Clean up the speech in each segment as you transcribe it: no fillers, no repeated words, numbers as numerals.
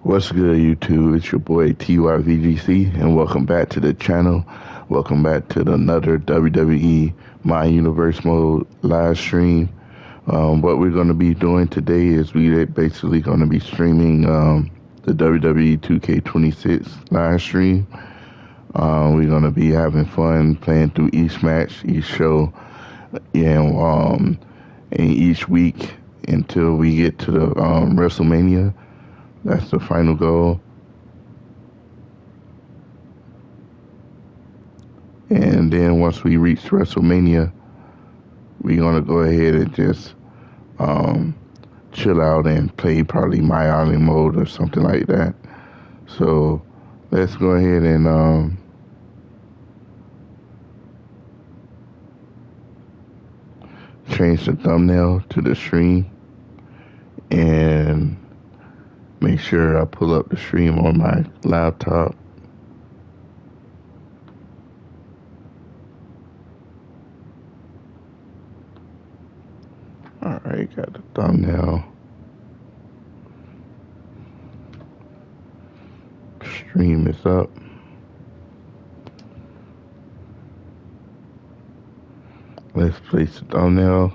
What's good, YouTube? It's your boy TYVGC, and welcome back to the channel. Welcome back to another WWE My Universe Mode live stream. What we're going to be doing today is we basically going to be streaming the WWE2k26 live stream. We're going to be having fun playing through each match, each show, and each week until we get to the WrestleMania. That's the final goal. And then once we reach WrestleMania, we're going to go ahead and just chill out and play probably My Island mode or something like that. So let's go ahead and change the thumbnail to the stream and make sure I pull up the stream on my laptop. Alright, got the thumbnail. Stream is up. Let's place the thumbnail.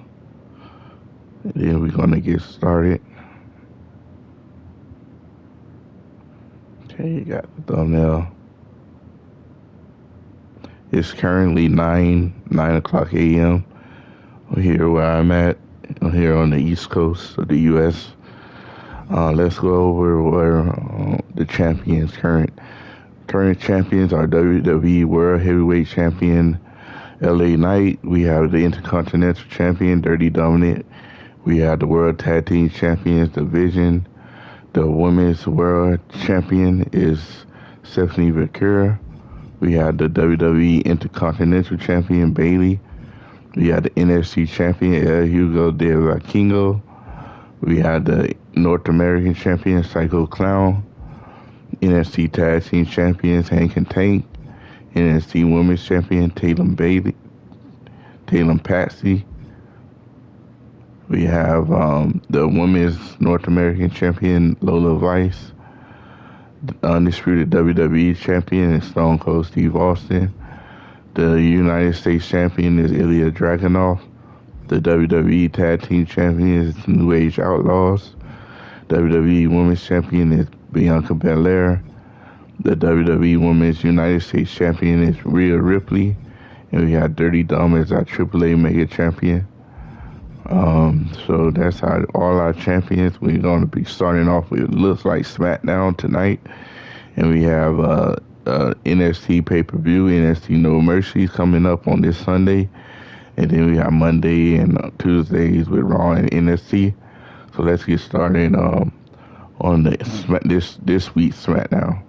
And then we're going to get started. Okay, you got the thumbnail. It's currently 9 o'clock a.m. here where I'm at, here on the East Coast of the U.S. Let's go over where the champions, current champions are WWE World Heavyweight Champion LA Knight. We have the Intercontinental Champion Dirty Dominant. We have the World Tag Team Champions Division. The Women's World Champion is Stephanie Vaquera. We have the WWE Intercontinental Champion Bayley. We have the NXT Champion El Hugo de la Kingo. We have the North American Champion Psycho Clown. NXT Tag Team Champions Hank and Tank. NXT Women's Champion Tatum Patsy. We have the Women's North American Champion Lola Vice. The Undisputed WWE Champion is Stone Cold Steve Austin. The United States Champion is Ilya Dragunov. The WWE Tag Team Champion is New Age Outlaws. WWE Women's Champion is Bianca Belair. The WWE Women's United States Champion is Rhea Ripley. And we have Dirty Dom as our AAA Mega Champion. So that's how all our champions. We're going to be starting off with looks like SmackDown tonight. And we have NXT pay-per-view, NXT No Mercy coming up on this Sunday. And then we have Monday and Tuesdays with Raw and NXT. So let's get started on this week's SmackDown.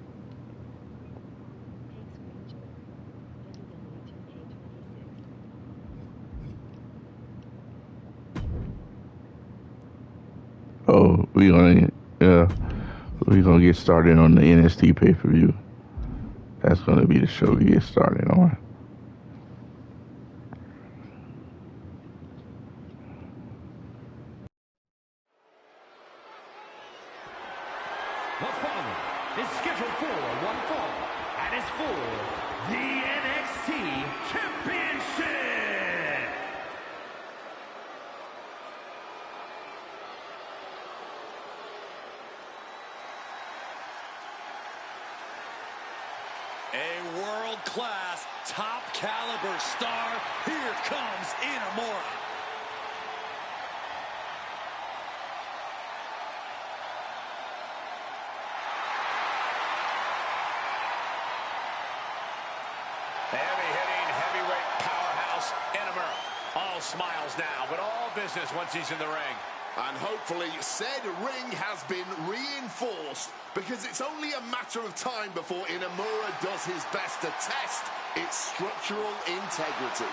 Oh, we're gonna get started on the NXT pay-per-view. That's gonna be the show we get started on. The following is scheduled for one fall, and is for the NXT Championship. A world-class, top-caliber star. Here comes Inamura. Heavy-hitting, heavyweight powerhouse Inamura. All smiles now, but all business once he's in the ring. And hopefully said ring has been reinforced, because it's only a matter of time before Inamura does his best to test its structural integrity.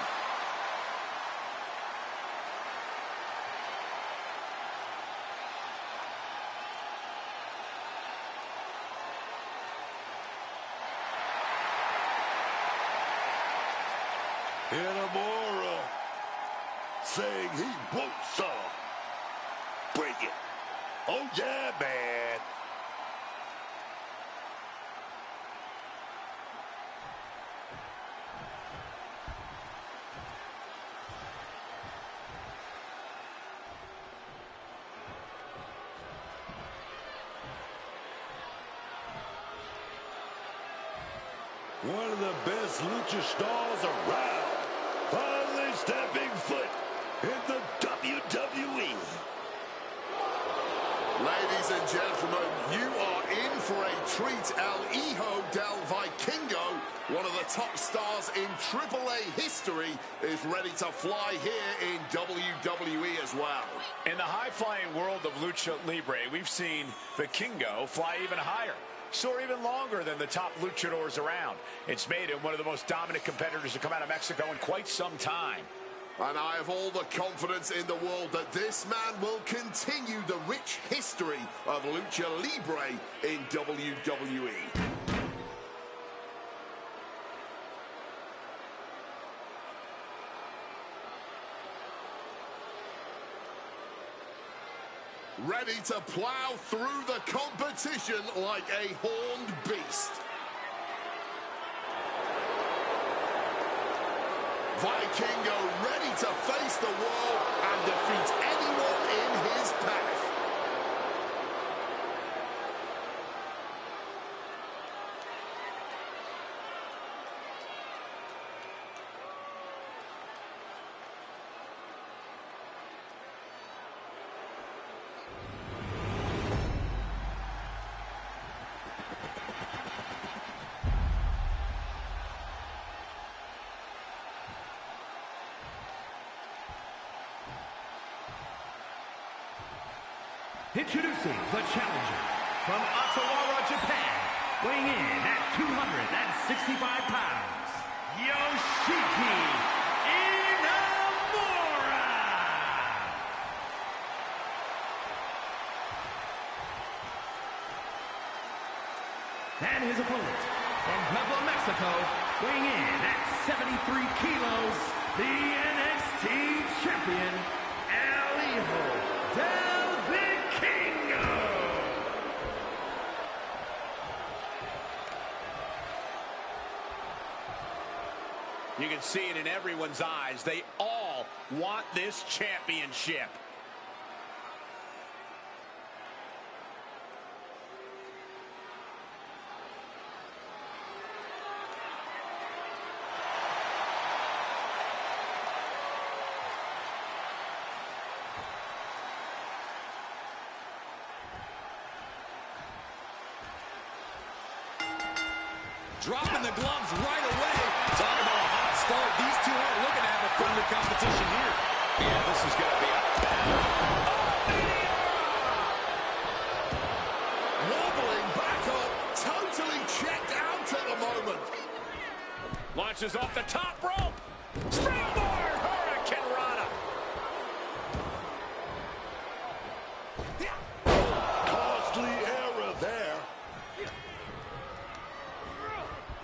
Inamura saying he wants some. Bring it. Oh, yeah, man. One of the best lucha stars around. Finally stepping foot in the WWE. Ladies and gentlemen, you are in for a treat. El Hijo del Vikingo, one of the top stars in AAA history, is ready to fly here in WWE as well. In the high-flying world of Lucha Libre, we've seen Vikingo fly even higher, soar even longer than the top luchadors around. It's made him one of the most dominant competitors to come out of Mexico in quite some time. And I have all the confidence in the world that this man will continue the rich history of Lucha Libre in WWE. Ready to plow through the competition like a horned beast. Vikingo ready to face the world and defeat anyone in his path. Introducing the challenger from Ottawa, Japan, weighing in at 265 pounds, Yoshiki Inamura. And his opponent from Puebla, Mexico, weighing in at 73 kilos, the NXT champion, El Hijo del Vikingo. You can see it in everyone's eyes. They all want this championship. Dropping the gloves right away. Talk about a hot start. These two are looking to have a friendly competition here. Yeah, this is going to be a battle. Wobbling back up, totally checked out at the moment. Launches off the top rope. Springboard Hurricane Rana. Costly error there.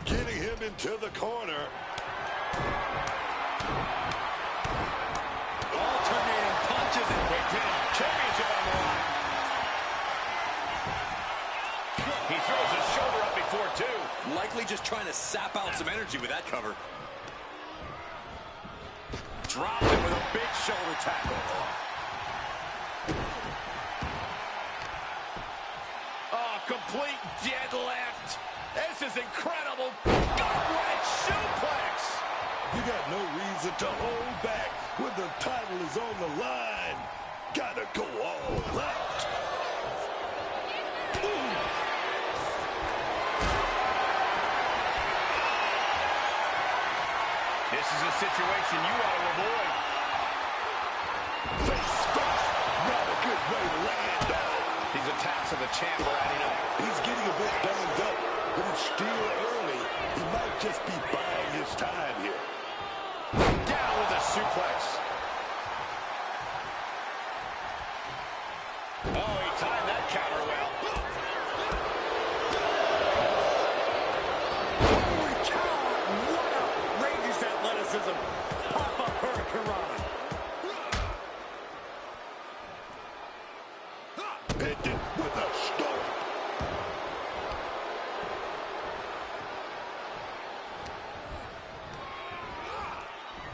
Getting him into the corner. Alternating punches and Championship on the line. He throws his shoulder up before two. likely just trying to sap out some energy with that cover. Dropped it with a big shoulder tackle. Oh, complete deadlift. This is incredible. Gut-wrench suplex. You got no reason to hold back when the title is on the line. Gotta go all out. This is a situation you ought to avoid. Face first. Not a good way to land, dog. These attacks of the champ are adding up. He's getting a bit banged up, but it's still early. He might just be buying his time here. Down with a suplex. Oh, he timed that counter well. Holy cow! What outrageous athleticism! Pop up Hurricane. Ended with a stomp.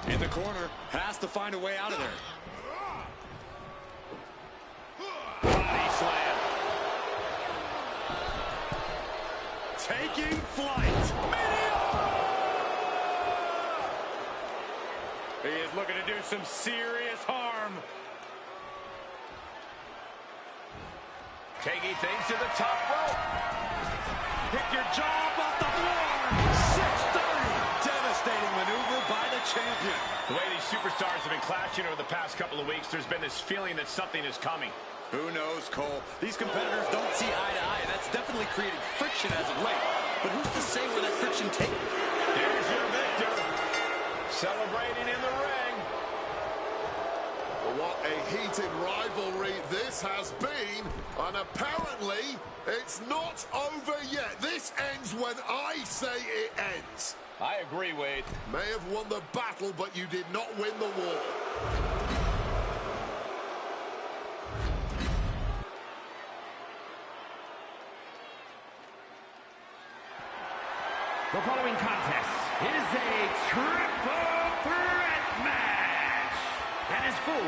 In the corner, has to find a way out of there. Body slam. Taking flight. Meteor! He is looking to do some serious harm. Taking things to the top rope. Pick your jaw up off the floor. 630. Devastating maneuver by the champion. The way these superstars have been clashing over the past couple of weeks, there's been this feeling that something is coming. Who knows, Cole? These competitors don't see eye to eye, and that's definitely created friction as of late. But who's to say where that friction takes? There's your victor. Celebrating in the ring. What a heated rivalry this has been, and apparently it's not over yet. This ends when I say it ends. I agree, Wade. May have won the battle, but you did not win the war. The following contest is a triple threat match and is for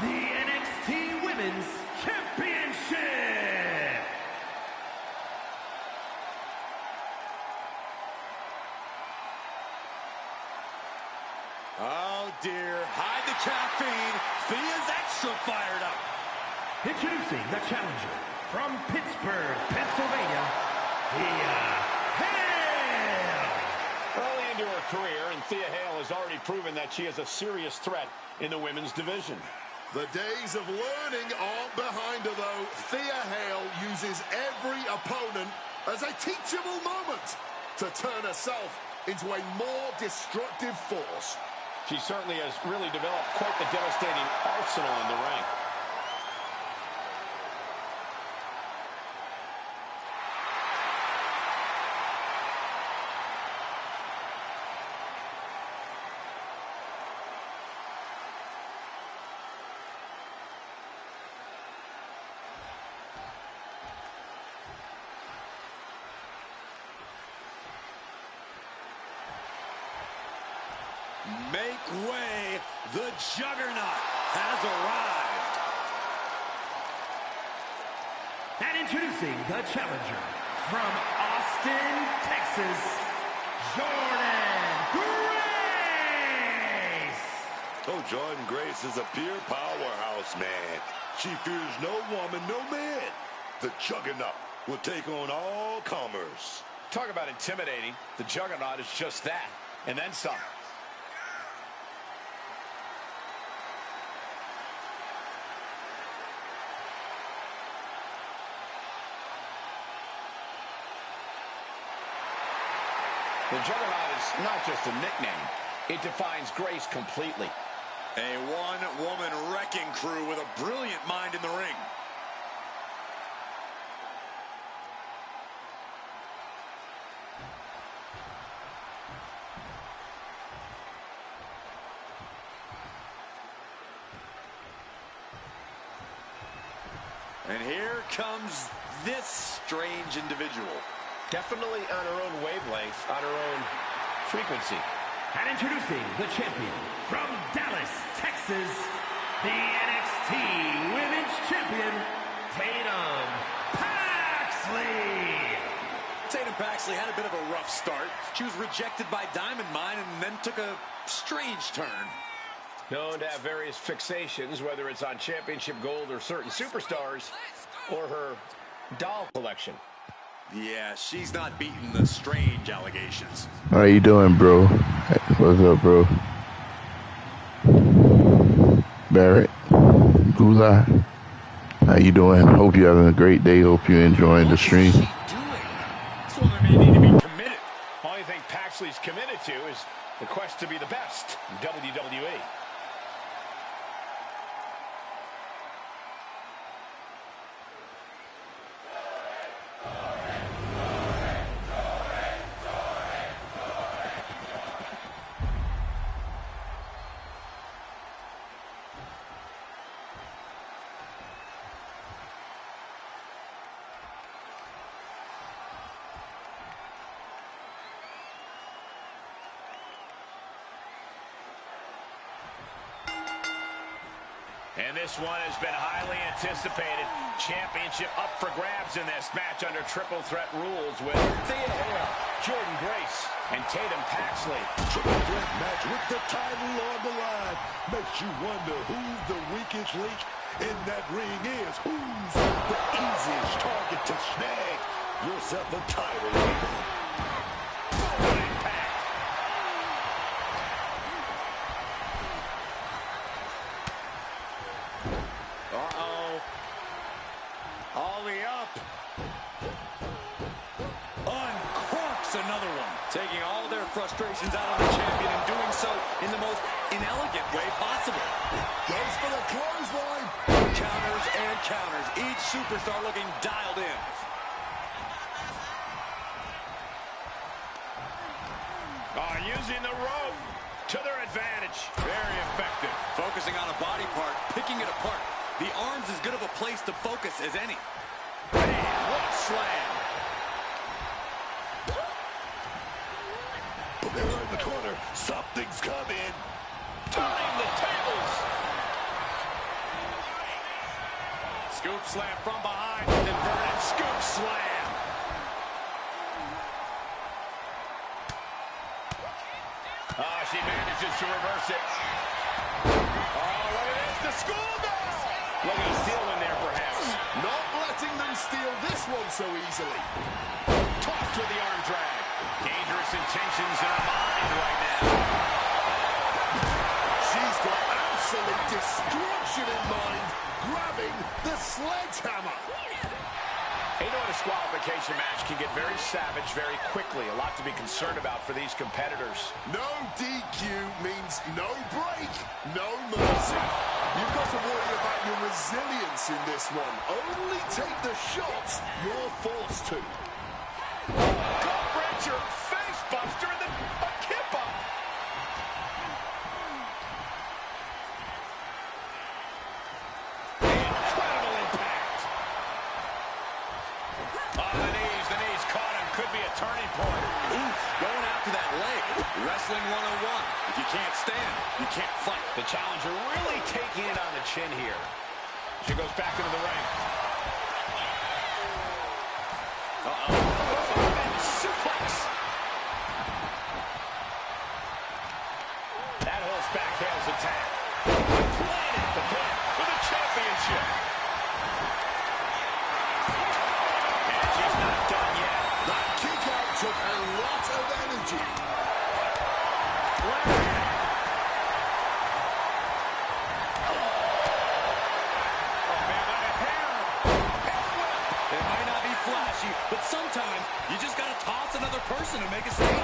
the NXT Women's Championship. Oh, dear. Hide the caffeine. Thea's extra fired up. Introducing the challenger from Pittsburgh, Pennsylvania, Thea Hale. Early into her career, and Thea Hale has already proven that she is a serious threat in the women's division. The days of learning aren't behind her, though. Thea Hale uses every opponent as a teachable moment to turn herself into a more destructive force. She certainly has really developed quite the devastating arsenal in the ring. Make way. The Juggernaut has arrived. And introducing the challenger from Austin, Texas, Jordan Grace. Oh, Jordan Grace is a pure powerhouse, man. She fears no woman, no man. The Juggernaut will take on all comers. Talk about intimidating. The Juggernaut is just that, and then some. The Juggernaut is not just a nickname. It defines Grace completely. A one-woman wrecking crew with a brilliant mind in the ring. And here comes this strange individual. Definitely on her own wavelength, on her own frequency. And introducing the champion from Dallas, Texas, the NXT Women's Champion, Tatum Paxley. Tatum Paxley had a bit of a rough start. She was rejected by Diamond Mine and then took a strange turn. Known to have various fixations, whether it's on championship gold or certain superstars, or her doll collection. Yeah, she's not beating the strange allegations. How you doing, bro? What's up, bro? Barrett, Gula, how you doing? Hope you're having a great day. Hope you're enjoying the stream. What's she doing? This woman may need to be committed. Only thing Paxley's committed to is the quest to be the best in WWE. And this one has been highly anticipated. Championship up for grabs in this match under triple threat rules with Thea Hale, Jordan Grace, and Tatum Paxley. Triple threat match with the title on the line. Makes you wonder who's the weakest link in that ring is. Who's the easiest target to snag yourself a title? Ollie up. Uncorks another one. Taking all their frustrations out on the champion and doing so in the most inelegant way possible. Goes for the clothesline. Counters and counters. Each superstar looking dialed in. Using the rope to their advantage. Very effective. Focusing on a body part, picking it apart. The arm's as good of a place to focus as any. Man, what a slam. They're in the corner. Something's coming. Turning the tables. Scoop slam from behind. Inverted scoop slam. Oh, she manages to reverse it. Oh, look at this. The school bell. Looking to steal one there, perhaps. Not letting them steal this one so easily. Tossed with the arm drag. Dangerous intentions in her mind right now. She's got absolute destruction in mind. Grabbing the sledgehammer. You know, a disqualification match can get very savage very quickly. A lot to be concerned about for these competitors. No DQ means no break, no mercy. You've got to worry about your resilience in this one. Only take the shots you're forced to. Gut-wrencher, face buster, and then a kip-up. Incredible impact. Oh, the knees caught him. Could be a turning point. Ooh, going after that leg. Wrestling 101. If you can't stand, you can't fight. The challenger really taking it on the chin here. She goes back into the ring. Suplex. That holds back Hale's attack. Planted the pin for the championship. And she's not done yet. That kick out took a lot of energy. It might not be flashy, but sometimes you just got to toss another person to make a statement.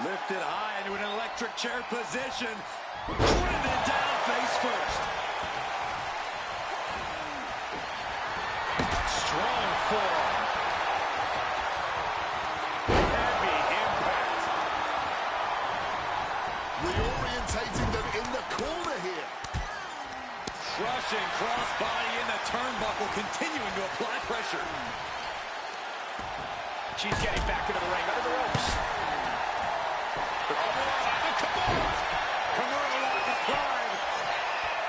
Lifted high into an electric chair position. Driven down face first. Strong forearm. Heavy impact. Reorientating them in the corner here. Crushing crossbody in the turnbuckle, continuing to apply pressure. She's getting back into the ring, under the ropes. Kimura applied.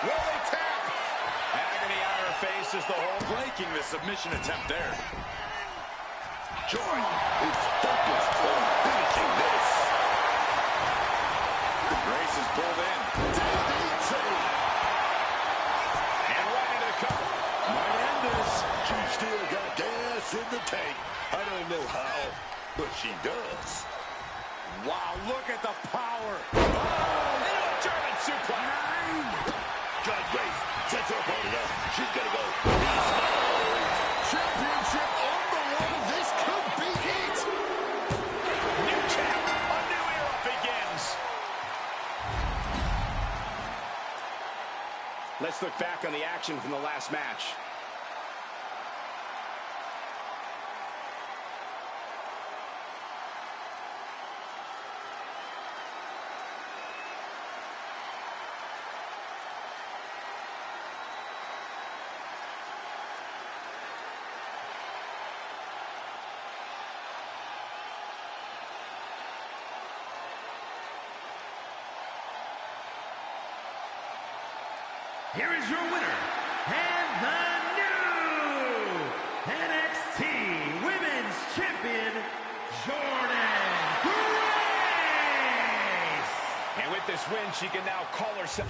Will they tap? Agony on her face as the whole Breaking the submission attempt there. Joy is focused on finishing this. Grace is pulled in. DDT. And right into the cover. Might end this. She still got gas in the tank. I don't know how, but she does. Wow, look at the power. Into a German suplex. John Grace sets her opponent up. She's gonna go. Championship on the line. This could be it. New champ. A new era begins. Let's look back on the action from the last match. here is your winner, and the new NXT Women's Champion, Jordan Grace. And with this win, she can now call herself...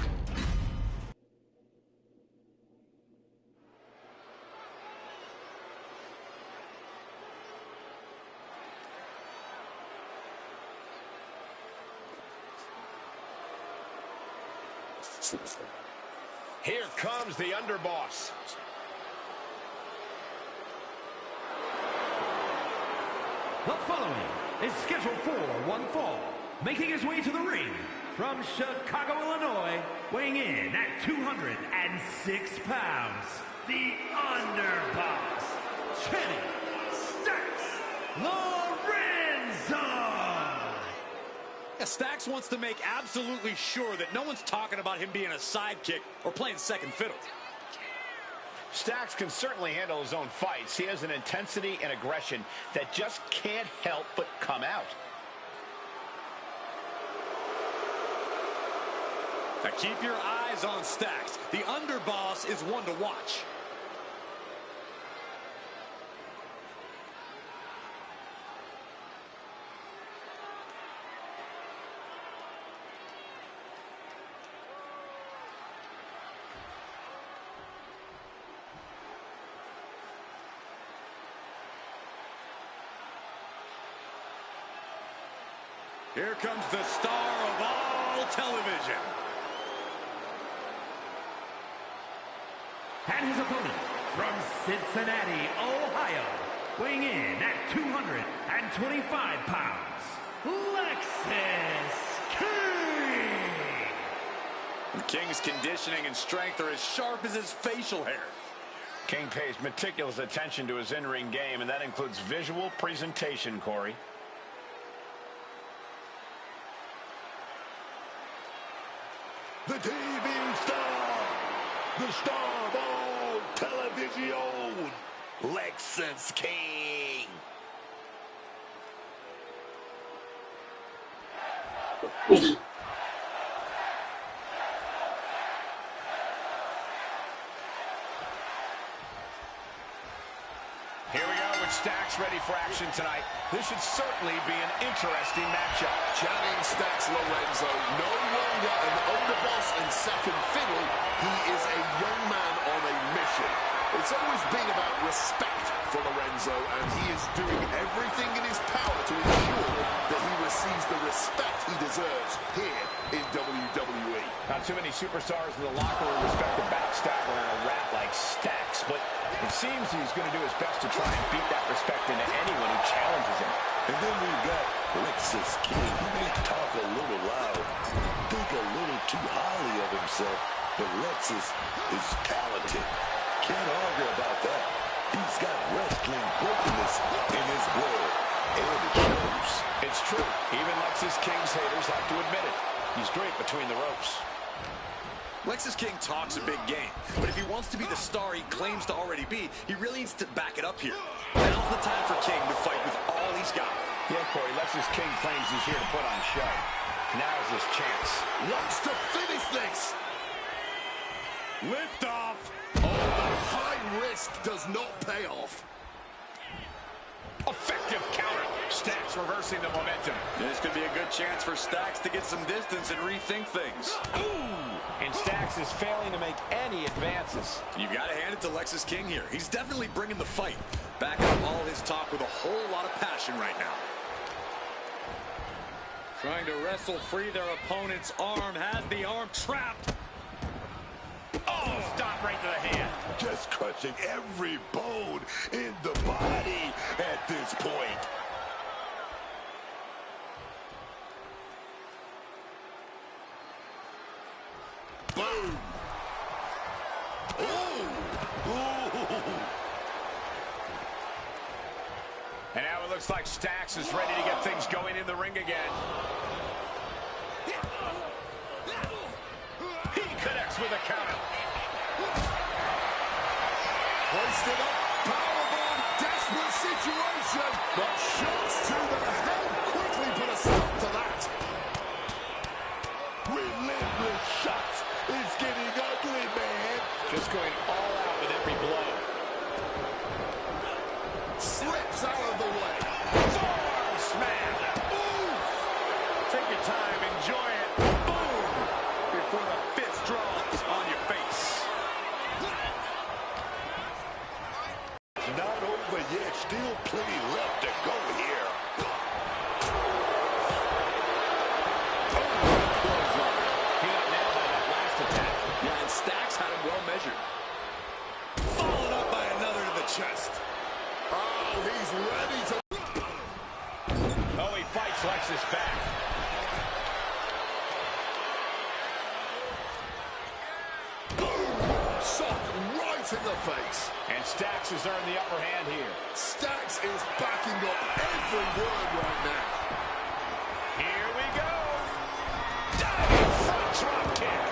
Here comes the underboss. The following is scheduled for one fall, making his way to the ring from Chicago, Illinois, weighing in at 206 pounds, the underboss, Kenny Stacks Lorenzo. Stacks wants to make absolutely sure that no one's talking about him being a sidekick or playing second fiddle. Stacks can certainly handle his own fights. He has an intensity and aggression that just can't help but come out. Now keep your eyes on Stacks. The underboss is one to watch. Here comes the star of all television. And his opponent from Cincinnati, Ohio, weighing in at 225 pounds, Lexis King. The King's conditioning and strength are as sharp as his facial hair. King pays meticulous attention to his in-ring game, and that includes visual presentation, Corey. The TV star, the star of all television, Lexis King. Here we go with Stacks ready for action tonight. This should certainly be an interesting matchup. Channing Stacks Lorenzo, no longer an underboss and second fiddle. He is a young man on a mission. It's always been about respect for Lorenzo, and he is doing everything in his power to ensure that he receives the respect he deserves here in WWE. Not too many superstars in the locker room respect the backstabber and a rat like Stacks, but it seems he's going to do his best to try and beat that respect into anyone who challenges him. And then we've got Lexis King. He may talk a little loud, think a little too highly of himself, but Lexis is talented. Can't argue about that. He's got wrestling brokenness in his blood, and it shows. It's true. Even Lexis King's haters have to admit it. He's great between the ropes. Lexis King talks a big game, but if he wants to be the star he claims to already be, he really needs to back it up here. Now's the time for King to fight with all he's got. Yeah, Corey, Lexis King claims he's here to put on show. Now's his chance. Wants to finish this. Lift off. Oh, the high risk does not pay off. Effective counter. Stacks reversing the momentum. This could be a good chance for Stacks to get some distance and rethink things. Ooh! And Stacks is failing to make any advances. You've got to hand it to Lexis King here. He's definitely bringing the fight. Backing up all his talk with a whole lot of passion right now. Trying to wrestle free their opponent's arm. Has the arm trapped. Oh, stop right to the hand. Just crushing every bone in the body at this point. Boom. And now it looks like Stacks is ready to get things going in the ring again. He connects with a counter. Hoisted up, powerbomb, desperate situation, but shots to the head quickly put a stop to that. Relentless shots. It's getting ugly, man. going all out with every blow. Slips out of the way. Forearm smash. Oof. Take your time, enjoy it. Boom. Before the fist draws on your face. Not over yet. Still plenty left to go here. Stacks had him well measured. Followed up by another to the chest. Oh, he's ready to... Oh, he fights Lexus back. Boom! Shot right in the face. And Stacks has earned the upper hand here. Stacks is backing up every word right now. Here we go. Diving front drop kick.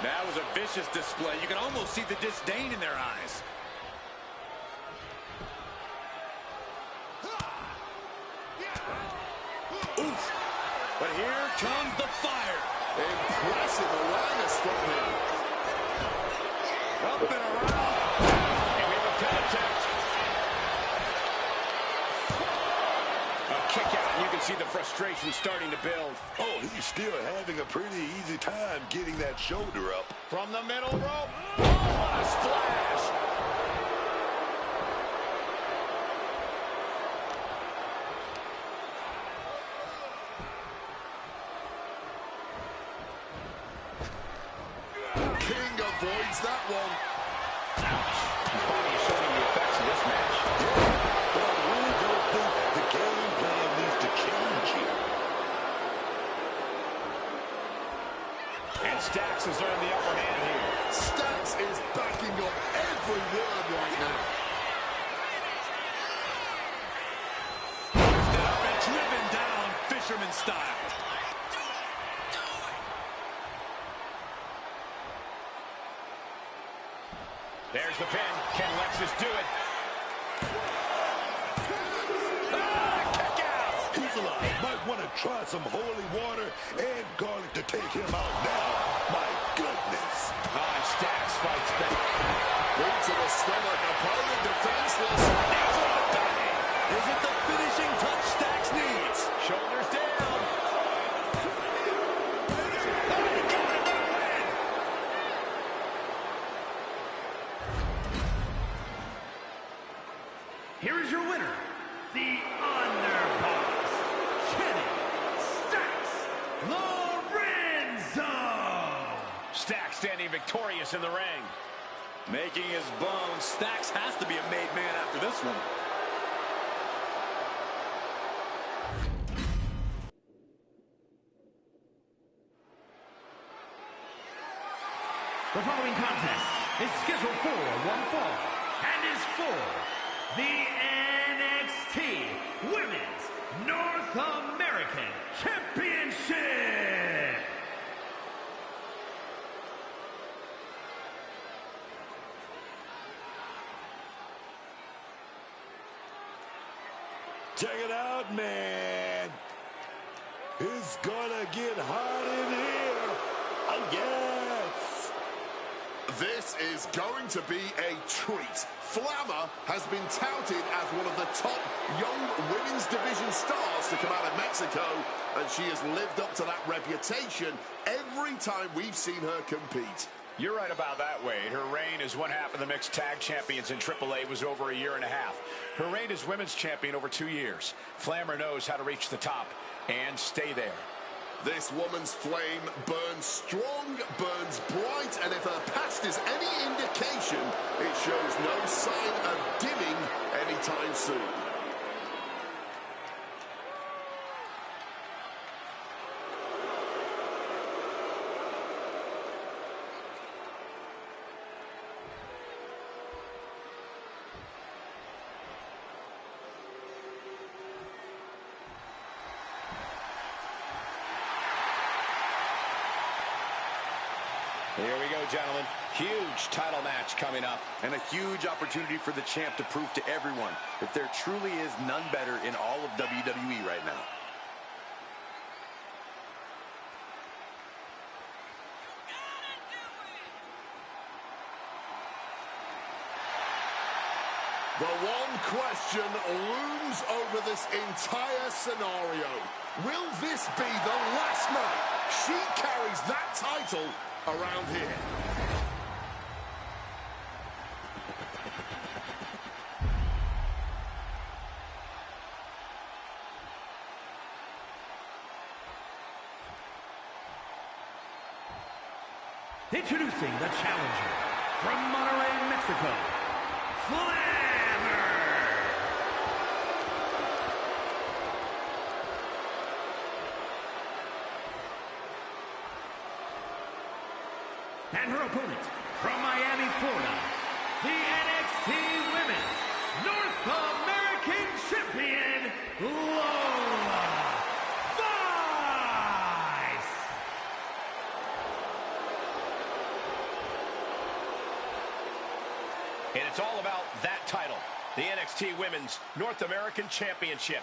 That was a vicious display. You can almost see the disdain in their eyes. Oof. But here comes the fire. Impressive awareness from him. Up and around. And we have a contact. A kick out. You can see the frustration starting to build. Oh, he's still having a pretty easy time getting that shoulder up. From the middle rope. Oh, what a splash. King avoids that one. Ouch. His body is showing the effects of this match. But I really don't think the game plan needs to change here. And Stacks has earned the upper hand here. Stacks is backing up every word right now. Lifted up and driven down, fisherman style. There's the pin. Can Lexus do it? Kick out! He's alive. Might want to try some holy water and garlic to take him out now. My goodness. And Stacks fights back. Boot to the stomach. Opponent defenseless. Is it the finishing touch Stacks needs? Shoulders down. Here is your winner, the Underboss, Kenny Stacks Lorenzo. Stacks standing victorious in the ring. Making his bones. Stacks has to be a made man after this one. The following contest is scheduled for one fall and is for the NXT Women's North American Championship. Check it out, man. It's gonna get hot in here. Oh, yes. This is going to be a treat. Flammer has been touted as one of the top young women's division stars to come out of Mexico, and she has lived up to that reputation every time we've seen her compete. You're right about that, Wade. Her reign as one half of the mixed tag champions in AAA was over a year and a half. Her reign as women's champion over 2 years. Flammer knows how to reach the top and stay there. This woman's flame burns strong, burns bright, and if her past is any indication, it shows no sign of dimming anytime soon. Here we go, gentlemen. Huge title match coming up. And a huge opportunity for the champ to prove to everyone that there truly is none better in all of WWE right now. The one question looms over this entire scenario. Will this be the last night she carries that title around here? Introducing the challenger from Monterrey, Mexico, Flammer! And her opponent from Miami, Florida, the NXT Women's North American Champion, Lola Vice! And it's all about that title, the NXT Women's North American Championship.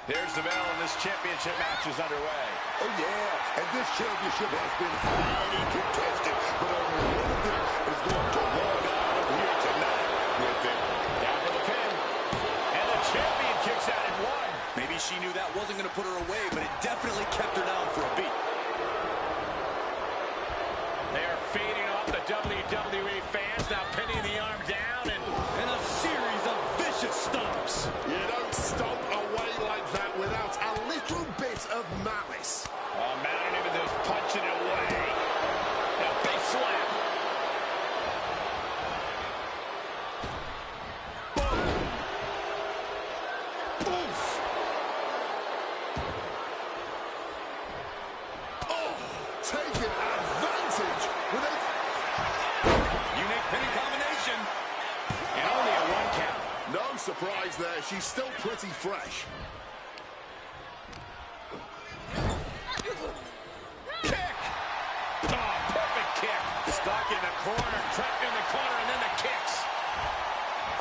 There's the bell, and this championship match is underway. Oh, yeah, and this championship has been highly contested, but only one of them is going to walk out of here tonight with it. Down for the pin, and the champion kicks out at one. Maybe she knew that wasn't going to put her away, but it definitely kept her down for a beat. They are feeding off the WWE fans, now pinning the arm down, and a series of vicious stomps. You don't stomp away like that without a little bit of malice. mounting him and just punching it away. A big slap. Taking advantage with a unique pinning combination. And only a 1 count. no surprise there. She's still pretty fresh. Kick. Oh, perfect kick. Stuck in the corner, trapped in the corner, and then the kicks.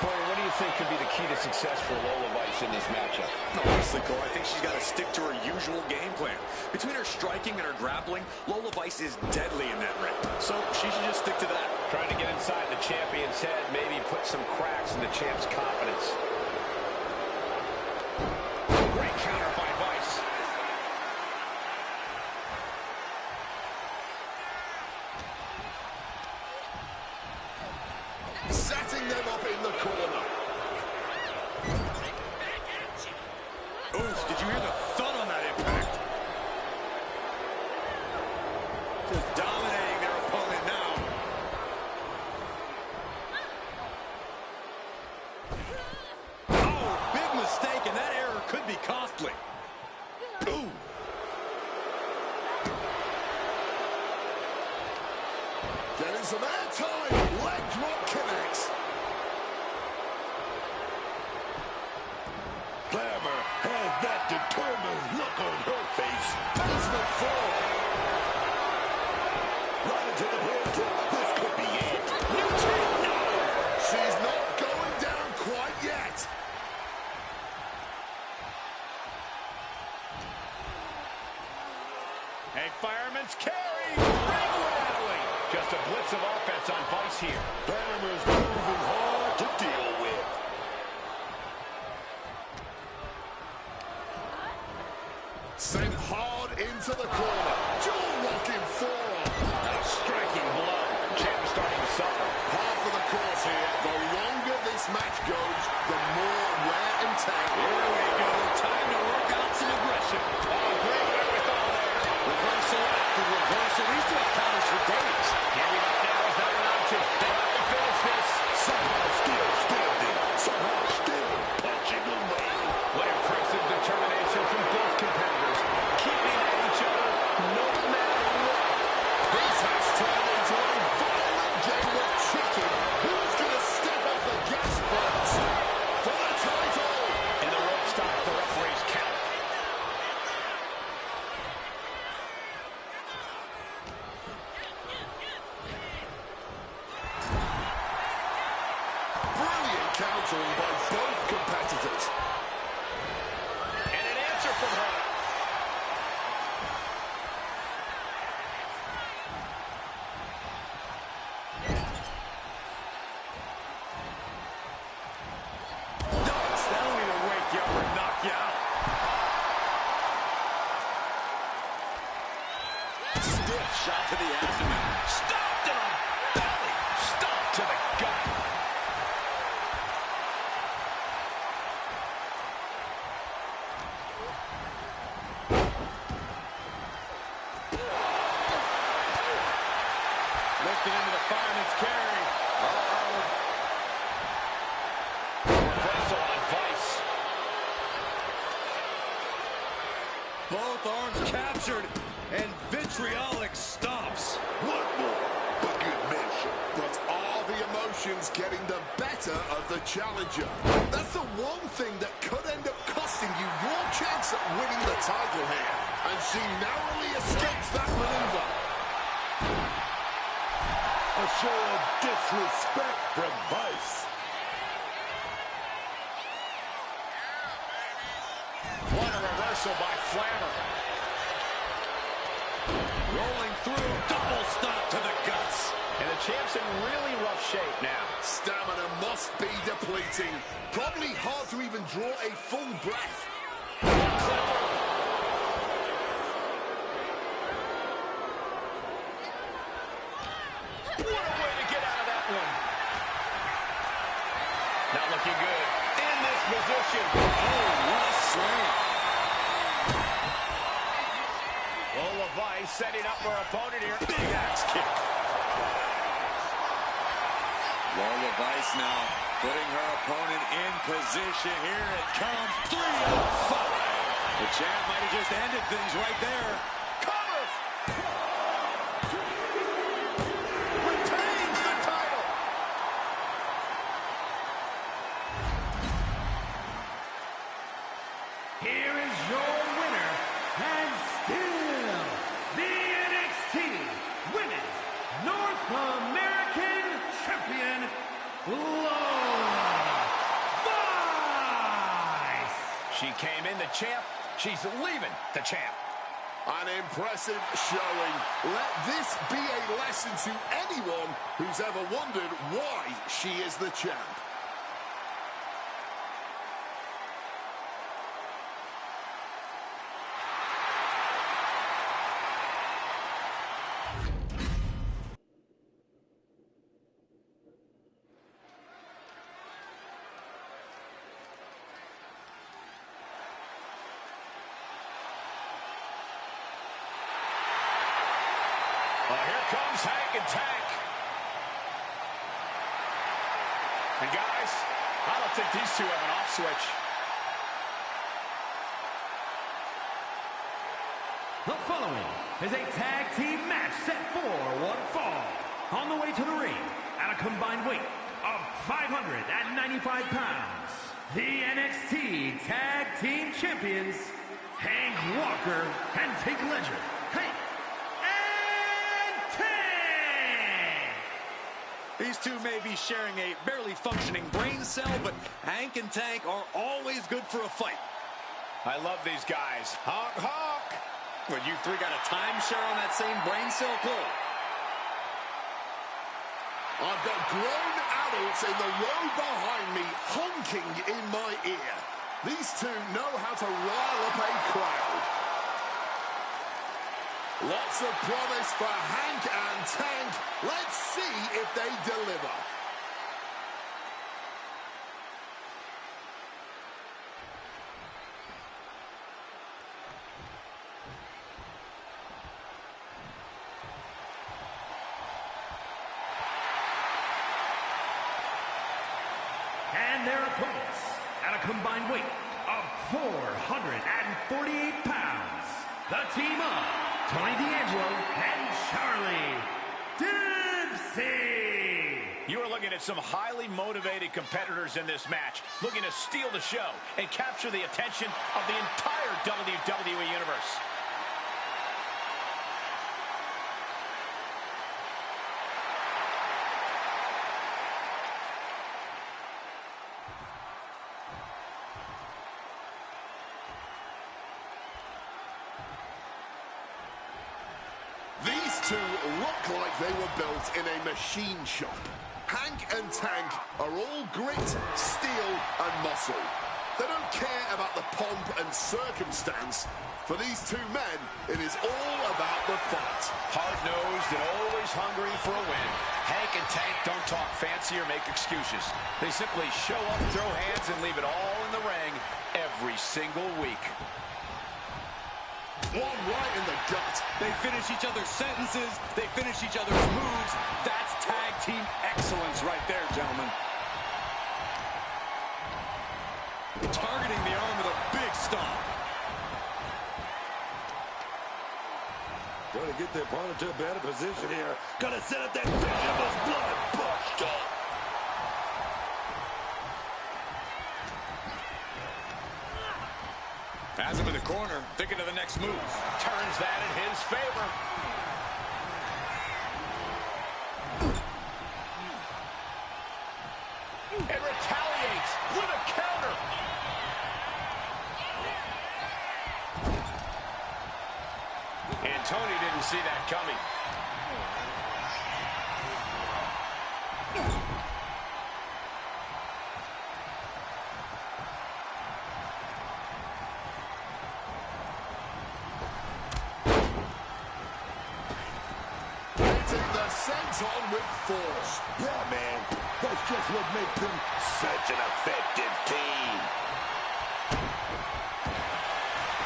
Corey, what do you think could be the key to success for Lola Vice in this matchup? Honestly, Cole, I think she's got to stick to her usual game plan. Between her striking and her grappling, Lola Vice is deadly in that ring. So she should just stick to that. Trying to get inside the champion's head, maybe put some cracks in the champ's confidence. Great counter by Vice. Setting them up in the corner. Oof, did you hear the thud on that impact? Just dominating their opponent now. Oh, big mistake, and that error could be costly. Ooh. Getting some airtime. Leg drop connects. Glamour has that determined look on her face. Basement fall. Right into the head. This could be it. No. She's not going down quite yet. A fireman's carry. Ring rattling. Just a blitz of offense on Vice here. Glamour's moving hard to deal with. Sent hard into the corner. Jaw-locking forearm. A striking blow. Champ is starting to suffer. Half of the course here. The longer this match goes, the more wear and tear. Here we go. Time to work out some aggression. Oh, great wherewithal there. Reversal after reversal. These two have counters for days. Here we go now. Is not allowed to. They have to finish this. Somehow still standing. Somehow still punching away. What impressive determination from both competitors. Keeping at each other no matter Brilliant countering by both competitors. And an answer from her. That'll either wake you up or knock you out. Stiff shot to the abdomen. Stopped in a belly. Stomp to the gut. Lifted into the fireman's carry. Reversal on Vice. Both arms captured, and vitriolic stops. One more, but good measure. But are the emotions getting the better of the challenger? That's the one thing that could end up costing you your chance at winning the title here. And she narrowly escapes that maneuver. A show of disrespect from Vice. What a reversal by Flammer. Rolling through, double stop to the guts. And the champ's in really rough shape now. Stamina must be depleting. Probably hard to even draw a full breath. What a way to get out of that one. Not looking good. In this position. Oh, what a swing. Lola Vice setting up her opponent here. Big axe kick. Lola Vice now putting her opponent in position. Here it comes. 3 out of 5. The champ might have just ended things right there. Cover. Retains the title. Here is your winner, and still the NXT Women's North American Champion, Lola Vice. She came in the champ. She's leaving the champ. An impressive showing. Let this be a lesson to anyone who's ever wondered why she is the champ. Here comes Hank and Tank. And guys, I don't think these two have an off switch. The following is a tag team match set for one fall. On the way to the ring, at a combined weight of 595 pounds, the NXT Tag Team Champions, Hank Walker and Tank Ledger. Hank and Tank! These two may be sharing a barely functioning brain cell, but Hank and Tank are always good for a fight. I love these guys. Honk, honk. But you three got a timeshare on that same brain cell, Cole? I've got grown adults in the row behind me honking in my ear. These two know how to rile up a crowd. Lots of promise for Hank and Tank. Let's see if they deliver. And their opponents, at a combined weight of 448 pounds, the team of Tony D'Angelo and Charlie Dempsey. You are looking at some highly motivated competitors in this match, looking to steal the show and capture the attention of the entire WWE Universe. two look like they were built in a machine shop. Hank and Tank are all grit, steel, and muscle. They don't care about the pomp and circumstance. For these two men, it is all about the fight. Hard-nosed and always hungry for a win. Hank and Tank don't talk fancy or make excuses. They simply show up, throw hands, and leave it all in the ring every single week. One right in the gut. They finish each other's sentences. They finish each other's moves. That's tag team excellence right there, gentlemen. Targeting the arm with a big stomp. Trying to get the opponent to a better position here. Gonna set up that vicious blood buster. Has him in the corner, thinking of the next move. Turns that in his favor. And retaliates with a counter. And Tony didn't see that coming. On with force. Yeah, man. That's just what makes them such an effective team.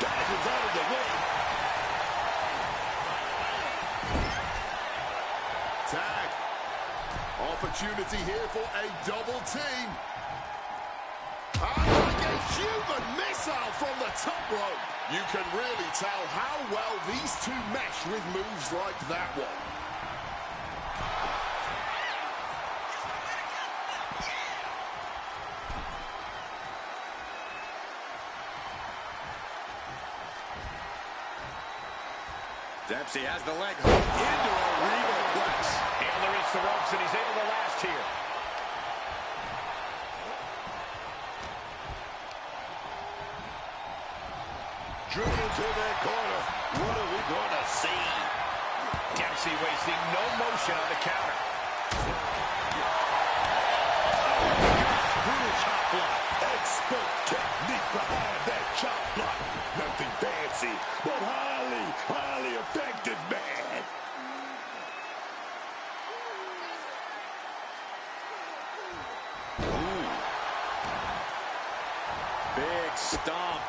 Dodges out of the way. Tag. Opportunity here for a double team. And like a human missile from the top rope. You can really tell how well these two mesh with moves like that one. Dempsey has the leg hook into a regal flex. Handler hits the ropes, and he's able to last here. Driven into that corner. What are we going to see? Dempsey wasting no motion on the counter. Brutal chop block. Expert technique behind that chop block. Nothing fancy, but highly effective, man. Ooh. Big stomp.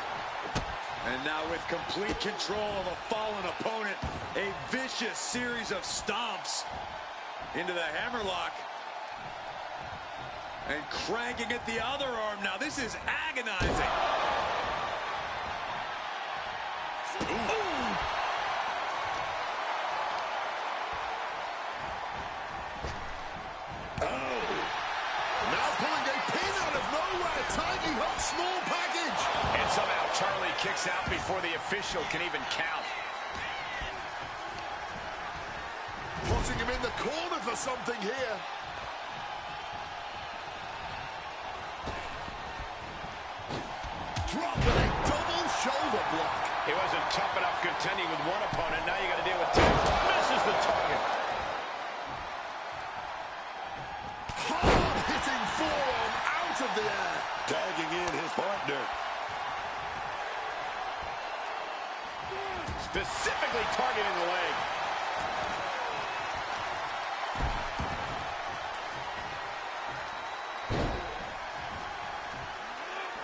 And now with complete control of a fallen opponent, a vicious series of stomps into the hammerlock. And cranking at the other arm now. This is agonizing. Ooh. Oh. Now pulling a pin out of nowhere. Tiny hook, small package. And somehow Charlie kicks out before the official can even count. Putting him in the corner for something here. Dropping a double shoulder block. He wasn't tough enough contending with one opponent. Now you got to deal with two. Misses the target. Hard-hitting forearm out of the air. Tagging in his partner. Specifically targeting the leg.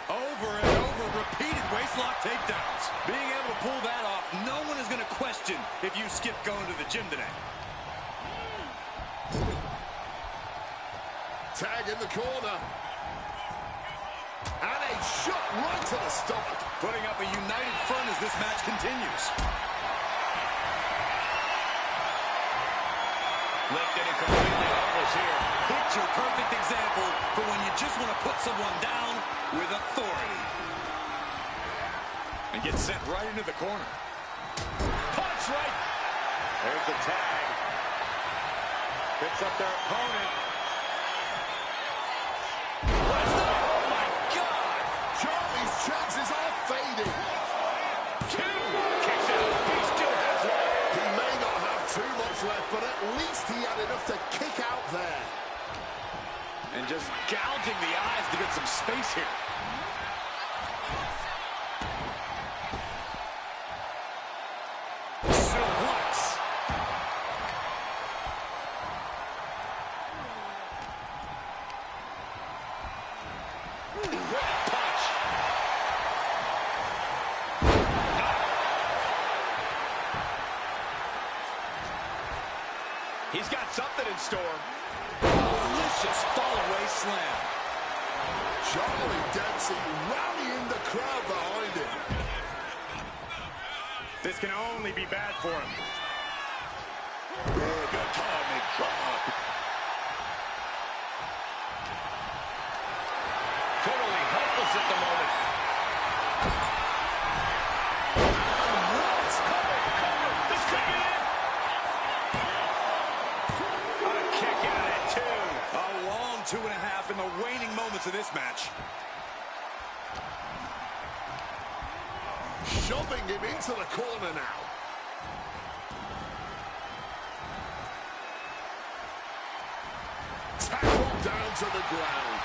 Over and over, repeated waistlock takedowns. Being able to pull that off, no one is going to question if you skip going to the gym today. Tag in the corner. And a shot right to the stomach. Putting up a united front as this match continues. Lifted and completely helpless here. Picture perfect example for when you just want to put someone down with authority. And get sent right into the corner. Punch right. There's the tag. Picks up their opponent. Oh my God! Charlie's chances are fading. Two. Kicks out. He still has one. He may not have too much And just gouging the eyes to get some space here. Suplex. Punch. He's got something in store. Delicious fall-away slam. Charlie Dempsey rallying the crowd behind him. This can only be bad for him. Big atomic drop. Totally helpless at the moment. This could be it. A kick out at 2. A long 2.5 in the waning moments of this match. Shoving him into the corner now. Tackled down to the ground.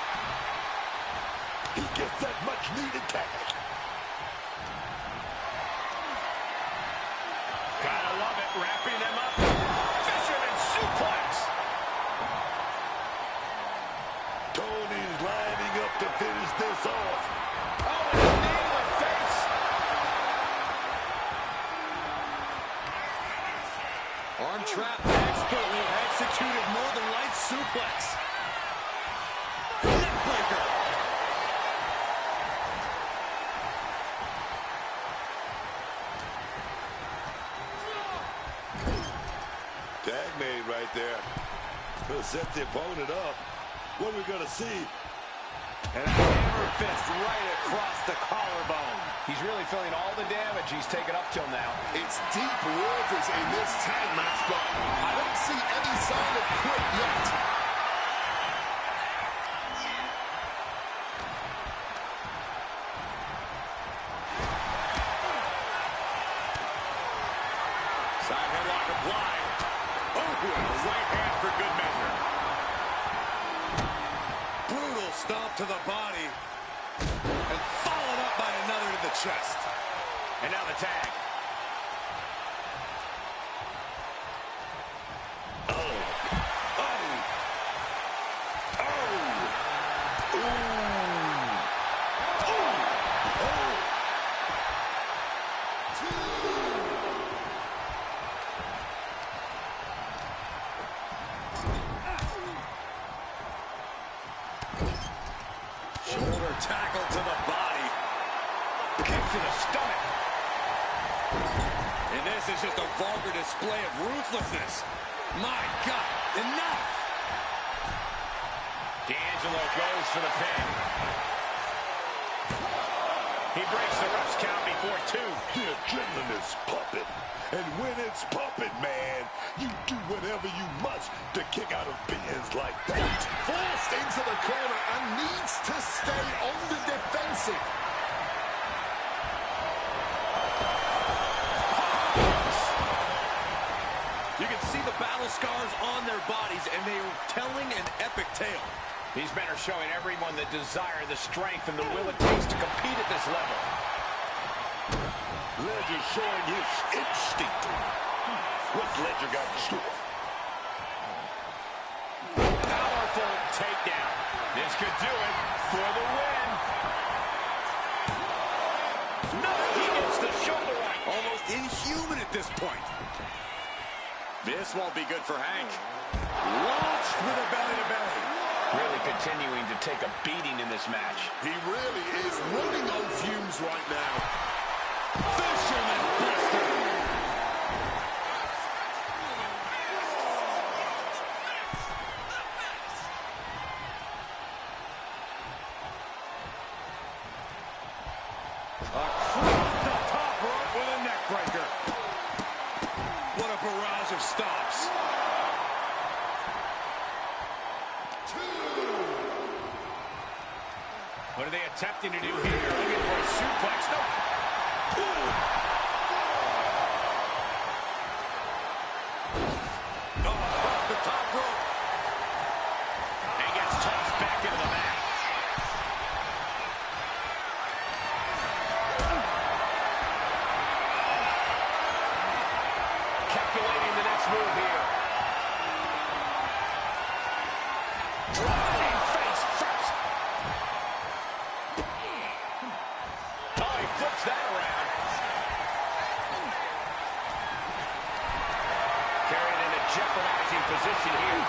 He gets that much-needed tag. Gotta love it, wrapping them up. Fisherman suplex. Tony's lining up to finish this off. Oh, and a knee to the face. Arm trap expertly executed Northern Lights suplex. Neckbreaker. Tag made right there. Gonna set the opponent up. What are we gonna see? And a hammer fist right across the collarbone. He's really feeling all the damage he's taken up till now. It's deep waters in this tag match, but I don't see any sign of quit yet. Side headlock applied. Oh, and a right hand for good measure. Brutal stomp to the body. And followed up by another to the chest. And now the tag. Shoulder tackle to the body. Kick to the stomach. And this is just a vulgar display of ruthlessness. My God, enough! D'Angelo goes for the pin. He breaks the ref's count before 2. The adrenaline is pumping. And when it's pumping, man, you do whatever you must to kick out of bins like that. Forced into the corner and needs to stay on the defensive. You can see the battle scars on their bodies, and they are telling an epic tale. These men are showing everyone the desire, the strength, and the will it takes to compete at this level. Ledger showing his instinct. What's Ledger got in store? Powerful takedown. This could do it for the win. No, he gets the shoulder right. Almost inhuman at this point. This won't be good for Hank. Launched with a belly-to-belly. Really continuing to take a beating in this match. He really is running on fumes right now. Fisherman buster. Across the top rope with a neck breaker. What a barrage of stops. What are they attempting to do here? Looking for a suplex. No. Oh, off the top rope. And gets tossed back. position here.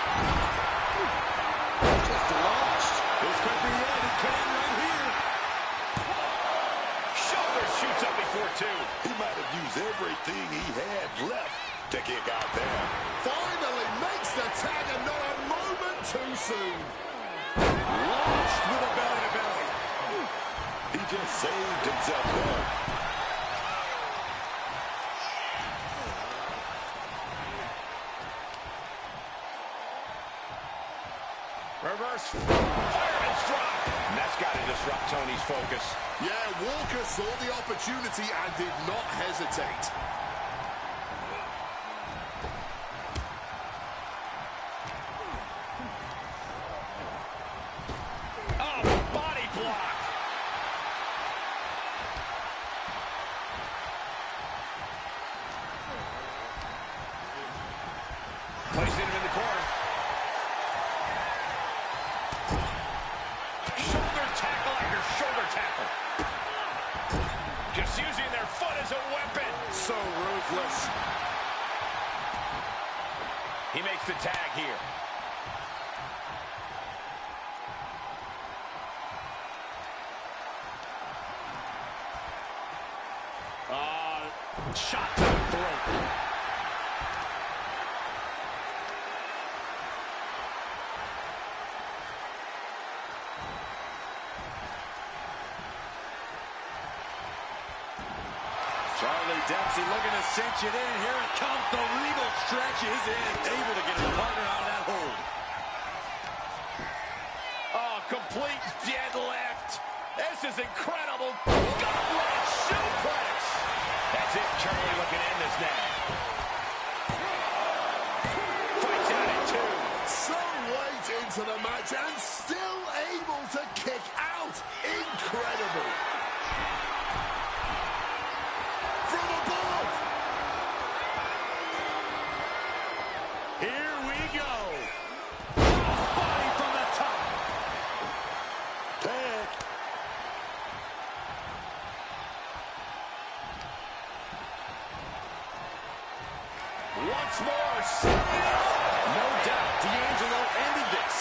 Just launched. This could be it. It can right here. Shoulder shoots up before two. He might have used everything he had left to kick out there. Finally makes the tag, and not a moment too soon. Launched with a belly-to-belly. He just saved himself there. Reverse fireman's drop. And that's got to disrupt Tony's focus. Yeah, Walker saw the opportunity and did not hesitate. Oh, body block. Placing him in the corner. Shoulder tackle after shoulder tackle. Just using their foot as a weapon. So ruthless. He makes the tag here. Shot to the throat. Charlie Dempsey looking to cinch it in. Here it comes. The regal stretch is in. Able to get his partner out of that hold. Oh, complete deadlift. This is incredible. Goblet suplex. That's it. Charlie looking to end this now. Fights out at two. So late into the match and still able to kick out. Incredible. From above. Here we go. Crossbody from the top. Tag. Once more. Serious. No doubt D'Angelo ended this.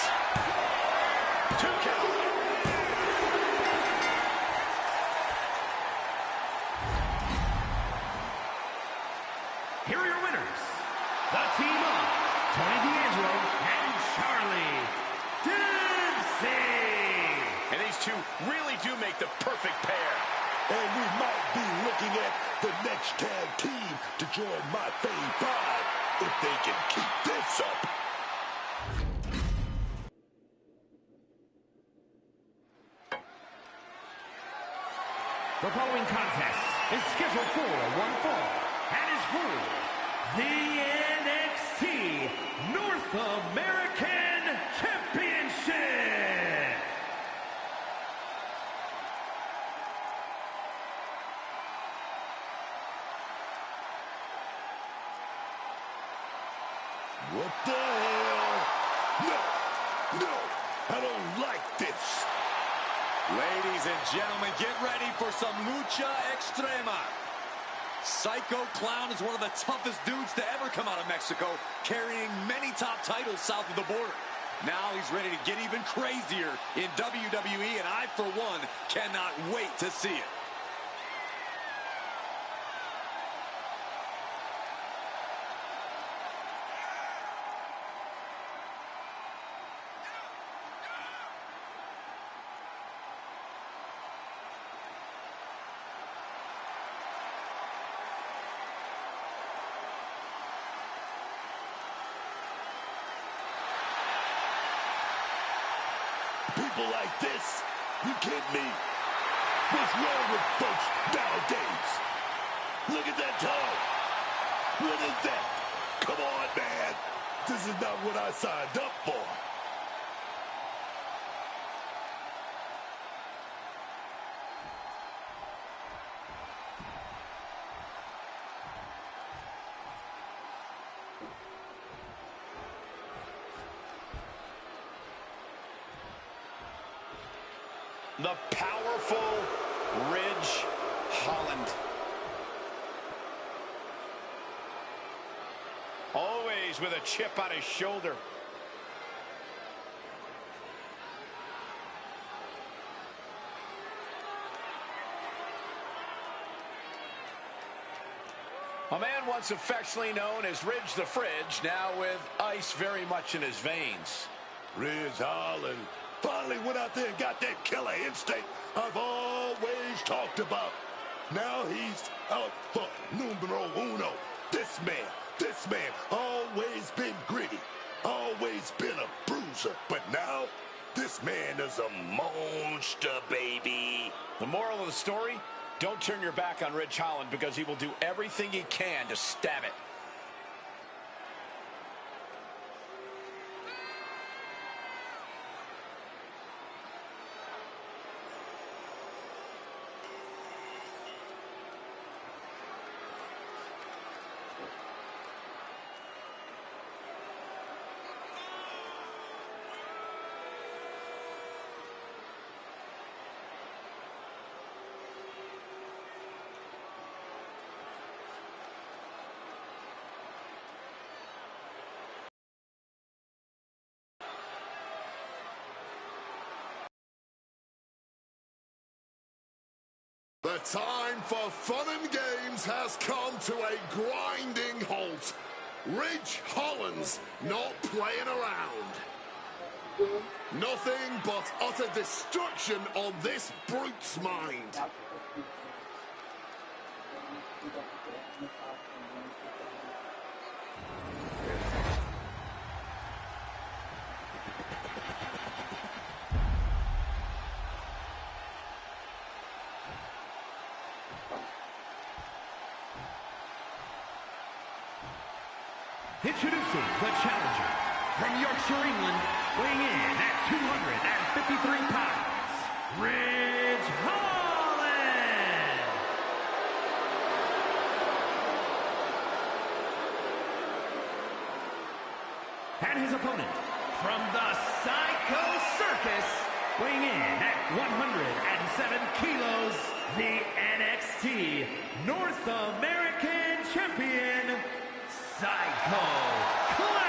2 count. Here are your winners, the team of Tony D'Angelo and Charlie Dempsey. And these two really do make the perfect pair. And we might be looking at the next tag team to join my Fame 5 if they can keep this up. The following contest is scheduled for one fall and is for the NXT North American Championship. What the hell? No, I don't like this. Ladies and gentlemen, get ready for some lucha extrema. Psycho Clown is one of the toughest dudes to ever come out of Mexico, carrying many top titles south of the border. Now he's ready to get even crazier in WWE, and I, for one, cannot wait to see it. People like this, you kidding me? What's wrong with folks nowadays? Look at that tongue. What is that? Come on, man. This is not what I signed up for. The powerful Ridge Holland. Always with a chip on his shoulder. A man once affectionately known as Ridge the Fridge, now with ice very much in his veins. Ridge Holland finally went out there and got that killer instinct I've always talked about. Now he's out for numero uno. This man, always been gritty, always been a bruiser. But now, this man is a monster, baby. The moral of the story? Don't turn your back on Ridge Holland, because he will do everything he can to stab it. The time for fun and games has come to a grinding halt. Ridge Holland's not playing around. Nothing but utter destruction on this brute's mind. Introducing the challenger from Yorkshire, England, weighing in at 253 pounds, Ridge Holland. And his opponent from the Psycho Circus, weighing in at 107 kilos, the NXT North American Champion, Psycho Clown!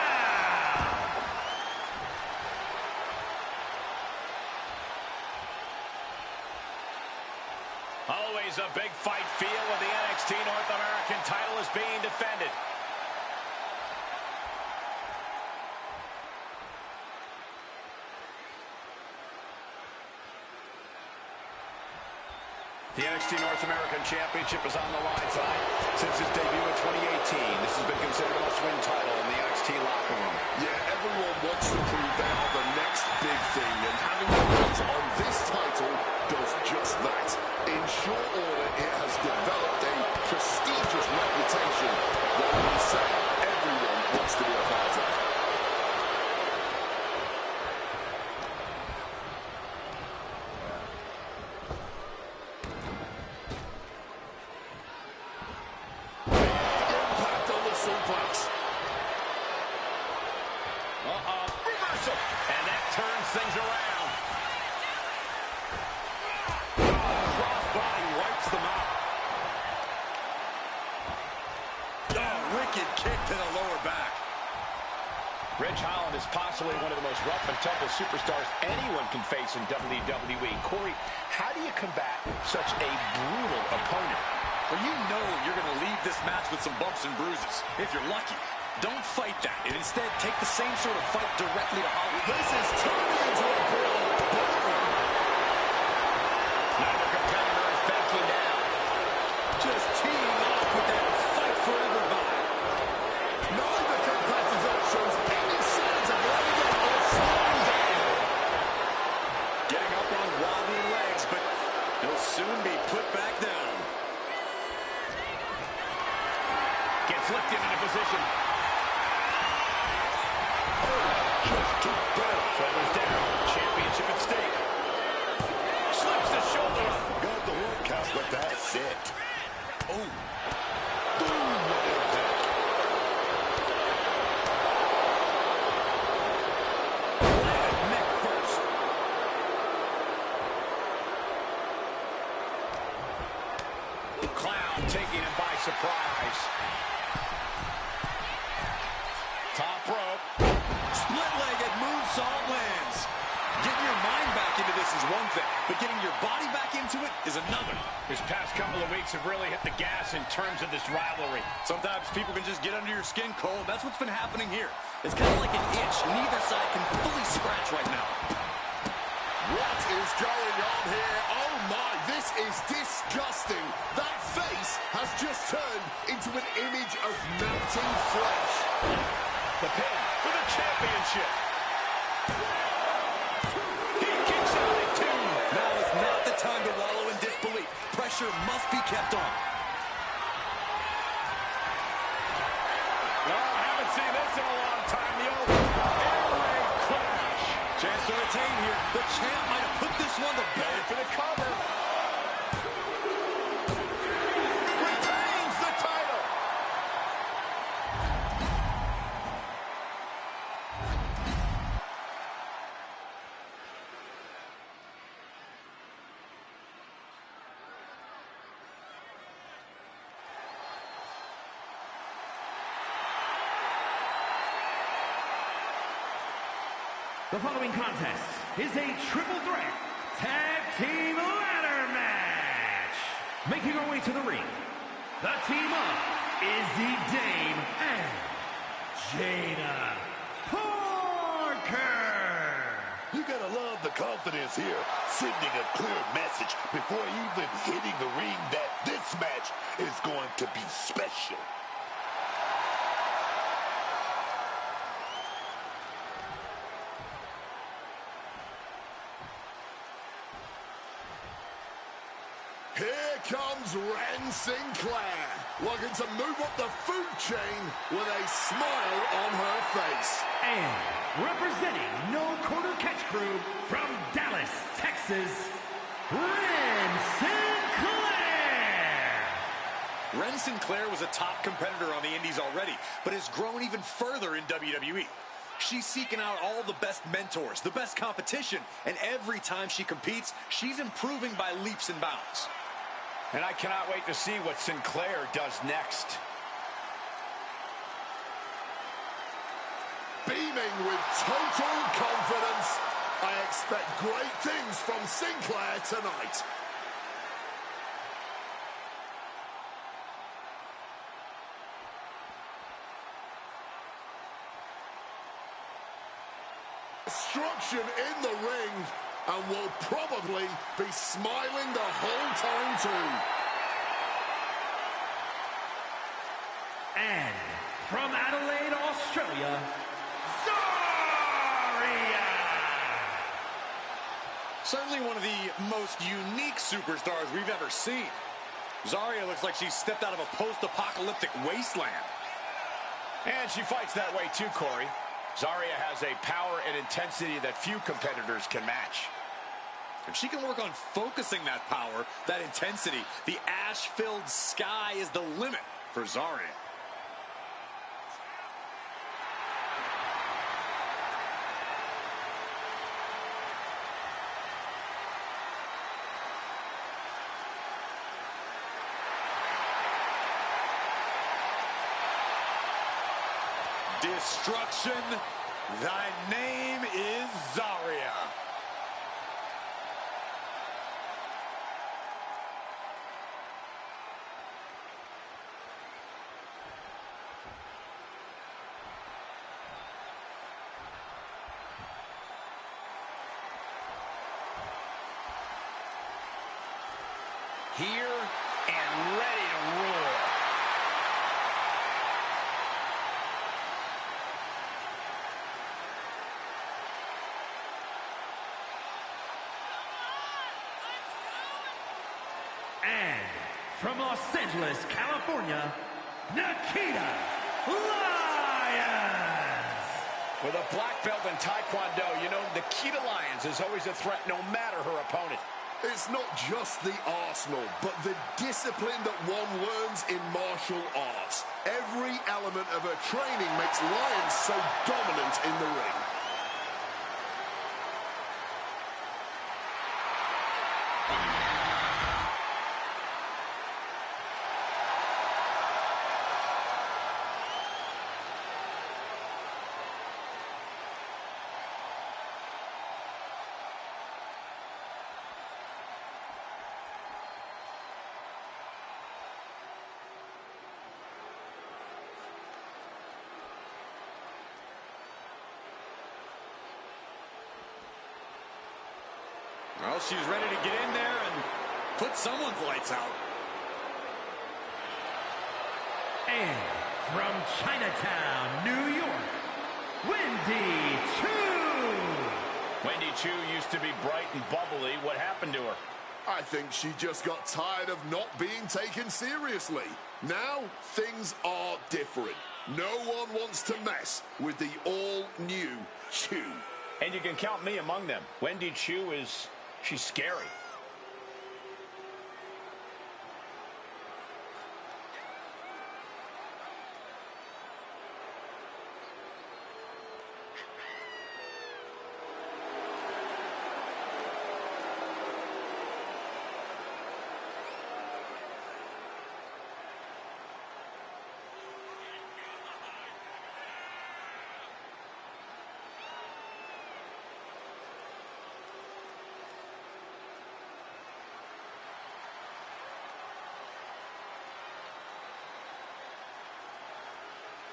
Always a big fight feel when the NXT North American title is being defended. The NXT North American Championship is on the line tonight. Since its debut in 2018, this has been considered a must-win title in the NXT locker room. Yeah, everyone wants to prove they are the next big thing, and having the belt on this title does just that. In short order, it has developed a prestigious reputation that I would say everyone wants to be a part of. Reversal. And that turns things around. Crossbody wipes them out. Oh, wicked kick to the lower back. Ridge Holland is possibly one of the most rough and toughest superstars anyone can face in WWE. Corey, how do you combat such a brutal opponent? Well, you know you're going to leave this match with some bumps and bruises, if you're lucky. Don't fight that, and instead take the same sort of fight directly to Holland. This is turning into a brawl. Neither competitor is backing down. Just teeing off with that fight forever vibe. Neither competitor shows any signs of letting up or slowing down. Getting up on wobbly legs, but he'll soon be put back down. Gets lifted into position. Just too bad. Shoulders down. Championship at stake. Slips the shoulder. Got the one count, but that's it. Oh. Boom, what impact. Landed neck first. Clown taking him by surprise. Top rope. Split-legged moonsault lands. Getting your mind back into this is one thing, but getting your body back into it is another. This past couple of weeks have really hit the gas in terms of this rivalry. Sometimes people can just get under your skin, Cole. That's what's been happening here. It's kind of like an itch. Neither side can fully scratch right now. What is going on here? Oh my, this is disgusting. That face has just turned into an image of melting flesh. The pin for the championship. He kicks out at 2. Now is not the time to wallow in disbelief. Pressure must be kept on. Well, I haven't seen this in a long time. The old air raid crash. Chance to retain here. The champ might have put this one to bed. For the cover. Retains the title. The following contest is a triple threat tag team ladder match. Making our way to the ring, the team of Izzy Dame and Jada Parker. You gotta love the confidence here, sending a clear message before even hitting the ring that this match is going to be special. Here comes Ren Sinclair, looking to move up the food chain with a smile on her face. And representing No Quarter Catch Crew from Dallas, Texas, Ren Sinclair. Ren Sinclair was a top competitor on the Indies already, but has grown even further in WWE. She's seeking out all the best mentors, the best competition, and every time she competes, she's improving by leaps and bounds. And I cannot wait to see what Sinclair does next. Beaming with total confidence, I expect great things from Sinclair tonight. Destruction in the ring, and will probably be smiling the whole time too. And from Adelaide, Australia, Zarya. Certainly one of the most unique superstars we've ever seen. Zarya looks like she's stepped out of a post-apocalyptic wasteland. And she fights that way too, Corey. Zarya has a power and intensity that few competitors can match. If she can work on focusing that power, that intensity, the ash-filled sky is the limit for Zarya. Destruction, thy name is Zarya. Here and ready to roar. And from Los Angeles, California, Nikita Lyons. With a black belt in Taekwondo, you know, Nikita Lyons is always a threat no matter her opponent. It's not just the arsenal, but the discipline that one learns in martial arts. Every element of her training makes Lyons so dominant in the ring. Well, she's ready to get in there and put someone's lights out. And from Chinatown, New York, Wendy Choo. Wendy Choo used to be bright and bubbly. What happened to her? I think she just got tired of not being taken seriously. Now, things are different. No one wants to mess with the all-new Choo. And you can count me among them. Wendy Choo she's scary.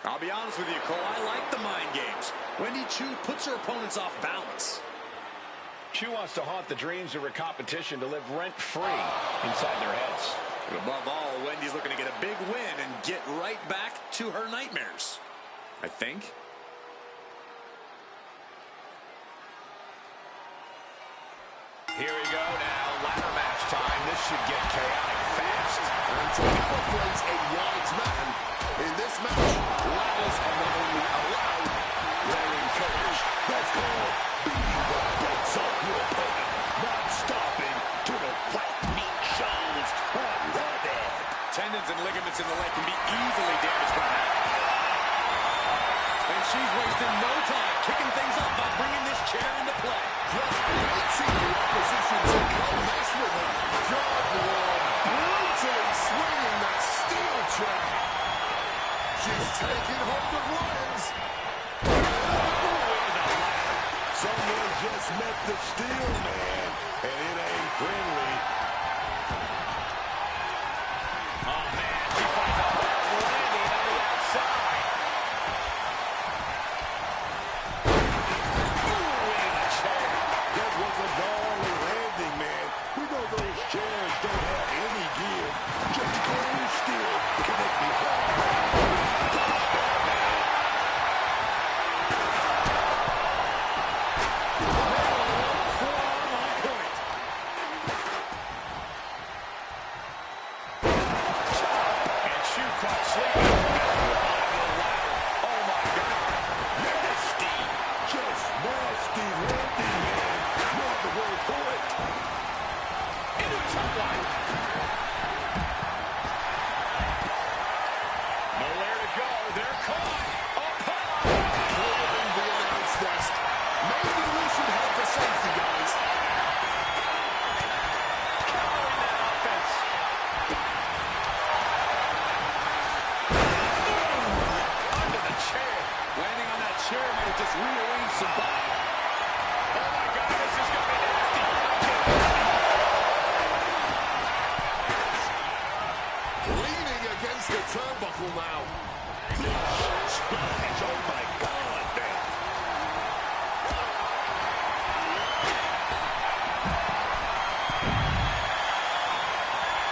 I'll be honest with you, Cole, I like the mind games. Wendy Choo puts her opponents off balance. Choo wants to haunt the dreams of her competition to live rent-free inside their heads. And above all, Wendy's looking to get a big win and get right back to her nightmares. I think. Here we go now, ladder match time. This should get chaotic fast. And to calibrate a wise man, in this match, ladders are not only allowed, they're encouraged. That's called beating the brakes off your opponent, not stopping to the white meat shows. I love it. Tendons and ligaments in the leg can be easily damaged by that. And she's wasting no time kicking things up by bringing this chair into play. Just baiting the opposition to come mess with her. God, Lord, brutally swinging that steel chair. She's taking hold of Lyons. Someone just met the steel man, and it ain't friendly. Oh, man, she finds a hard landing on the outside. That was a gnarly landing, man. We know those chairs don't have any give. Just cold steel can make me hard. Turnbuckle now. Oh my God, man.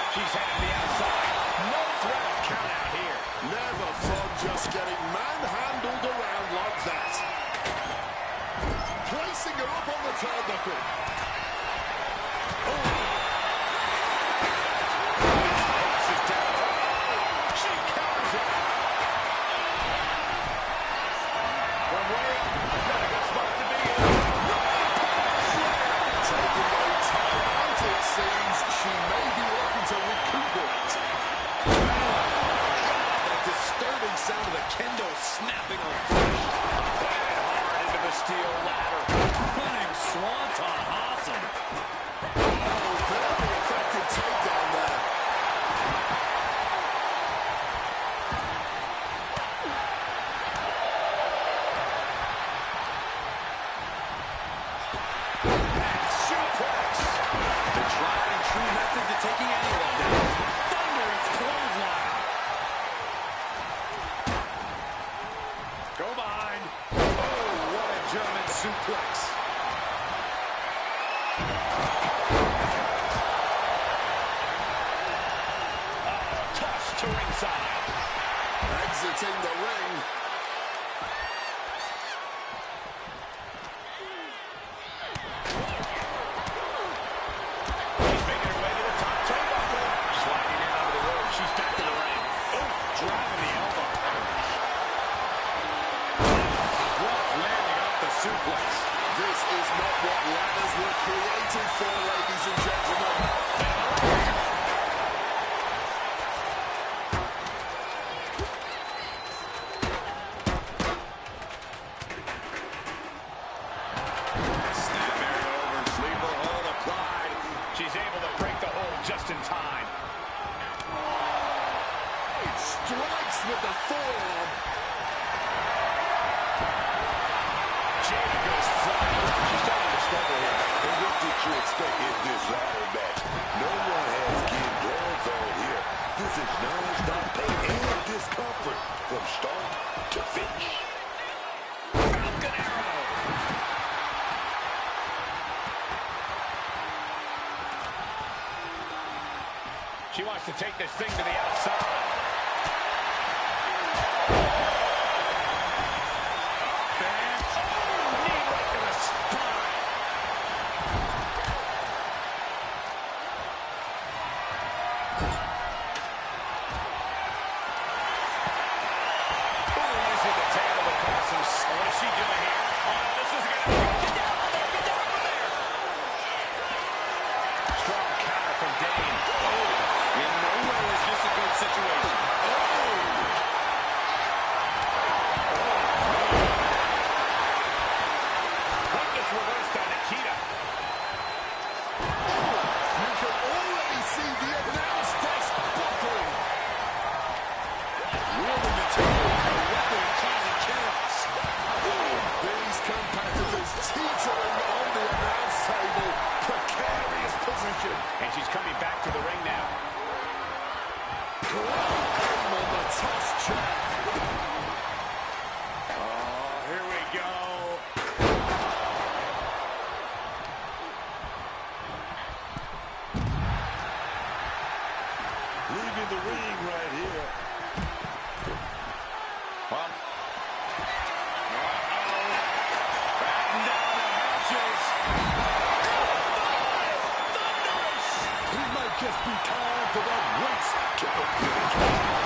She's heading the outside. No threat of count out here. Never fun just getting manhandled around like that. Placing her up on the turnbuckle. Oh. Kendo snapping on flesh. Hard into the steel ladder. Running swanton. Awesome. Oh, very effective takedown there. Suplex. The tried and true method to taking anyone down. Thunderous clothesline. Go behind. Oh, what a German suplex. to ringside. Exiting the ring. She's making her way to the top turnbuckle. Sliding in onto the rope. She's back to the ring. Oh, driving the elbow. Rough landing off the suplex. This is not what ladders were created for, ladies and gentlemen. Snapmare over, sleeper hold applied. She's able to break the hold just in time. Strikes with the forearm. Jade goes flying. She's starting to struggle here. And what did you expect in this ladder match? No one has kid gloves on here. This is non-stop pain and discomfort from start to finish. Falcon Arrow. She wants to take this thing to the outside. Knee right to the spine. Using the tail to cause some... What is she doing here? Oh, this is going to... Get down from there! Get down from there! Strong counter from Dane. Oh, In no way is this a good situation. what gets reversed on Nikita? You can already see the announce desk buckling. Wielding the table, a weapon and causing chaos. These competitors teetering on the announce table. Precarious position. And she's coming back to the ring now. Great aim on the toss chair. Oh, here we go. Leaving the ring right here. Well. Batten down the hatches. It might just be time for that race to the finish.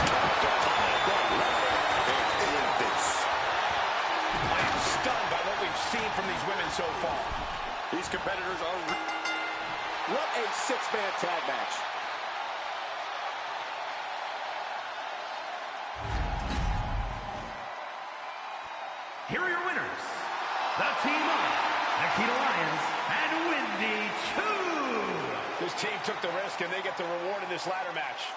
Time to climb that ladder and end this. I am stunned by what we've seen from these women so far. These competitors are... What a six-man tag match. Here are your winners. The team of Nikita Lyons and Wendy Choo. This team took the risk and they get the reward in this ladder match.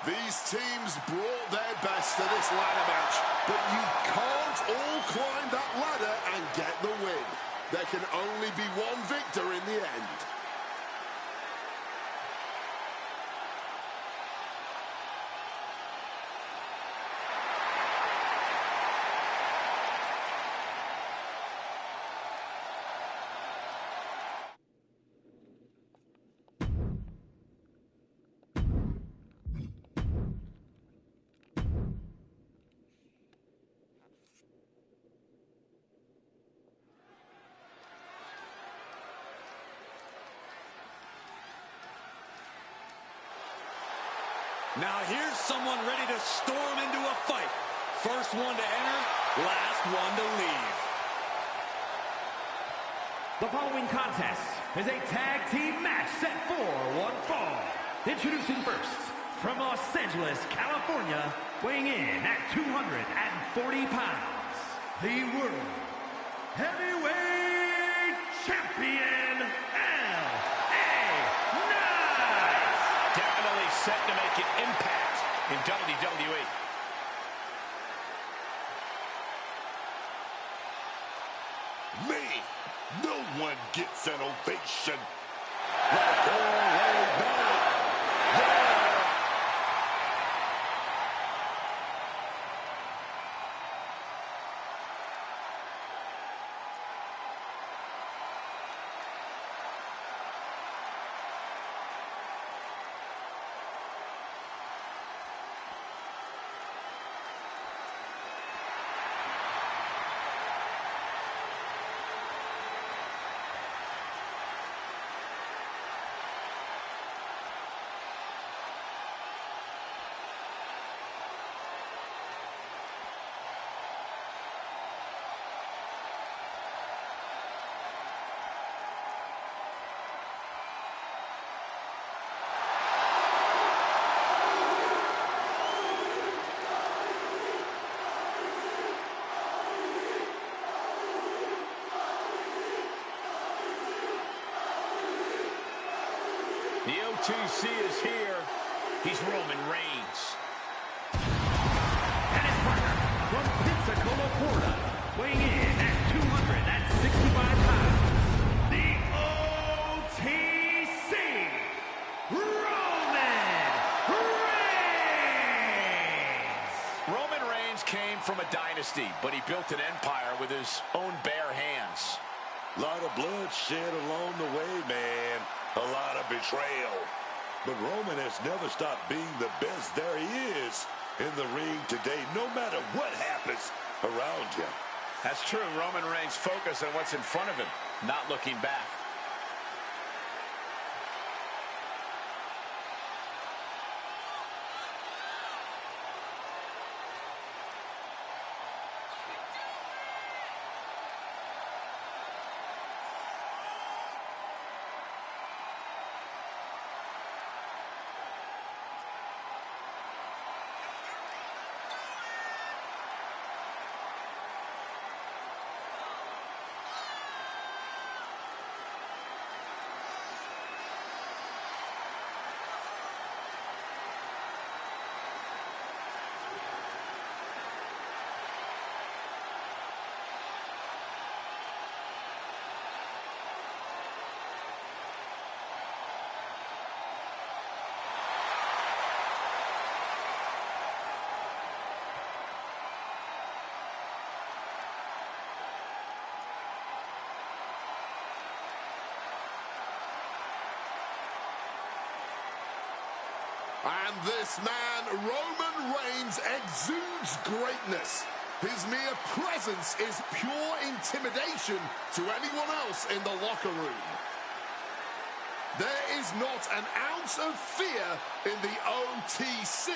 These teams brought their best to this ladder match, but you can't all climb that ladder and get the win. There can only be one victor in the end. Now here's someone ready to storm into a fight. First one to enter, last one to leave. The following contest is a tag team match set for one fall. Introducing first, from Los Angeles, California, weighing in at 240 pounds, the World Heavyweight Champion, L.A. Knight. Definitely set to make an impact in WWE. Me, no one gets an ovation like L.A. Knight. Yeah. The OTC is here. He's Roman Reigns. And his partner from Pensacola, Florida, weighing in at 265 pounds, the OTC, Roman Reigns. Roman Reigns came from a dynasty, but he built an empire with his own bare hands. A lot of blood shed along the way, man. A lot of betrayal. But Roman has never stopped being the best there he is in the ring today, no matter what happens around him. That's true. Roman Reigns focused on what's in front of him, not looking back. And this man, Roman Reigns, exudes greatness. His mere presence is pure intimidation to anyone else in the locker room. There is not an ounce of fear in the OTC,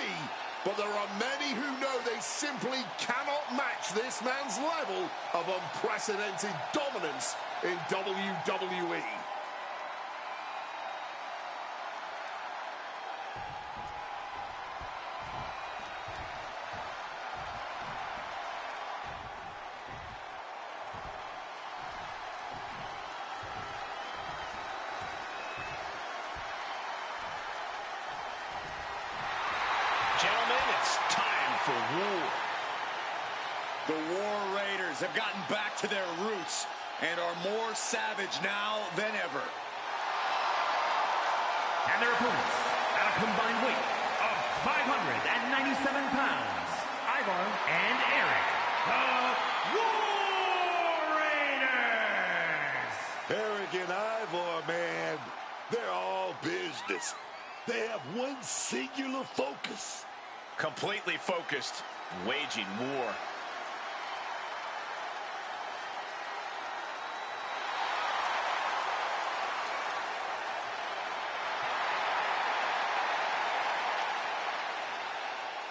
but there are many who know they simply cannot match this man's level of unprecedented dominance in WWE. Gentlemen, it's time for war. The War Raiders have gotten back to their roots and are more savage now than ever. And their opponents, at a combined weight of 597 pounds, Ivar and Eric, the War Raiders. Eric and Ivar, man, they're all business. They have one singular focus. Completely focused, waging war.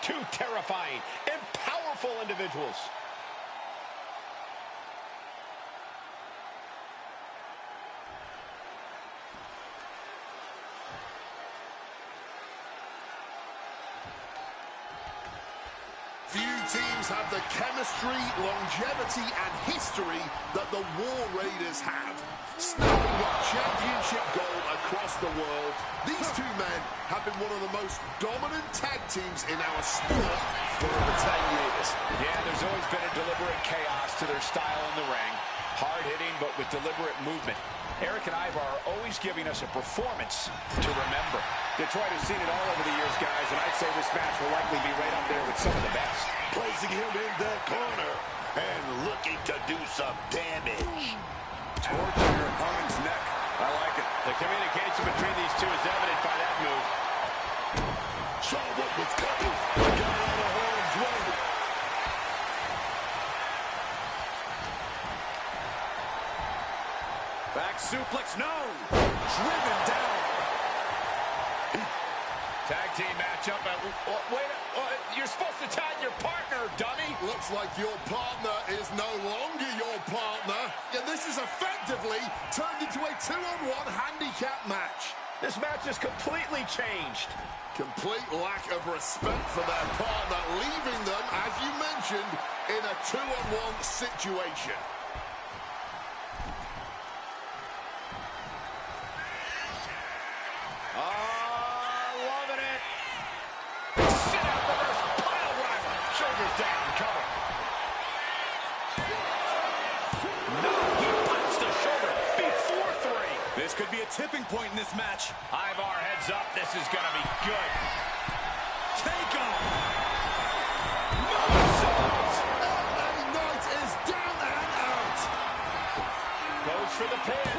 Two terrifying and powerful individuals. Few teams have the chemistry, longevity, and history that the War Raiders have. Snapping up championship gold across the world, these two men have been one of the most dominant tag teams in our sport for over 10 years. Yeah, there's always been a deliberate chaos to their style in the ring. Hard-hitting, but with deliberate movement. Eric and Ivar are always giving us a performance to remember. Detroit has seen it all over the years, guys, and I'd say this match will likely be right up there with some of the best. Placing him in that corner and looking to do some damage. Torching your opponent's neck. I like it. The communication between these two is evident by that move. Saw what was coming. Got out of harm's way. Back suplex, no! Driven down. Tag team matchup. Wait, you're supposed to tag your partner, dummy. Looks like your partner is no longer your partner. And this is effectively turned into a 2-on-1 handicap match. This match is completely changed. Complete lack of respect for their partner, leaving them, as you mentioned, in a 2-on-1 situation. Shoulders down, cover. No, he punches the shoulder before 3. This could be a tipping point in this match. Ivar heads up. This is going to be good. Take off. Moonsault. LA Knight is down and out. Goes for the pin.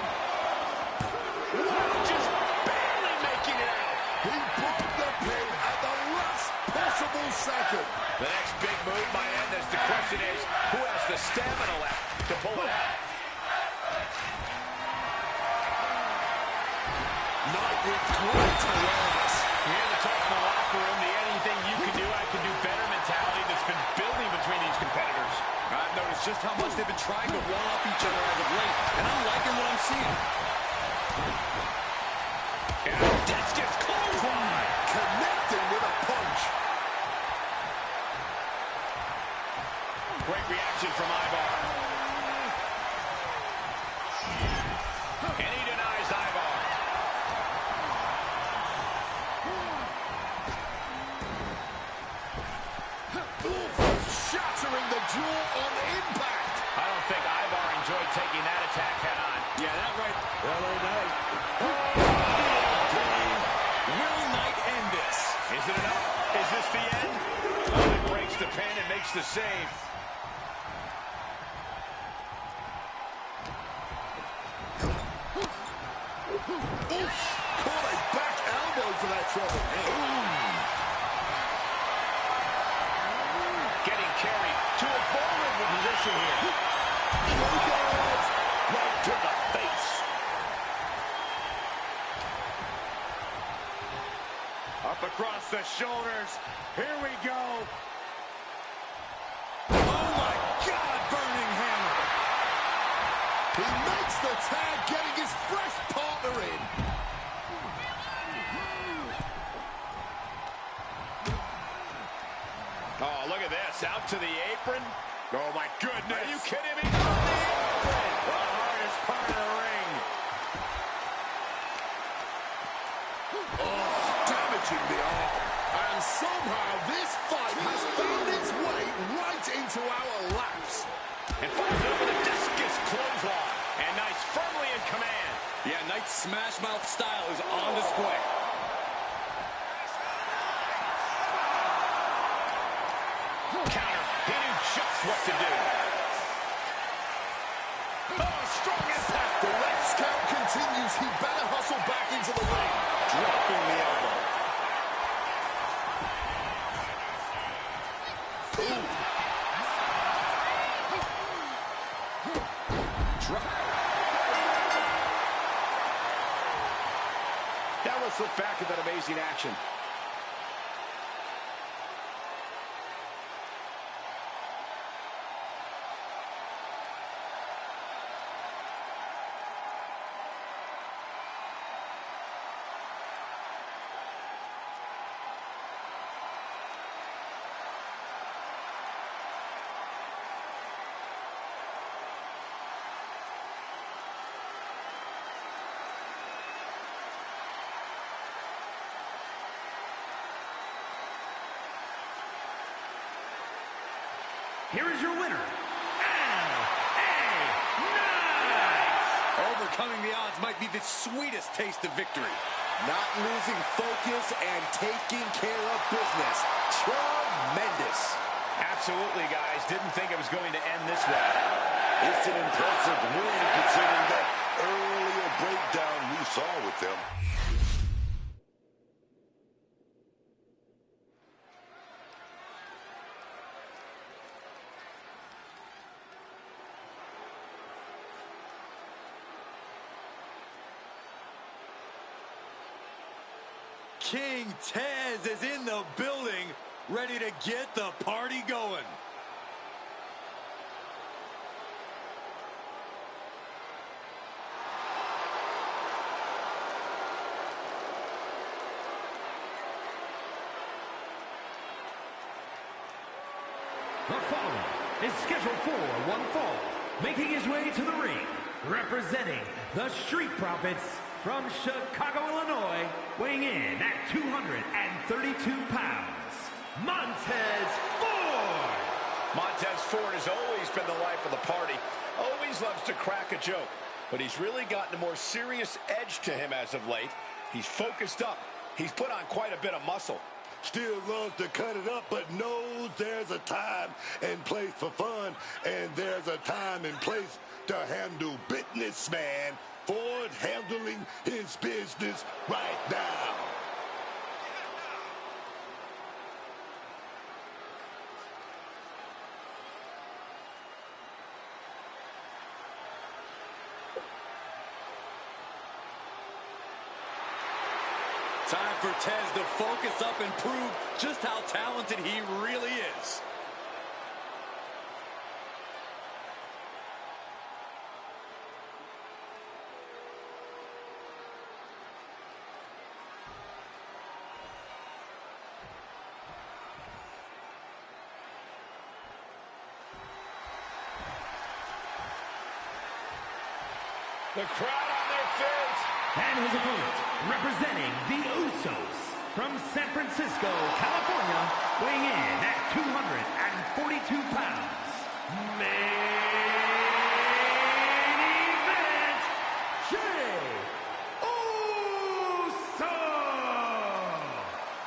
Wow, just barely making it out. He broke the pin at the last possible second. The next big move might end this. The question is, who has the stamina left to pull it out? Knight with great awareness. You hear the talk in the locker room, the anything you can do, I can do better mentality that's been building between these competitors. I've noticed just how much they've been trying to one-up each other as of late, and I'm liking what I'm seeing. And discus clothesline. Connecting with a punch. Great reaction from Ivar. And he denies Ivar. Shattering the jaw on impact. I don't think Ivar enjoyed taking that attack head on. Yeah, that right. LA Knight. Will Knight end this? Is it enough? Is this the end? Oh, he breaks the pin and makes the save. Oof. Caught a back elbow for that trouble. Getting carried to a vulnerable position here. Right to the face. Up across the shoulders. Here we go. Oh, my God, burning hammer. He makes the tag, getting his fresh partner in. Oh, look at this. Out to the apron. Oh, my goodness. Are you kidding me? The hardest part of the ring. Damaging the arm. And somehow this fight has found its way right into our laps. And follows it up with a discus clothesline. And Knight's firmly in command. Yeah, Knight's smash mouth style is on display. Counter. He knew just what to do. Oh, strong impact. The ref count continues. He better hustle back into the ring. Dropping the elbow. Now let's look back at that amazing action. Here is your winner, LA Knight. Overcoming the odds might be the sweetest taste of victory. Not losing focus and taking care of business. Tremendous. Absolutely, guys. Didn't think it was going to end this way. It's an impressive win considering that earlier breakdown we saw with them. King Taz is in the building, ready to get the party going. The following is scheduled for one fall, making his way to the ring, representing the Street Profits from Chicago, Illinois, weighing in at 232 pounds, Montez Ford. Montez Ford has always been the life of the party. Always loves to crack a joke. But he's really gotten a more serious edge to him as of late. He's focused up. He's put on quite a bit of muscle. Still loves to cut it up, but knows there's a time and place for fun, and there's a time and place to handle business, man. Ford handling his business right now. Time for Tez to focus up and prove just how talented he really is. The crowd on their feet. And his opponent, representing the Usos, from San Francisco, California, weighing in at 242 pounds, main event, Jey Uso!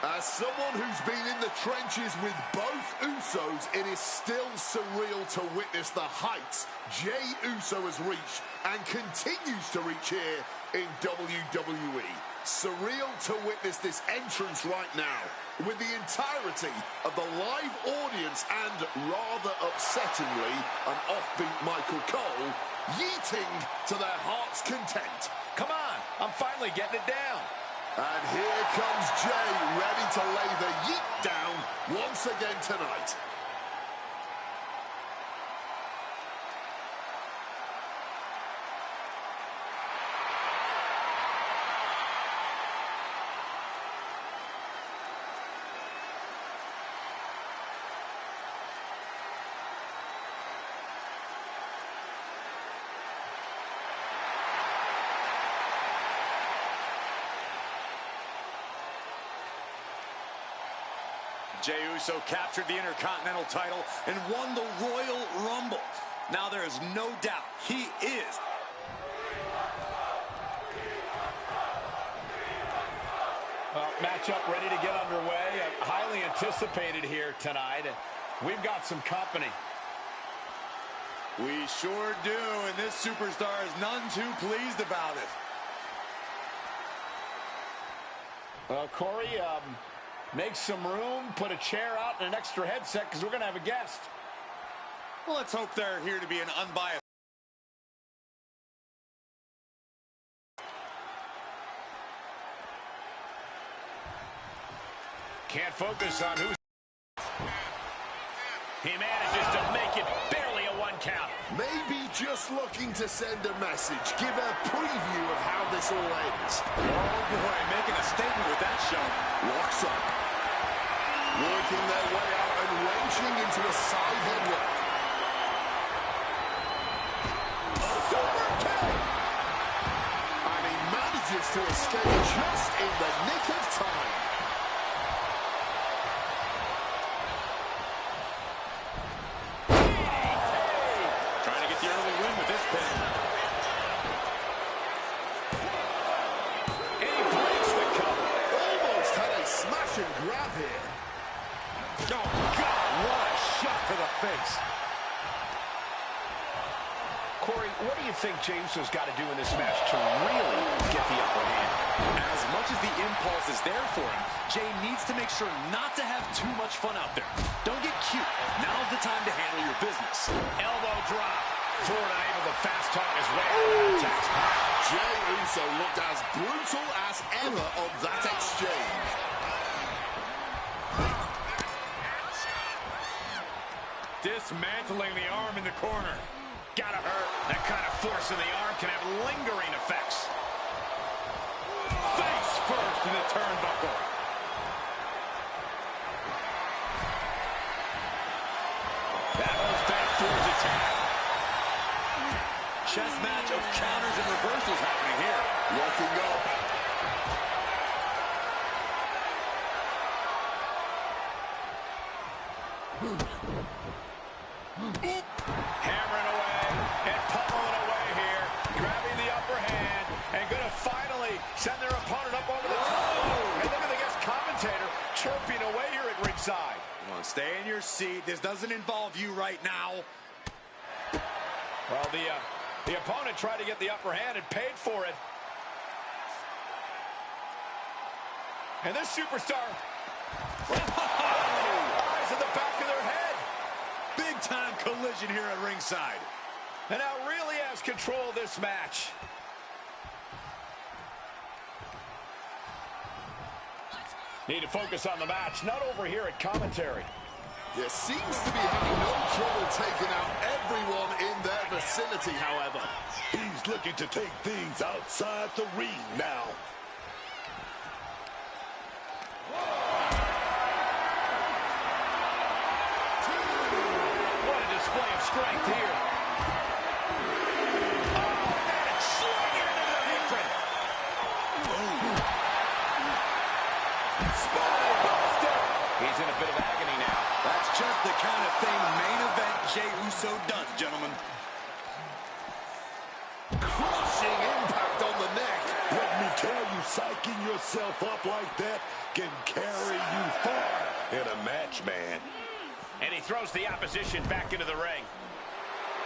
As someone who's been in the trenches with both Usos, it is still surreal to witness the heights Jey Uso has reached and continues to reach here in WWE. Surreal to witness this entrance right now, with the entirety of the live audience and, rather upsettingly, an offbeat Michael Cole yeeting to their heart's content. Come on, I'm finally getting it down. And here comes Jey, ready to lay the yeet down once again tonight. Jey Uso captured the Intercontinental title and won the Royal Rumble. Now there is no doubt he is. Matchup ready to get underway. Highly anticipated here tonight. We've got some company. We sure do, and this superstar is none too pleased about it. Corey, make some room, put a chair out and an extra headset because we're going to have a guest. Well, let's hope they're here to be an unbiased. Can't focus on who's... He manages to make it barely a one count. Maybe just looking to send a message, give a preview of how this all ends. Oh boy, making a statement with that shove. Locks up. Working their way out and wrenching into a side headlock. Super kick! And he manages to escape just in the nick of time. Trying to get the early win with this pin. And he breaks the cover. Almost had a smash and grab here. Oh, God, what a shot to the face. Corey, what do you think Jey Uso's got to do in this match to really get the upper hand? As much as the impulse is there for him, Jey needs to make sure not to have too much fun out there. Don't get cute. Now's the time to handle your business. Elbow drop. Ford unable to fast talk his way out of that attack. Jey Uso looked as brutal as ever on that exchange. Dismantling the arm in the corner. Gotta hurt. That kind of force in the arm can have lingering effects. Face first in the turnbuckle. That holds back Ford's attack. Chess match of counters and reversals happening here. Locking up. Hammering away and pummeling away here. Grabbing the upper hand and going to finally send their opponent up over the top. And look at the guest commentator chirping away here at ringside. Come on, stay in your seat. This doesn't involve you right now. Well, the opponent tried to get the upper hand and paid for it. And this superstar, eyes in the back of their head. Big time collision here at ringside. And now really has control of this match. Need to focus on the match, not over here at commentary. There seems to be having no trouble taking out everyone in their vicinity, however. He's looking to take things outside the ring now. What a display of strength here. Oh, man, swinging into the apron. Spinebuster. He's in a bit of agony now. That's just the kind of thing main event Jey Uso does, gentlemen. Crushing impact on the neck. Let me tell you, psyching yourself up like that can carry you far in a match, man. And he throws the opposition back into the ring.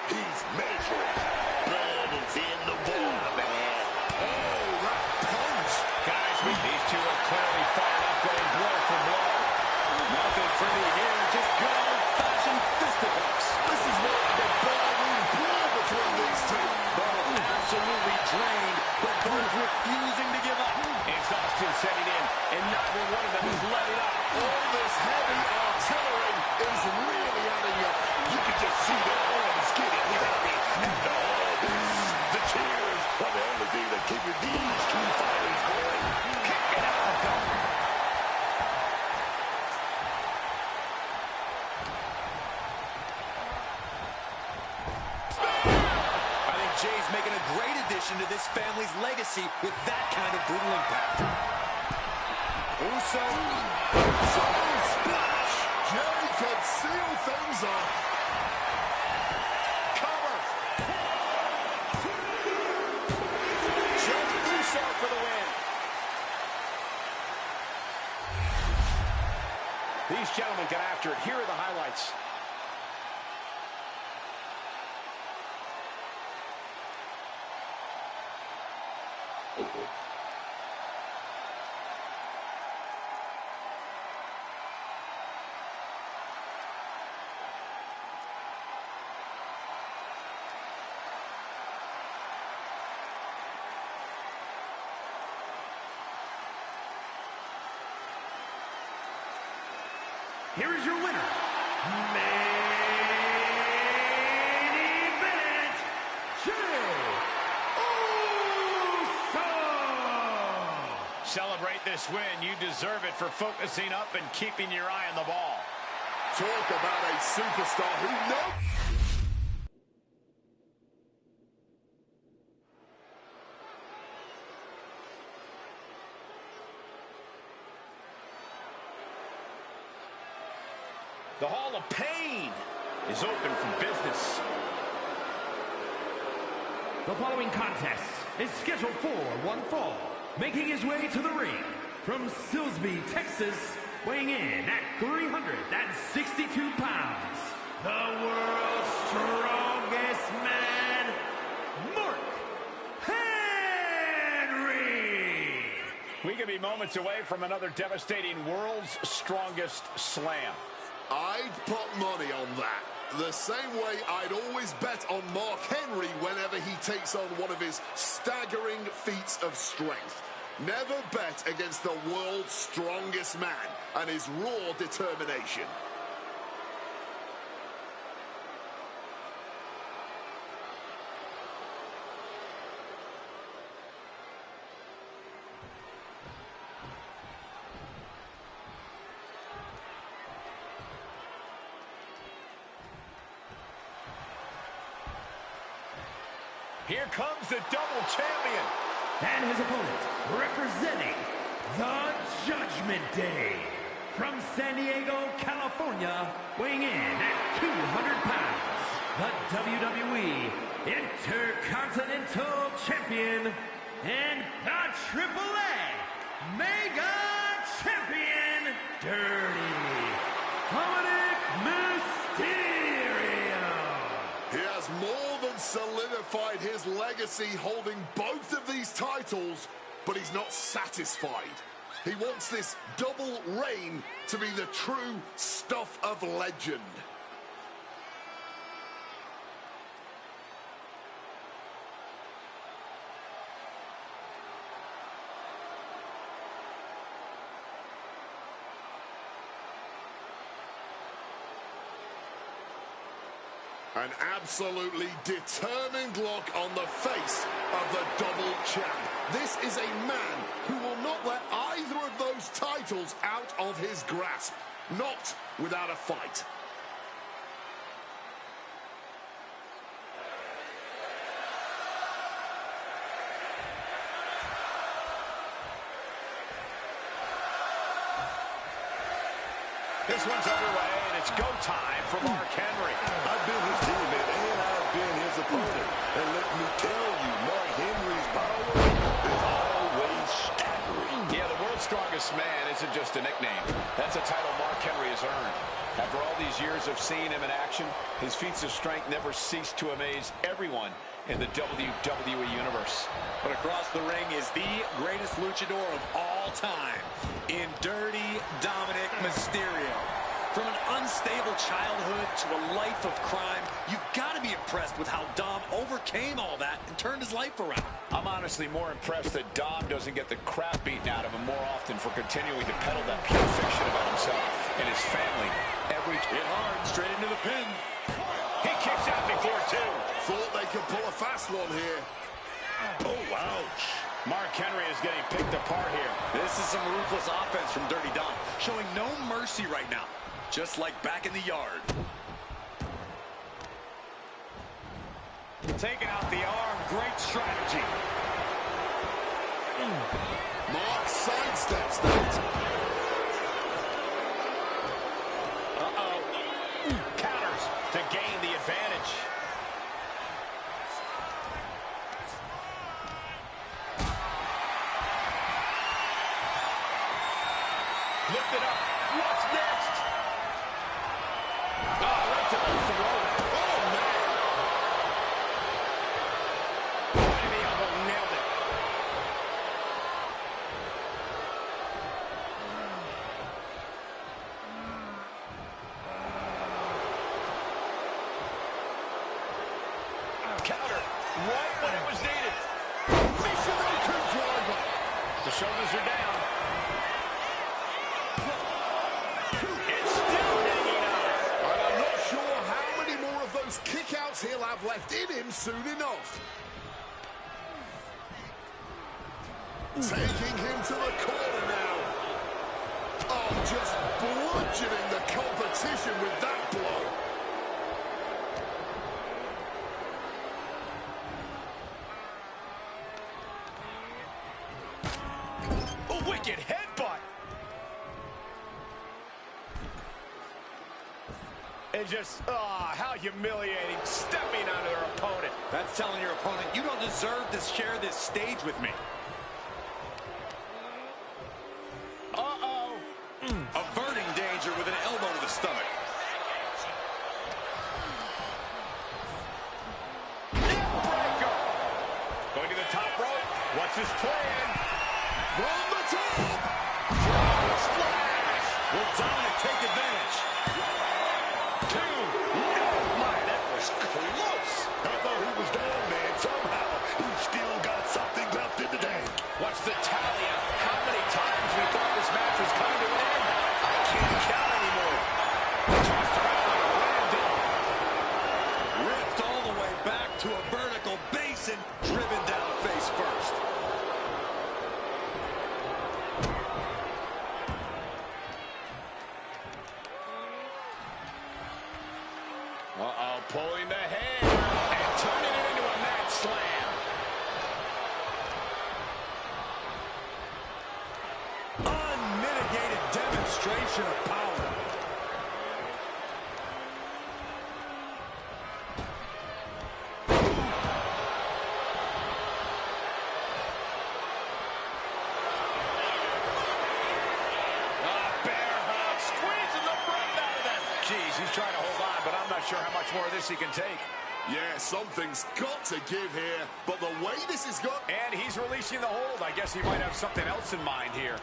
He's measuring. Blood is in the water, man. Oh, that punch. Guys, these two are clearly fired up, going blow for blow. Nothing pretty here, just good old-fashioned fisticuffs. This is more like a ballroom brawl between these two. Both absolutely drained, but both refusing to give up. Exhaustion setting in, and neither one of them is letting up. All this heavy artillery is really adding up. You can just see their arms getting heavy. And all this, the cheers are the only thing that keeping these two fighters going. Kick it out. I think Jay's making a great addition to this family's legacy with that kind of brutal impact. Uso. Splash. Jey could seal things up. Cover. Jey Uso for the win. These gentlemen get after it. Here are the highlights. Here is your winner, main event, Jey Uso! Celebrate this win. You deserve it for focusing up and keeping your eye on the ball. Talk about a superstar who knows. The Hall of Pain is open for business. The following contest is scheduled for one fall. Making his way to the ring from Silsbee, Texas, weighing in at 362 pounds, the world's strongest man, Mark Henry. We could be moments away from another devastating world's strongest slam. I'd put money on that. The same way I'd always bet on Mark Henry whenever he takes on one of his staggering feats of strength. Never bet against the world's strongest man and his raw determination. Here comes the double champion. And his opponent, representing the Judgment Day, from San Diego, California, weighing in at 200 pounds, the WWE Intercontinental Champion and the AAA Mega Champion, Dirty Dominic Mysterio. He has more than solidified his legacy holding both of these titles, but he's not satisfied. He wants this double reign to be the true stuff of legend. An absolutely determined look on the face of the double champ. This is a man who will not let either of those titles out of his grasp. Not without a fight. This one's underway, and it's go time for Mark Henry. I've been his teammate, and I've been his opponent. And let me tell you, Mark Henry's power is always staggering. Yeah, the world's strongest man isn't just a nickname. That's a title Mark Henry has earned. After all these years of seeing him in action, his feats of strength never cease to amaze everyone in the WWE Universe. But across the ring is the greatest luchador of all time in Dirty Dominic Mysterio. From an unstable childhood to a life of crime, you've got to be impressed with how Dom overcame all that and turned his life around. I'm honestly more impressed that Dom doesn't get the crap beaten out of him more often for continuing to peddle that pure fiction about himself and his family. Hit hard, straight into the pin. He kicks out before two. Thought they could pull a fast one here. Oh, ouch. Mark Henry is getting picked apart here. This is some ruthless offense from Dirty Dom, showing no mercy right now, just like back in the yard. Taking out the arm, great strategy. Mark sidesteps that. Counters to gain the advantage. Lift it up. What's next? Oh, right to the throat. Oh, man. And the elbow nailed it. Counter right when it was needed. Michinoku driver. The shoulders are down. It's still hanging on. And I'm not sure how many more of those kickouts he'll have left in him soon enough. Taking him to the corner now. Oh, just bludgeoning the competition with that blow. A wicked headbutt. And just, how humiliating, stepping on their opponent. That's telling your opponent, you don't deserve to share this stage with me. Uh-oh. Averting danger with an elbow to the stomach. Neckbreaker. Going to the top rope. What's his plan? From the top. Frog splash. Will Dominic take advantage? Two. Oh, my, that was close. I thought he was down, man. Somehow, he's still got something left in the tank. What's the tally of how many times we thought this match was coming to an end? I can't count anymore. Tossed around like a ram dog. Ripped all the way back to a vertical basin, driven down face first. Uh-oh, pulling the hair and turning it into a mat slam. Unmitigated demonstration demonstration of power. He's trying to hold on, but I'm not sure how much more of this he can take. Yeah, something's got to give here, but the way this is going... And he's releasing the hold. I guess he might have something else in mind here.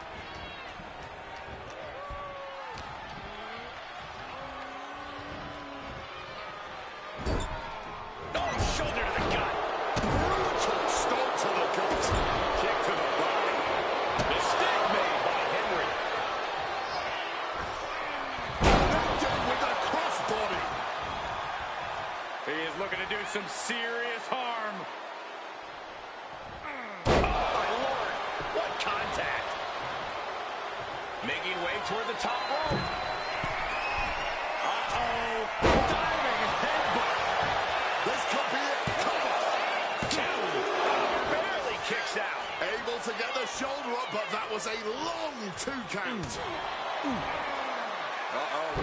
Oh, shoulder to the gut. Brutal stomp to the gut. Kick to the body. Mistake made by Henry. He is looking to do some serious harm. Oh, my Lord. What contact. Making way toward the top rope. Uh-oh. Diving headbutt. This could be it. Come on. Two. Barely kicks out. Able to get the shoulder up, but that was a long 2 count. Uh-oh.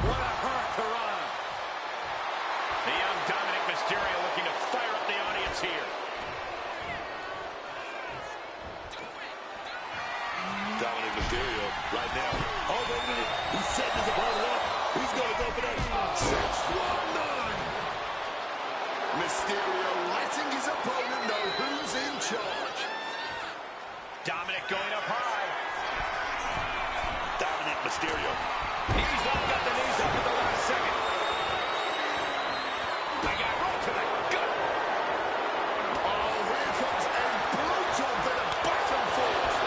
What a hurricanrana. The young Dominic Mysterio looking to fire up the audience here. Dominic Mysterio right now. Oh, wait a minute. He's setting his opponent up. He's going to go for that. 619. Mysterio letting his opponent know who's in charge. Dominic going up high. Dominic Mysterio. He's all got the knees up at the last second. I got rolled to the gut. Oh, here comes a brutal bit of back and forth.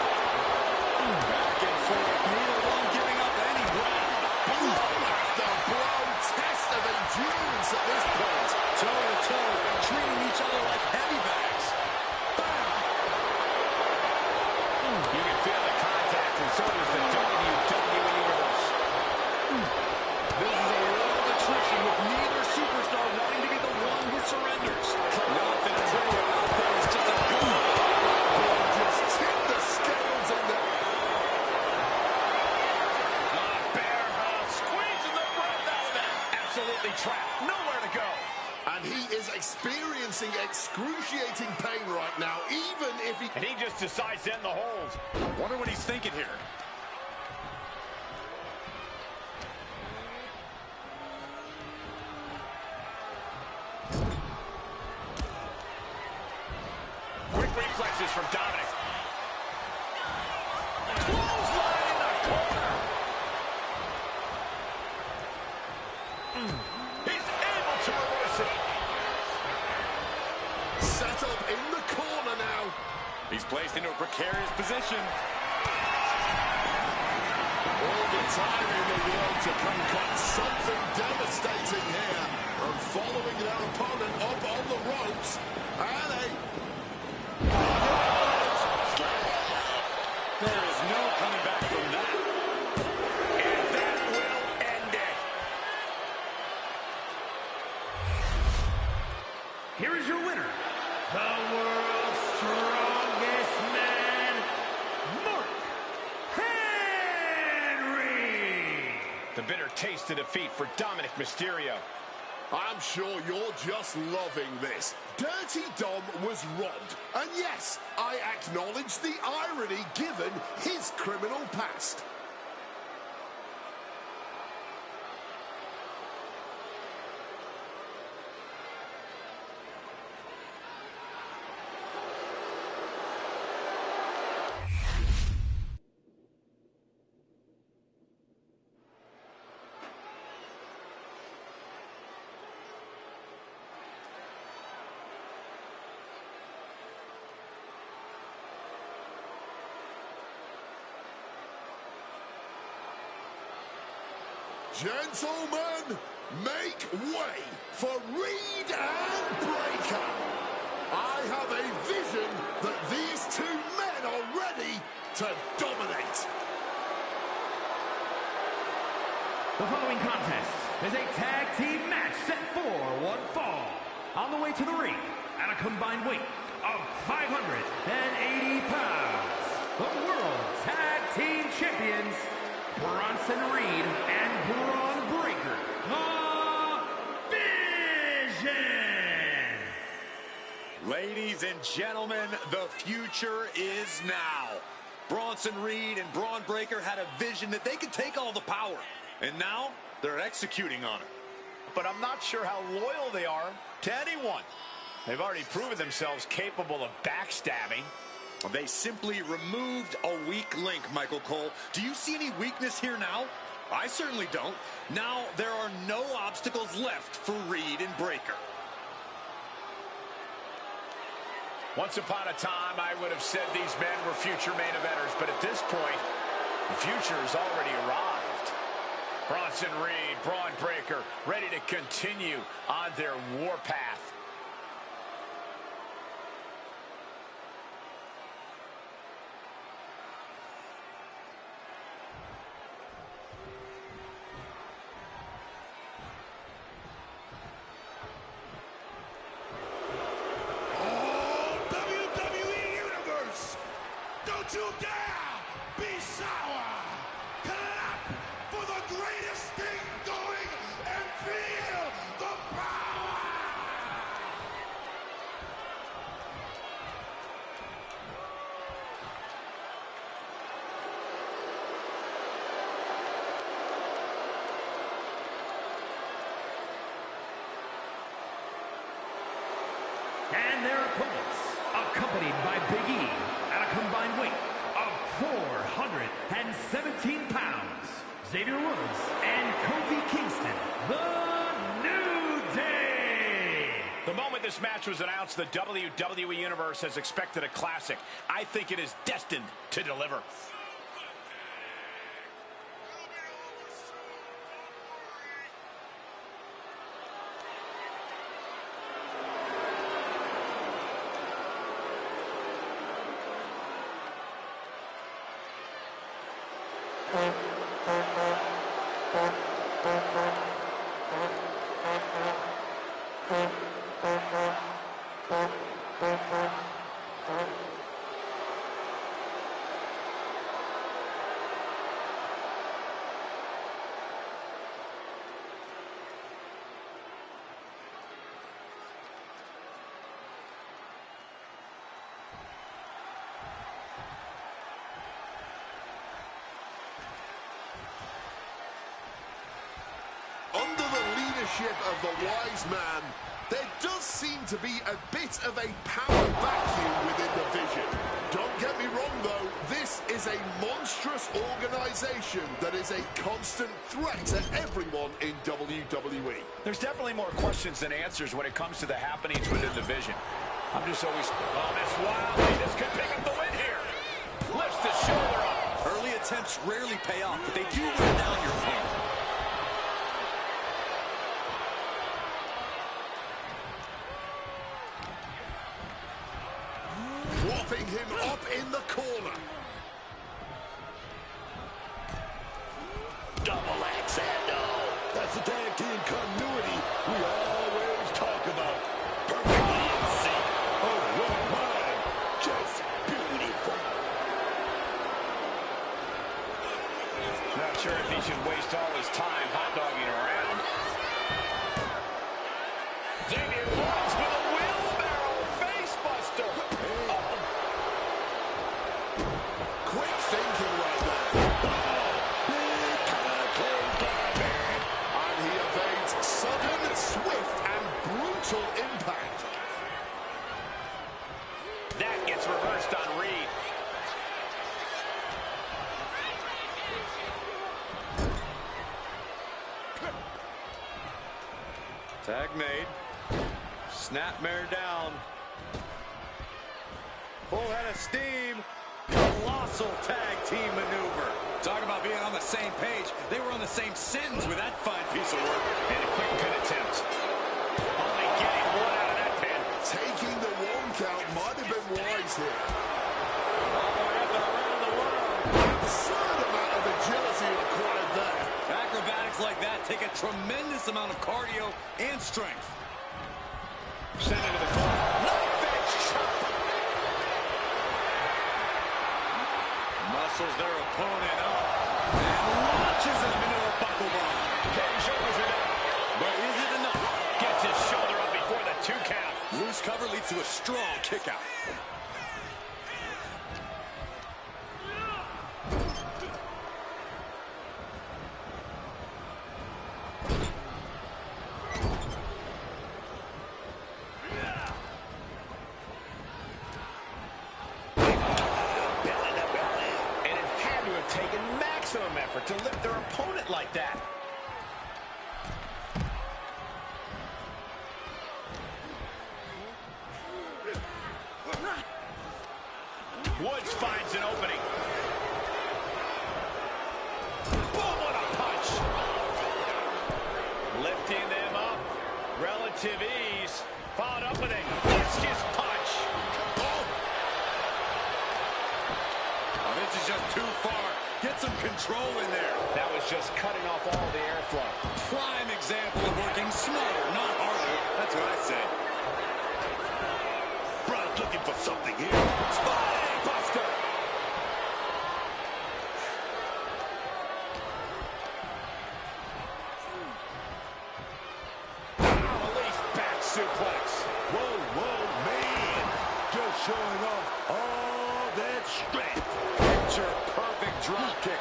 Back and forth. Neither one giving up any ground. Blow after blow. Test of endurance at this point. Toe to toe. Treating each other like heavy bags. Bam! You can feel the contact, and so does the WWE Universe. This is a war of attrition with neither superstar wanting to be the one who surrenders. Nothing to trigger out there. It's just a good. Just tip the scales in the... Bear hug, squeezing the breath out of that. Absolutely trapped. Nowhere to go. And he is experiencing excruciating pain right now, even if he... And he just decides to end the hold. Wonder what he's thinking here. Quick reflexes from Dominic. Clothesline in the corner. He's able to reverse it. Set up in the corner now. He's placed into a precarious position. All the time in the world to concoct something devastating here. And following their opponent up on the ropes. And There is no coming back from that. And that will end it. Here is your winner, the world's strongest man, Mark Henry. The bitter taste of defeat for Dominic Mysterio. I'm sure you're just loving this. Dirty Dom was robbed. And yes, I acknowledge the irony given his criminal past. Gentlemen, make way for Reed and Breaker. I have a vision that these two men are ready to dominate. The following contest is a tag team match set for one fall. On the way to the ring, at a combined weight of 580 pounds, the World Tag Team Champions, Bronson Reed and Braun Breaker, the Vision. Ladies and gentlemen, the future is now. Bronson Reed and Braun Breaker had a vision that they could take all the power, and now they're executing on it. But I'm not sure how loyal they are to anyone. They've already proven themselves capable of backstabbing. They simply removed a weak link, Michael Cole. Do you see any weakness here now? I certainly don't. Now there are no obstacles left for Reed and Breaker. Once upon a time, I would have said these men were future main eventers, but at this point, the future has already arrived. Bronson Reed, Braun Breaker, ready to continue on their warpath. Don't you dare be sour! Clap for the greatest thing going and feel the power! And their opponents, accompanied by Big E, at a combined weight of 417 pounds, Xavier Woods and Kofi Kingston, the New Day. The moment this match was announced, the WWE Universe has expected a classic. I think it is destined to deliver. Under the leadership of the wise man, there does seem to be a bit of a power vacuum within the Vision. Don't get me wrong, though, this is a monstrous organization that is a constant threat to everyone in WWE. There's definitely more questions than answers when it comes to the happenings within the Vision. I'm just always... Oh, that's wild. This could pick up the win here. Lifts the shoulder up. Early attempts rarely pay off, but they do wear down your opponent. Propping him up in the corner. Double axe handle. That's the tag team continuity we always talk about. Perfectly in sync. Oh, one mind. Just beautiful. Not sure if he should waste all his time hot-dogging around. Xavier Woods with a wheelbarrow face-buster. Quick thinking right there. Big time clothesline, man. And he evades sudden, swift, and brutal impact. That gets reversed on Reed. Tag made. Snapmare down. Full head of steam. Colossal tag team maneuver. Talk about being on the same page. They were on the same sentence with that fine piece of work. And a quick pin attempt. Only getting one out of that pin. Taking the one count might have been wise here. Around the world. Absurd amount of agility required there. Acrobatics like that take a tremendous amount of cardio and strength. Sent into the corner. Knife edge chop. Muscles their opponent up. And strong kick out. Taking maximum effort to lift their opponent like that. Woods finds an opening. Boom, what a punch. Lifting them up. Relative ease. Followed up with a vicious punch. Oh, this is just too far. Get some control in there. That was just cutting off all the airflow. Prime example of working smarter, not harder. That's what I said. Brown's looking for something here. Spine buster. Release back suplex. Whoa, whoa, man. Just showing off all that strength. Picture perfect drop kick.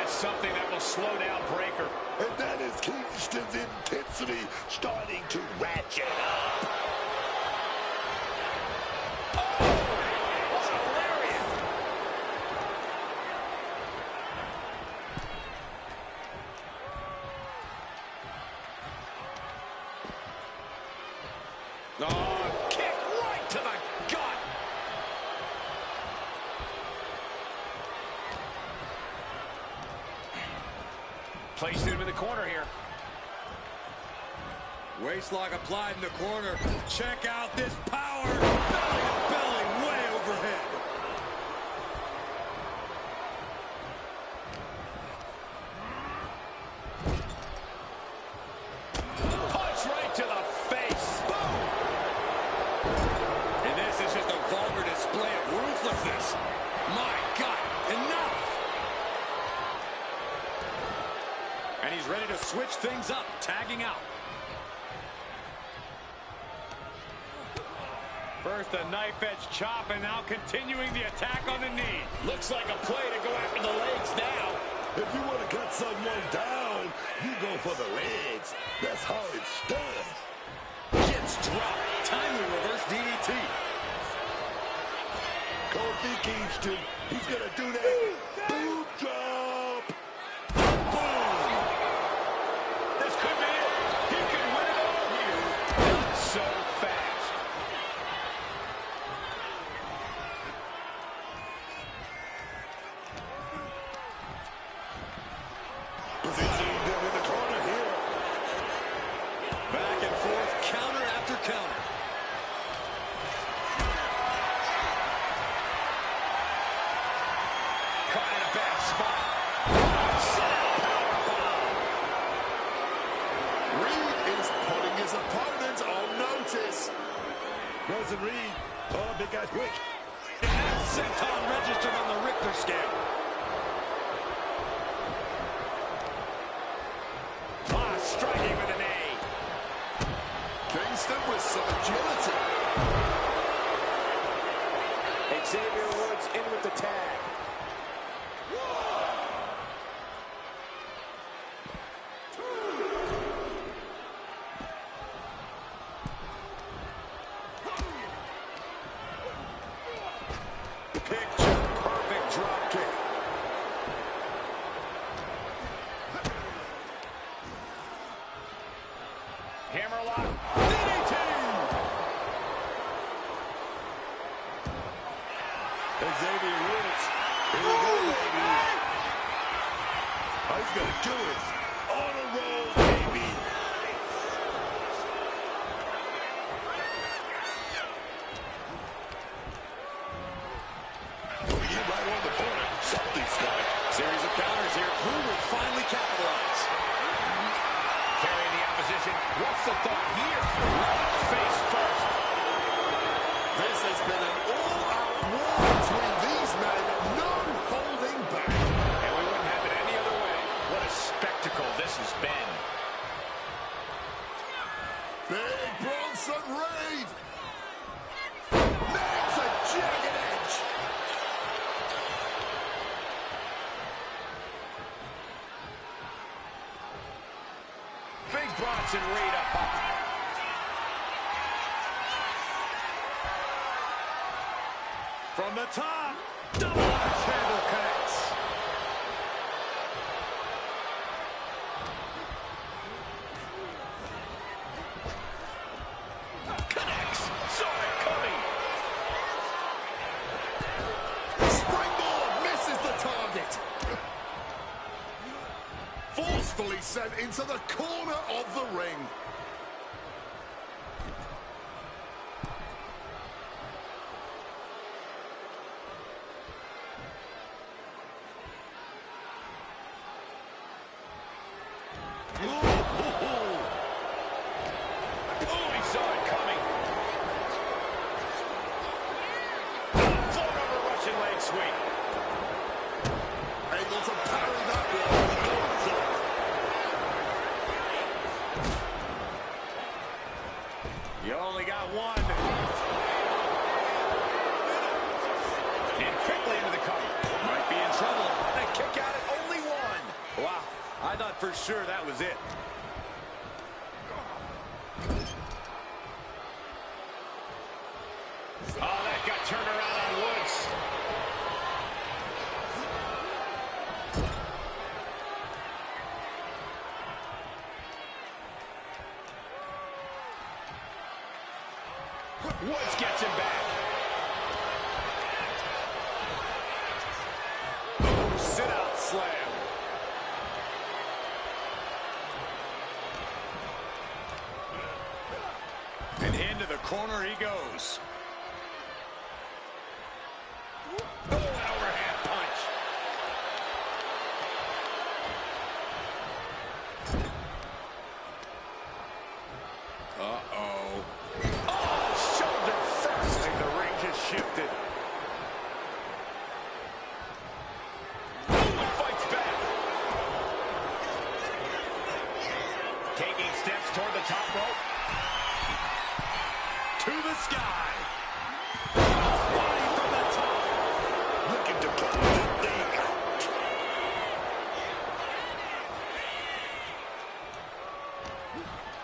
Something that will slow down Breaker. And that is Kingston's intensity starting to ratchet up. Oh, what a lariat. Oh, kick right to the gut. Placed him in the corner here. Waistlock applied in the corner. Check out this power. Belly to belly, way overhead. Punch right to the face. Boom. And this is just a vulgar display of ruthlessness. My God, enough. And he's ready to switch things up, tagging out. First a knife edge chop, and now continuing the attack on the knee. Looks like a play to go after the legs now. If you want to cut someone down, you go for the legs. That's how it's done. Gets dropped. Timely reverse DDT. Kofi Kingston, he's going to do that. Boom drop. This could be it. He can win it all here. Not so fast. Positioning them in the corner here. Back and forth, counter after counter. Caught in a bad spot. Sit-out powerbomb. Reed is putting his opponent on notice. Nelson Reed. Oh, big guy's quick. Senton registered on the Richter scale. Striking with an A. Kingston with some agility. Xavier Woods in with the tag. Picture perfect drop kick. Hammerlock. DDT. Xavier Woods. Here we go, baby. Oh, he's going to do it. On a roll, baby. Get right on the corner. Something's coming. Series of counters here. Who will finally capitalize? Carrying the opposition. What's the thought here? Right face first. This has been an all-out war between these men. No holding back. And we wouldn't have it any other way. breathe. Nails a jagged edge. Big Bronson Reed up high. From the top, double axe handle connects. Connects. Saw it coming. Springboard misses the target. Forcefully sent into the corner of the ring. Able to parry that one. You only got one. And quickly into the cover. Might be in trouble. And a kick out at only one. Wow, I thought for sure that was it. Oh, that got turned around on Woods. Woods gets him back. Oh, sit-out slam. And into the corner he goes. Oh, an overhand punch. Uh-oh. Oh, shoulder first. I think the ring just shifted. He fights back. Taking steps toward the top rope. To the sky. Body from the top. Looking to close that thing out.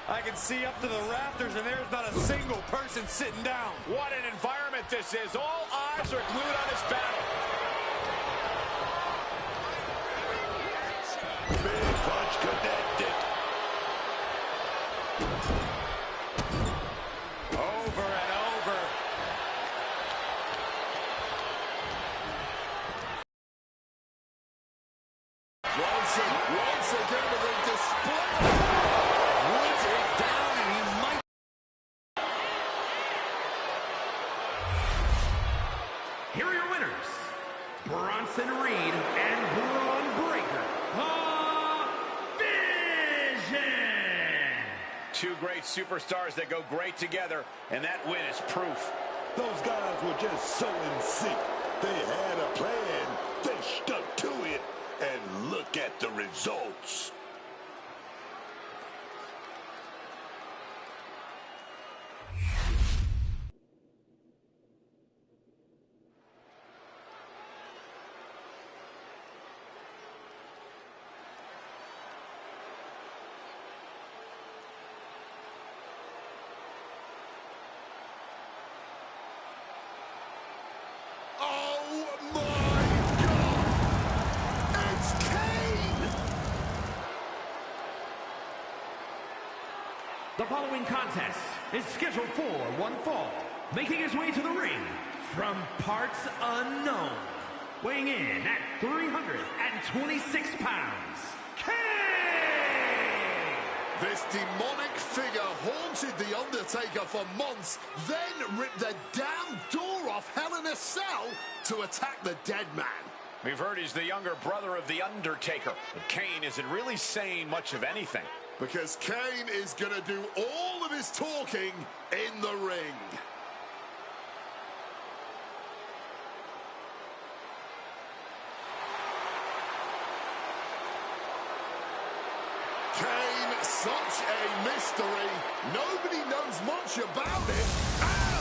I can see up to the rafters, and there's not a single person sitting down. What an environment this is. All eyes are glued on this battle. Big punch connected. Over and over. Once again with a display. Woods is down, and he might. Here are your winners, Bronson Reed and Braun Breaker. Division! Two great superstars that go great together, and that win is proof. Those guys were just so in sync. They had a plan. They stuck to it. And look at the results. Oh my God! It's Kane! The following contest is scheduled for one fall. Making his way to the ring from parts unknown. Weighing in at 326 pounds, Kane! This demonic figure haunted The Undertaker for months, then ripped the damn door off Hell in a Cell to attack the dead man. We've heard he's the younger brother of The Undertaker, but Kane isn't really saying much of anything. Because Kane is going to do all of his talking in the ring. Kane such a mystery. Nobody knows much about it. Ah!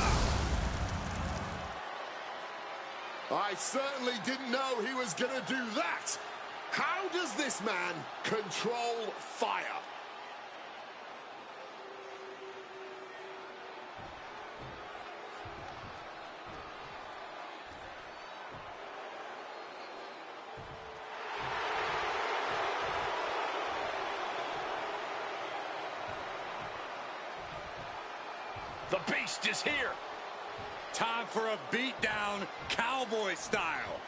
I certainly didn't know he was going to do that. How does this man control fire? The Beast is here. Time for a beatdown, cowboy style.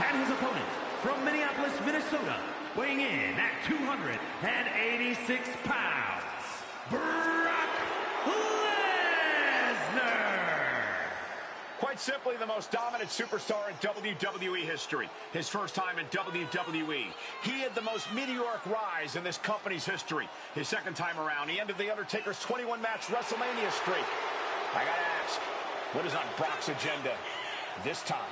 And his opponent, from Minneapolis, Minnesota, weighing in at 286 pounds, Brock Lesnar! Quite simply, the most dominant superstar in WWE history. His first time in WWE. He had the most meteoric rise in this company's history. His second time around, he ended The Undertaker's 21-match WrestleMania streak. I gotta ask, what is on Brock's agenda this time?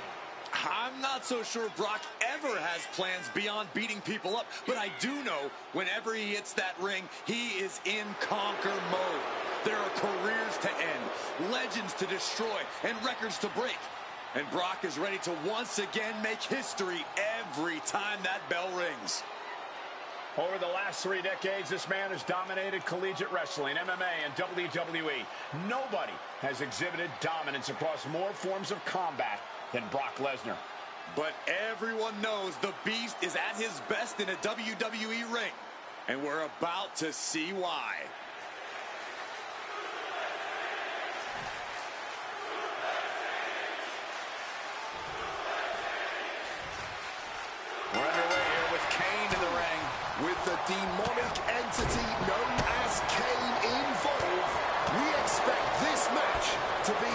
I'm not so sure Brock ever has plans beyond beating people up, but I do know whenever he hits that ring, he is in conquer mode. There are careers to end, legends to destroy, and records to break. And Brock is ready to once again make history every time that bell rings. Over the last 3 decades, this man has dominated collegiate wrestling, MMA, and WWE. Nobody has exhibited dominance across more forms of combat than Brock Lesnar. But everyone knows the Beast is at his best in a WWE ring. And we're about to see why. We're underway here with Kane in the ring. With the demonic entity known as Kane involved, we expect this match to be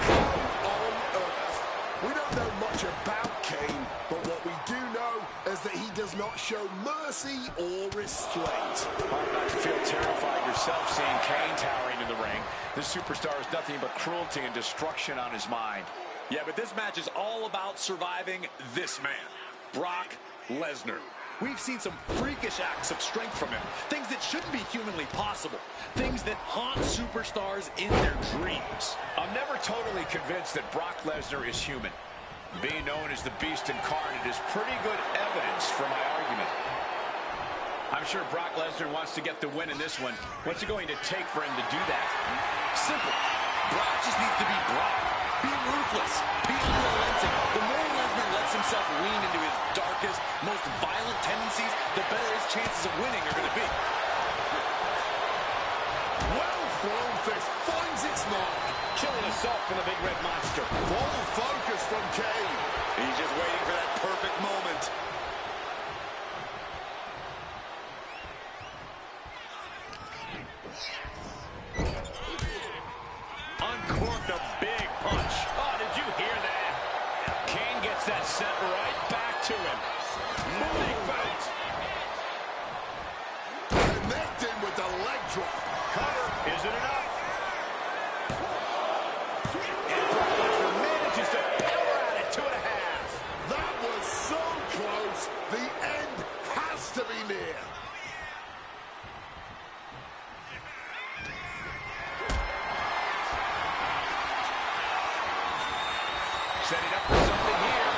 hell on earth. We don't know much about Kane, but what we do know is that he does not show mercy or restraint. Hard not to feel terrified yourself seeing Kane towering in the ring. This superstar has nothing but cruelty and destruction on his mind. Yeah, but this match is all about surviving this man, Brock Lesnar. We've seen some freakish acts of strength from him. Things that shouldn't be humanly possible. Things that haunt superstars in their dreams. I'm never totally convinced that Brock Lesnar is human. Being known as the Beast incarnate is pretty good evidence for my argument. I'm sure Brock Lesnar wants to get the win in this one. What's it going to take for him to do that? Simple. Brock just needs to be Brock. Be ruthless. Be unrelenting. The more Lesnar lets himself lean into his darkest, most violent tendencies, the better his chances of winning are going to be. Well thrown fist finds its mark. Killing assault from the big red monster. Full focus from Kane. He's just waiting for that perfect moment. Uncorked a big punch. Oh, did you hear that? Kane gets that sent right back to him. Big bounce. Connecting with the leg drop. Cover. Is it enough? And Brock Lesnar manages to power out at 2.5. That was so close. The end has to be near. Setting up for something here.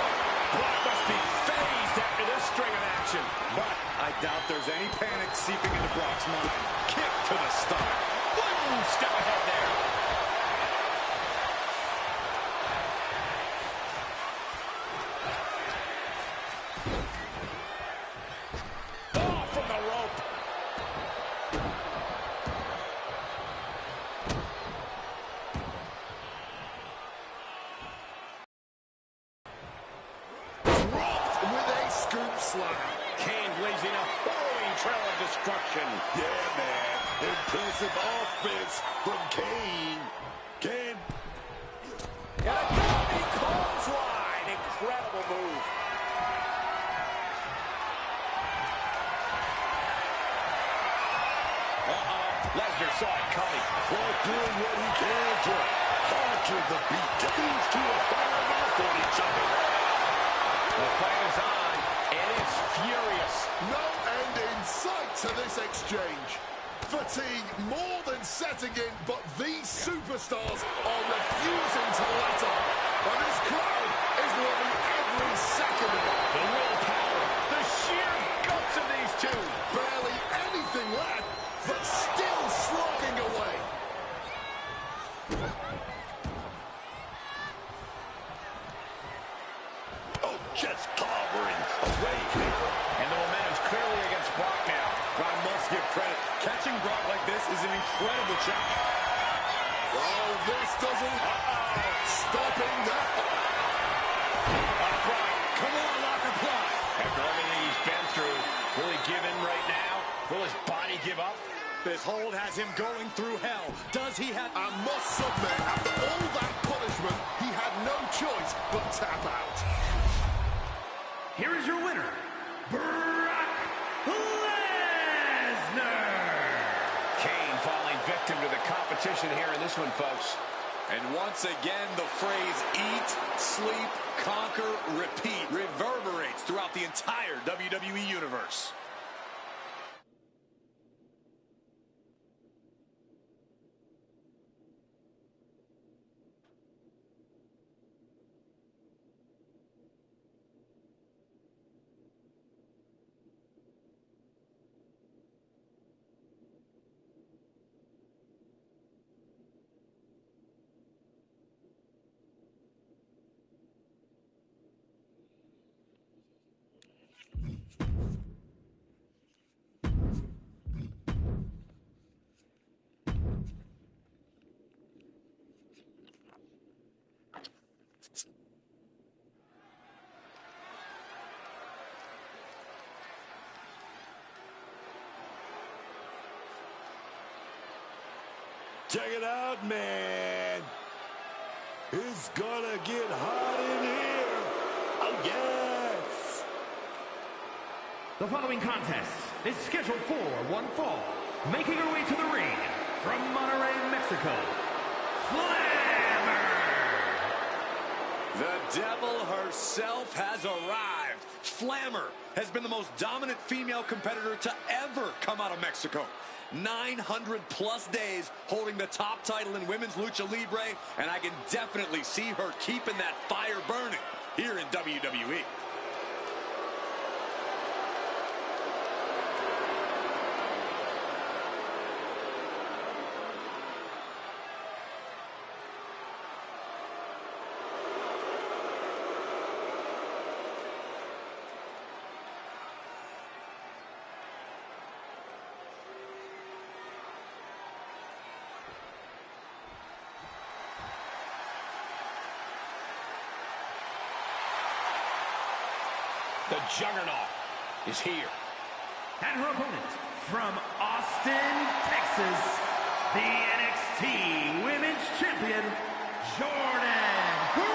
Brock must be phased after this string of action. But I doubt there's any panic seeping into Brock's mind. Kick to the stomach. One step ahead there. Oh, from the rope. Dropped with a scoop slam. Kane blazing a harrowing trail of destruction. Yeah, man. Impressive offense from Kane. Kane. And a diving clothesline. Incredible move. Uh-oh. the beat. These two are firing off on each other. The fight is on, and it's furious. No end in sight to this exchange. Fatigue more than setting in, but these superstars are refusing to let up. And this crowd is loving every second of it. The willpower, the sheer guts of these two. Barely anything left, but still slogging away. Oh, just clobbering away. And the momentum's clearly against Brock now. But I must give credit. Catching Brock like this is an incredible challenge. Oh, this doesn't... Stopping that. Brock, Come on, Locker Plot. after everything he's been through, will he give in right now? Will his body give up? This hold has him going through hell. Does he have... I must submit, after all that punishment, he had no choice but tap out. Here is your winner, Brock Lesnar. Kane falling victim to the competition here in this one, folks. And once again, the phrase eat, sleep, conquer, repeat reverberates throughout the entire WWE Universe. Check it out, man. It's gonna get hot in here. Oh, yes. The following contest is scheduled for one fall. Making her way to the ring from Monterrey, Mexico, Flammer. The devil herself has arrived. Flammer has been the most dominant female competitor to ever come out of Mexico. 900-plus days holding the top title in women's lucha libre, and I can definitely see her keeping that fire burning here in WWE. The Juggernaut is here. And her opponent from Austin, Texas, the NXT Women's Champion, Jordynne Grace.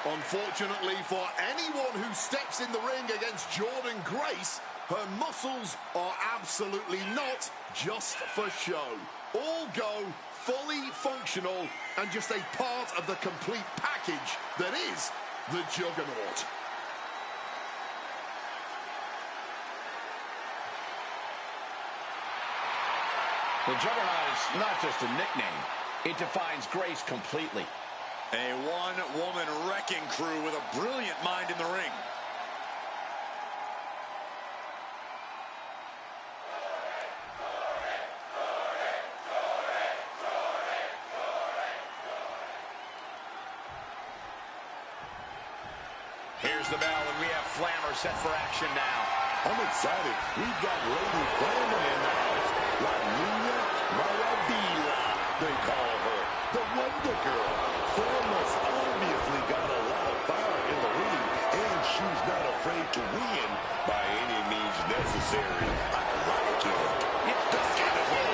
Unfortunately for anyone who steps in the ring against Jordynne Grace, her muscles are absolutely not just for show. All go fully functional and just a part of the complete package that is the Juggernaut. The Juggernaut is not just a nickname. It defines Grace completely. A one-woman wrecking crew with a brilliant mind in the ring. Here's the bell, and we have Flammer set for action now. I'm excited. We've got Lady Flammer in the house. La Niña Maravilla, they call her. The Wonder Girl. Flammer's obviously got a lot of fire in the ring, and she's not afraid to win by any means necessary. I like it. It's the kind of right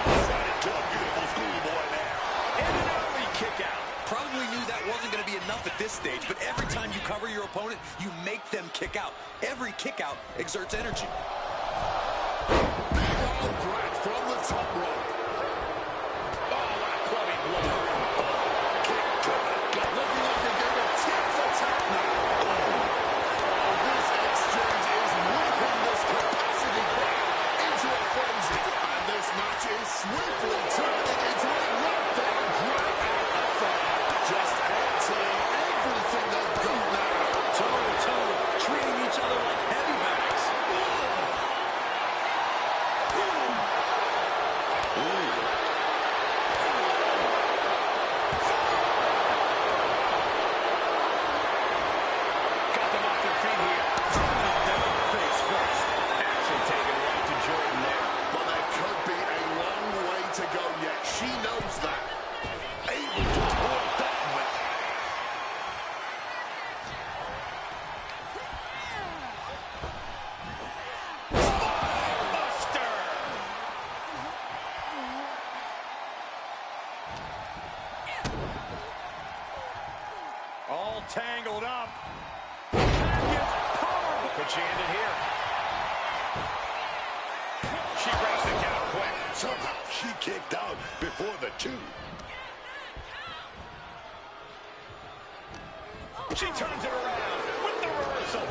into a beautiful schoolboy now. And an early kick out. Probably knew that wasn't going to be enough at this stage, but every time you cover your opponent, you make them kick out. Every kick out exerts energy. Big arm drag from the top rope. Oh, what a clubbing blow. all tangled up. Powerful. Could she end it here? She breaks the count quick. Somehow she kicked out before the 2. She turns it around with the reversal.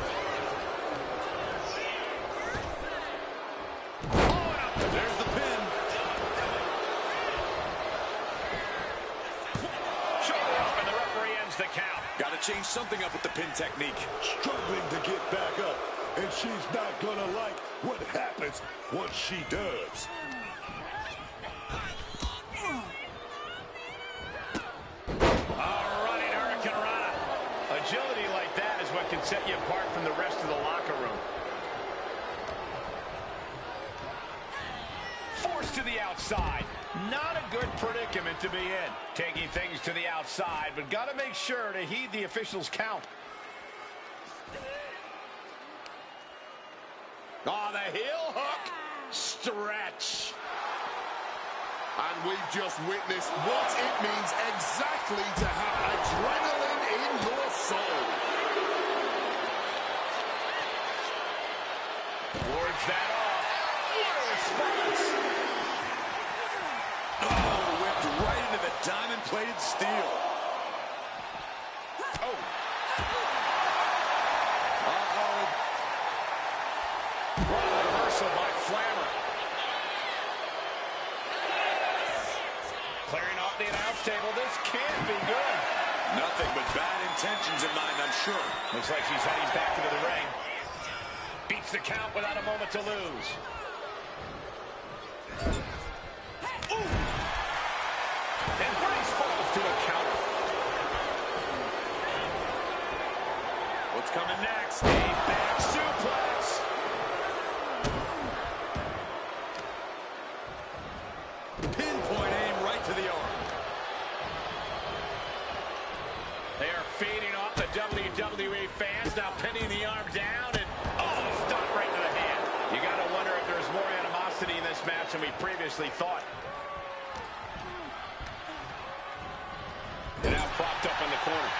There's the pin. Shoulder up, and the referee ends the count. Got to change something up with the pin technique. Struggling to get back up, and she's not gonna like what happens once she does. Running Hurricane Rana. Agility like that is what can set you apart from the rest of the locker room. Forced to the outside. Not a good predicament to be in. Taking things to the outside, but got to make sure to heed the officials' count. Oh, the heel hook. Stretch. And we've just witnessed what it means exactly to have adrenaline in your soul. Wards that off. What a response. Oh, whipped right into the diamond-plated steel. Oh. Uh-oh. What a reversal by Flammer. Clearing off the announce table. This can't be good. Nothing but bad intentions in mind, I'm sure. Looks like she's heading back into the ring. Beats the count without a moment to lose. Ooh. And Grace falls to a counter. What's coming next? A back suplex. Pinpoint aim right to the arm. They are feeding off the WWE fans, now pinning the arm down, and stop right to the hand. You got to wonder if there's more animosity in this match than we previously thought. And now propped up in the corner.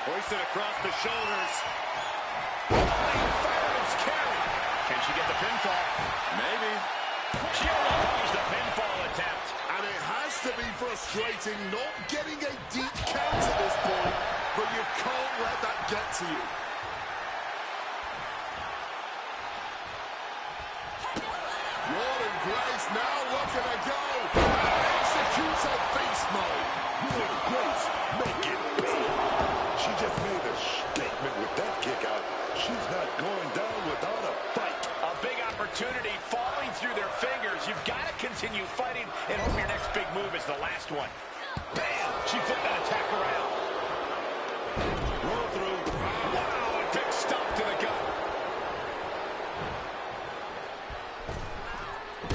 Hoisted across the shoulders. Fireman's carry. Can she get the pinfall? Maybe. She overcomes the pinfall attempt. And it has to be frustrating not getting a deep count at this point, but you can't let that get to you. Jordan Grace now looking to go. Executes a beast mode. Will Grace make it big? She just made a statement with that kick out. She's not going down without a fight. A big opportunity falling through their fingers. You've got to continue fighting and hope your next big move is the last one. Bam! She flipped that attack around. Roll through. Wow, a big stomp to the gut.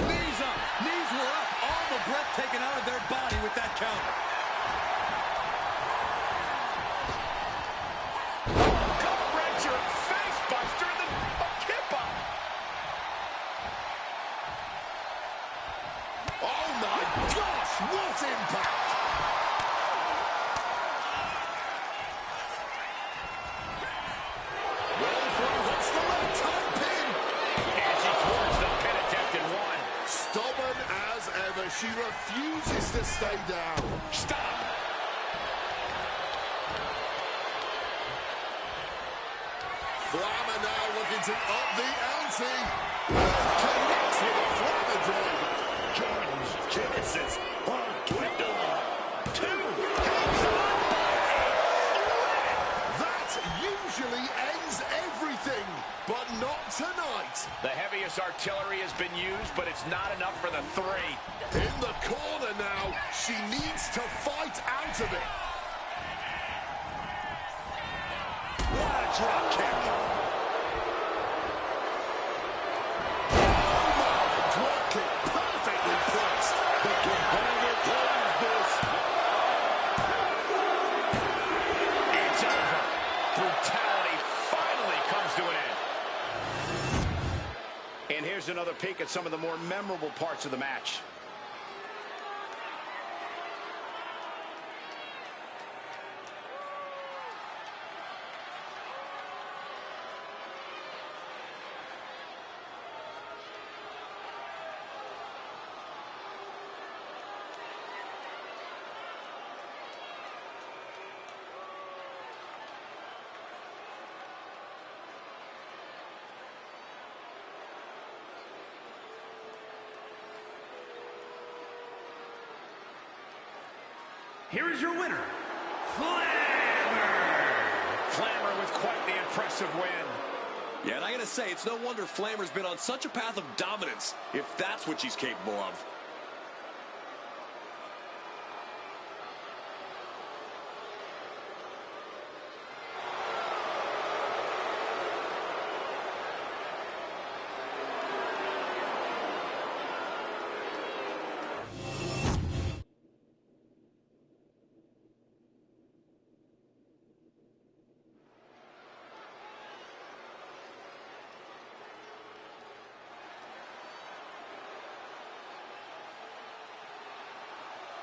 Knees up. Knees were up. All the breath taken out of their body with that counter. Gut-wrencher, face buster, and then a kip up. Oh my gosh, what impact! Roll through, hits the left top pin. And she towards the pin attempt in one. Stubborn as ever, she refuses to stay down. Stop. Flammer now looking to up the ante. Connects with a Flammer drag. Jordan's chances are dwindling. That usually ends everything, but not tonight. The heaviest artillery has been used, but it's not enough for the 3. In the corner now, she needs to fight out of it. What a drop kick. Oh my, drop kick perfectly placed. The competitor plays this. It's over. Brutality finally comes to an end. And here's another peek at some of the more memorable parts of the match. here is your winner, Flammer. Flammer with quite the impressive win. Yeah, and I gotta say, it's no wonder Flammer's been on such a path of dominance, if that's what she's capable of.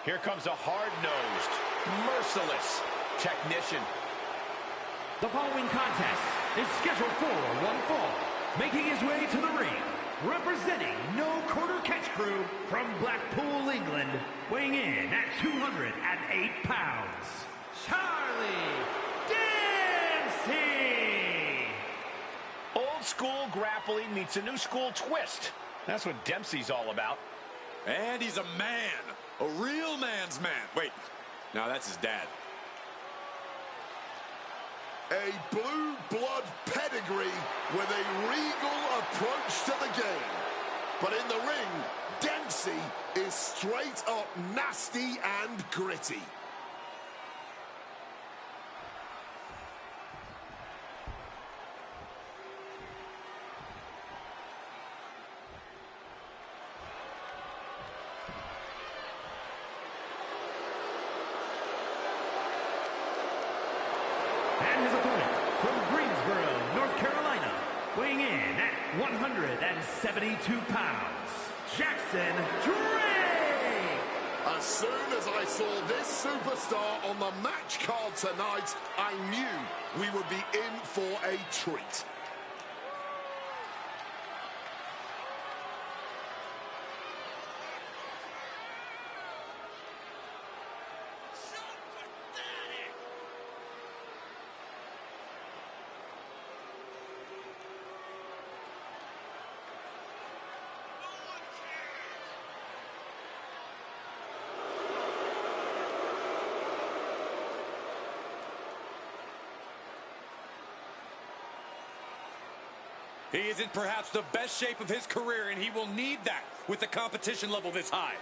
Here comes a hard-nosed, merciless technician. The following contest is scheduled for one fall. Making his way to the ring, representing No Quarter Catch Crew from Blackpool, England, weighing in at 208 pounds, Charlie Dempsey! Old school grappling meets a new school twist. That's what Dempsey's all about. And he's a man. A real man's man. Wait, no, that's his dad. A blue blood pedigree with a regal approach to the game. But in the ring, Dempsey is straight up nasty and gritty. And his opponent from Greensboro, North Carolina, weighing in at 172 pounds, Jackson Drake! As soon as I saw this superstar on the match card tonight, I knew we would be in for a treat. He is in perhaps the best shape of his career, and he will need that with the competition level this high.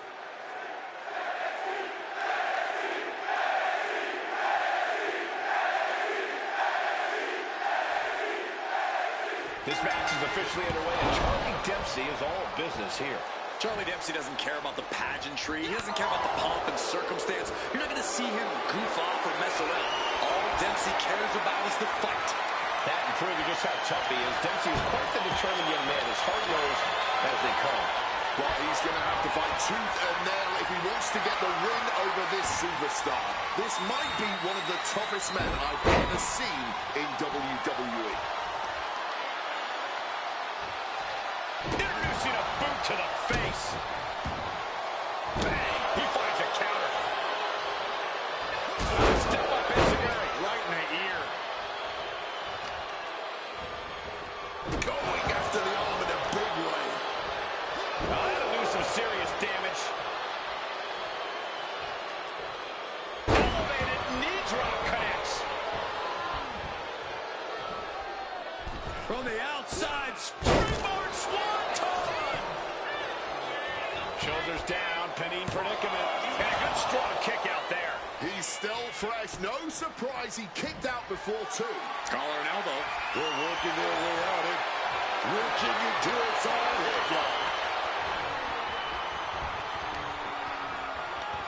This match is officially underway, and Charlie Dempsey is all business here. Charlie Dempsey doesn't care about the pageantry. He doesn't care about the pomp and circumstance. You're not going to see him goof off or mess around. All Dempsey cares about is the fight. That and proving just how tough he is. Dempsey is quite the determined young man, as hard-nosed as they come. But he's going to have to fight tooth and nail if he wants to get the win over this superstar. This might be one of the toughest men I've ever seen in WWE. Introducing a boot to the face. Bang! He finds a counter. Step up Enziguri right in the ear. Going after the arm in a big way. Oh, that'll do some serious damage. Elevated knee drop connects. From the outside, springboard swanton! Shoulders down, pinning predicament. And a good strong kick out there. He's still fresh. No surprise he kicked out before, too. Collar and elbow. They're working their way out and working into a solid headlock.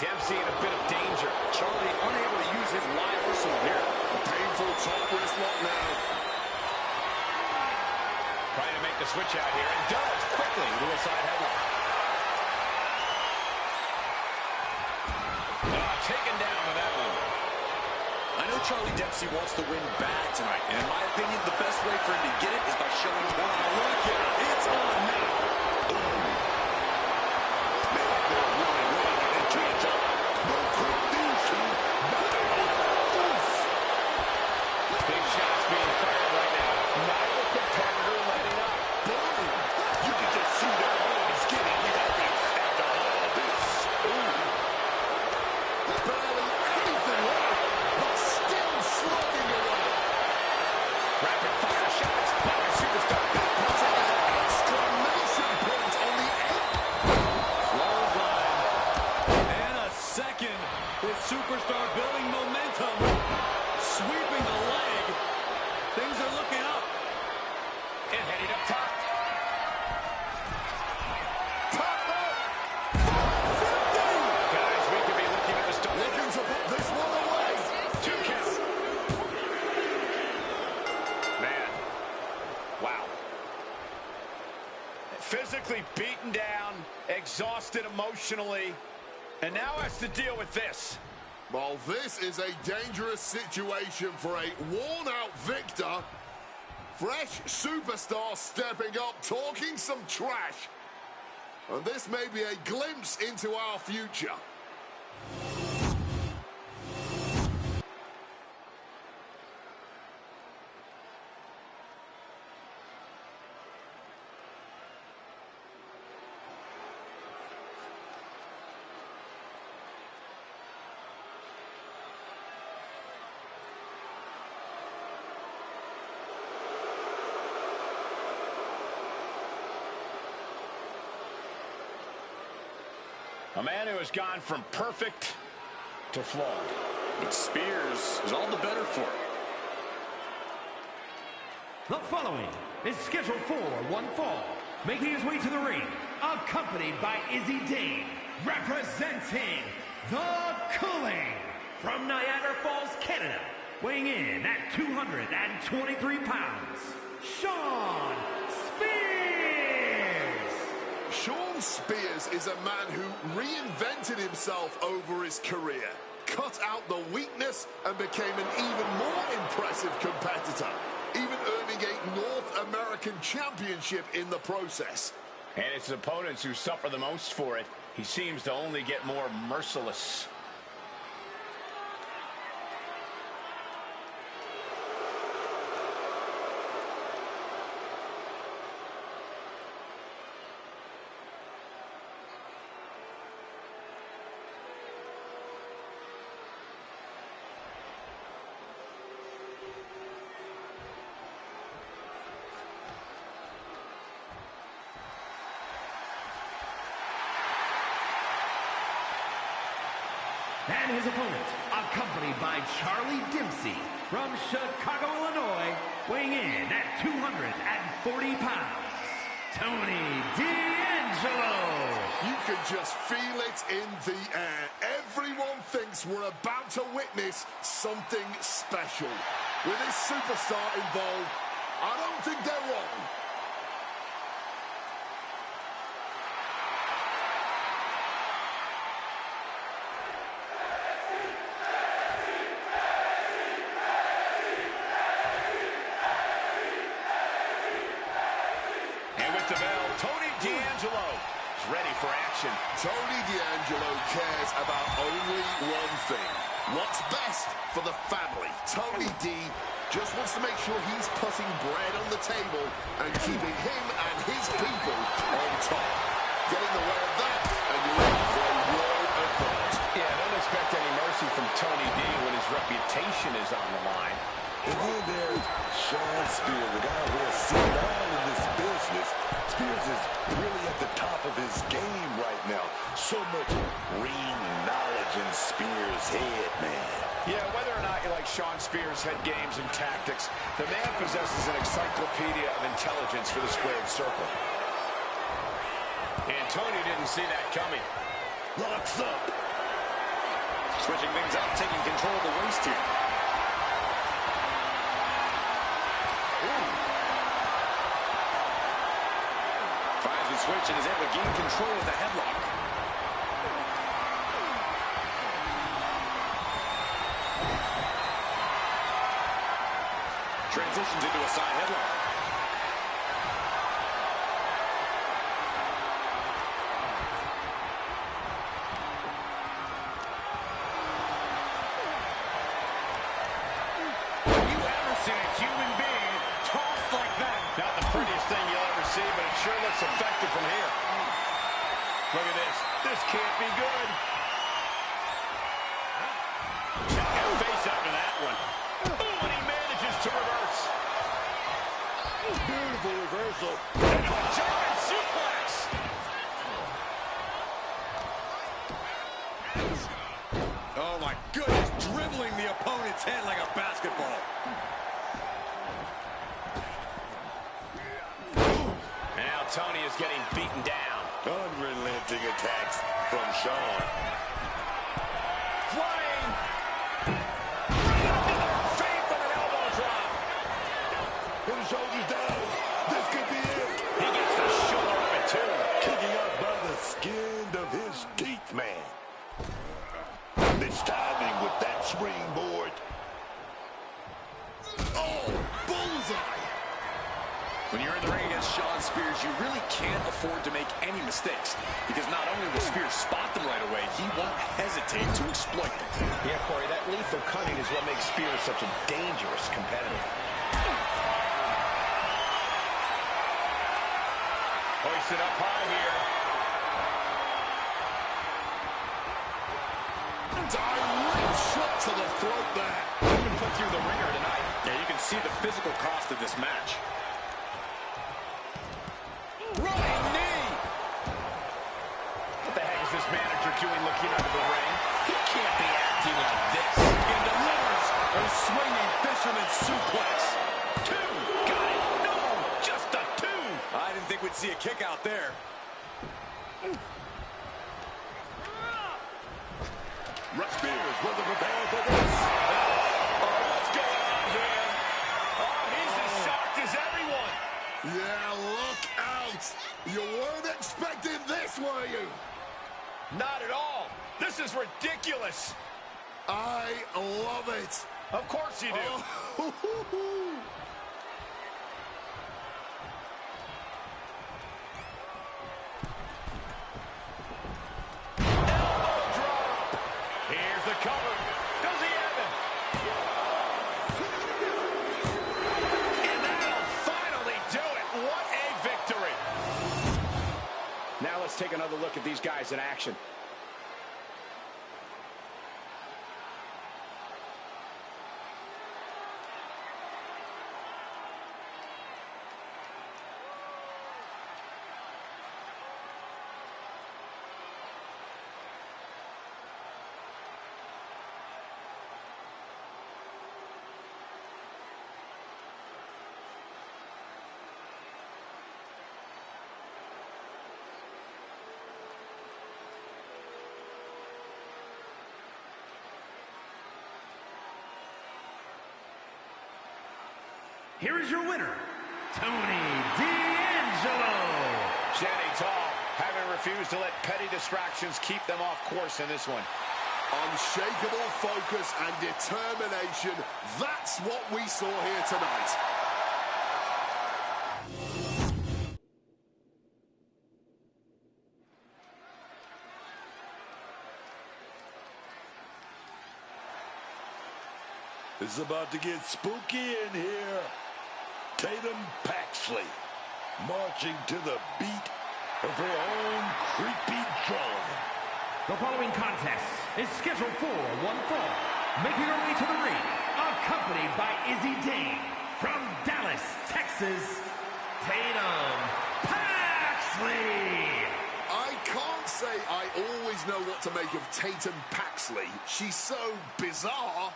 Dempsey in a bit of danger. Charlie unable to use his wide arsenal here. A painful top wrist lock now. Trying to make the switch out here, and does quickly to a side headlock. Taken down with that one. I know Charlie Dempsey wants to win bad tonight, and in my opinion, the best way for him to get it is by showing his power. Look at it. It's on now. Big shots being fired right now. Neither competitor letting up. Boom! You can just see their home is getting heavy after all this. Ooh. Barely physically beaten down, exhausted emotionally, and now has to deal with this. Well, this is a dangerous situation for a worn-out Victor. Fresh superstar stepping up, talking some trash. And this may be a glimpse into our future. A man who has gone from perfect to flawed. But Spears is all the better for it. The following is scheduled for one fall. Making his way to the ring, accompanied by Izzy Dane, representing the Cooling from Niagara Falls, Canada, weighing in at 223 pounds, Shawn Spears! Shawn Spears is a man who reinvented himself over his career, cut out the weakness, and became an even more impressive competitor, even earning a North American Championship in the process. And it's opponents who suffer the most for it. He seems to only get more merciless. And his opponent, accompanied by Charlie Dempsey from Chicago, Illinois, weighing in at 240 pounds, Tony D'Angelo. You can just feel it in the air. Everyone thinks we're about to witness something special. With this superstar involved, I don't think they're wrong. The bell, Tony D'Angelo is ready for action. Tony D'Angelo cares about only one thing. What's best for the family. Tony D just wants to make sure he's putting bread on the table and keeping him and his people on top. Get in the way of that, and you're in for a world of hurt. Yeah, don't expect any mercy from Tony D when his reputation is on the line. And then there's Shawn Spears, the guy who has seen it all in this business. Spears is really at the top of his game right now. So much ring knowledge in Spears' head, man. Yeah, whether or not you like Shawn Spears' head games and tactics, the man possesses an encyclopedia of intelligence for the squared circle. And Tony didn't see that coming. Locks up. Switching things up, taking control of the waist here. Finds the switch and is able to gain control of the headlock. Transitions into a side headlock. Have you ever seen a human being tossed like that? Not the prettiest thing you'll ever see, but it sure looks effective from here. Look at this. This can't be good. Check out face after that one. Oh, and he manages to reverse. Beautiful reversal. Into a German suplex. Oh my goodness, dribbling the opponent's head like a basketball. And now Tony is getting beaten down. Unrelenting attacks from Shawn. Flying. Feet with an elbow drop. Put his shoulders down. This could be it. He gets the shoulder of it too. Kicking out by the skin of his teeth, man. It's timing with that springboard. Oh, bullseye. When you're in the ring against Shawn Spears, you really can't afford to make any mistakes, because not only will Spears spot them right away, he won't hesitate to exploit them. Yeah, Corey, that lethal cunning is what makes Spears such a dangerous competitor. Hoisted up high here. Direct shot to the throat there. Been put through the ringer tonight. Yeah, you can see the physical cost of this match. Running knee. What the heck is this manager doing looking under the ring? He can't be acting like this. And delivers a swinging fisherman suplex. Two. Got it. No, just a two. I didn't think we'd see a kick out there. Spears wasn't prepared for this. What's going on here? Oh, he's as shocked as everyone. Yeah, look out. You weren't expecting this, were you? Not at all. This is ridiculous. I love it. Of course you do. Oh. Here's the cover. Does he have it? And that'll finally do it. What a victory. Now let's take another look at these guys in action. Here is your winner, Tony D'Angelo. Standing tall, having refused to let petty distractions keep them off course in this one. Unshakable focus and determination. That's what we saw here tonight. It's about to get spooky in here. Tatum Paxley marching to the beat of her own creepy drum. The following contest is scheduled for one fall. Making her way to the ring, accompanied by Izzy Dane from Dallas, Texas, Tatum Paxley. I can't say I always know what to make of Tatum Paxley. She's so bizarre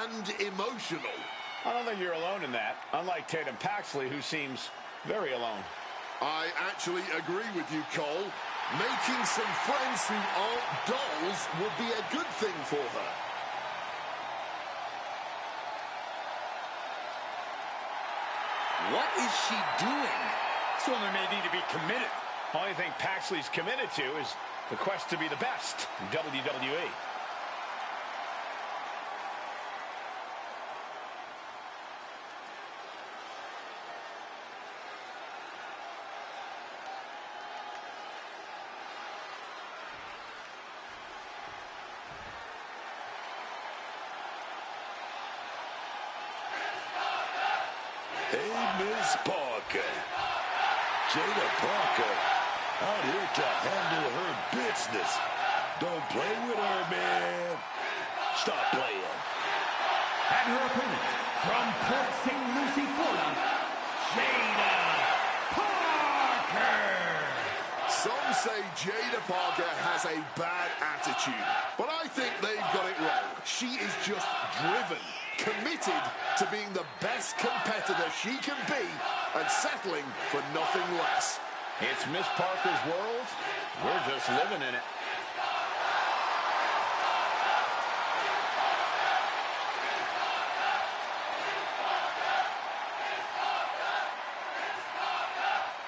and emotional. I don't think you're alone in that, unlike Tatum Paxley, who seems very alone. I actually agree with you, Cole. Making some friends who aren't dolls would be a good thing for her. What is she doing? This woman may need to be committed. Only thing Paxley's committed to is the quest to be the best in WWE. Hey, Miss Parker. Jada Parker out here to handle her business. Don't play with her, man. Stop playing. And her opponent from Port St. Lucie, Florida, Jada Parker. Some say Jada Parker has a bad attitude, but I think they've got it wrong. She is just driven, committed to being the best competitor she can be and settling for nothing less. It's Miss Parker's world. We're just living in it.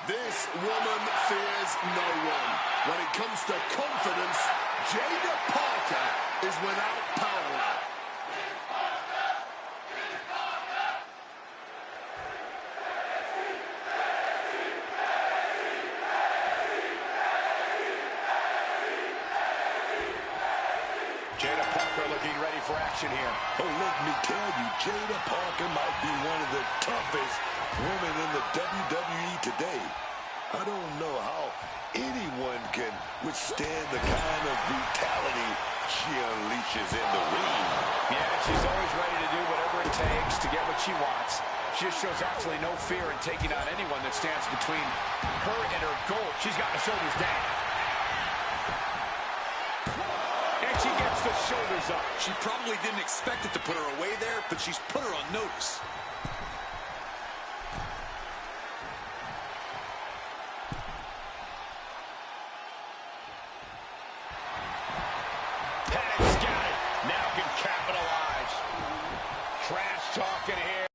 This woman fears fears no one. When it comes to confidence, Jada Parker is without parallel. Jada Parker looking ready for action here. Oh, let me tell you, Jada Parker might be one of the toughest women in the WWE today. I don't know how anyone can withstand the kind of brutality she unleashes in the ring. Yeah, she's always ready to do whatever it takes to get what she wants. She just shows absolutely no fear in taking on anyone that stands between her and her goal. She's got the shoulders down. And she gets the shoulders up. She probably didn't expect it to put her away there, but she's put her on notice. Panic scouted. Now can capitalize. Trash talking here.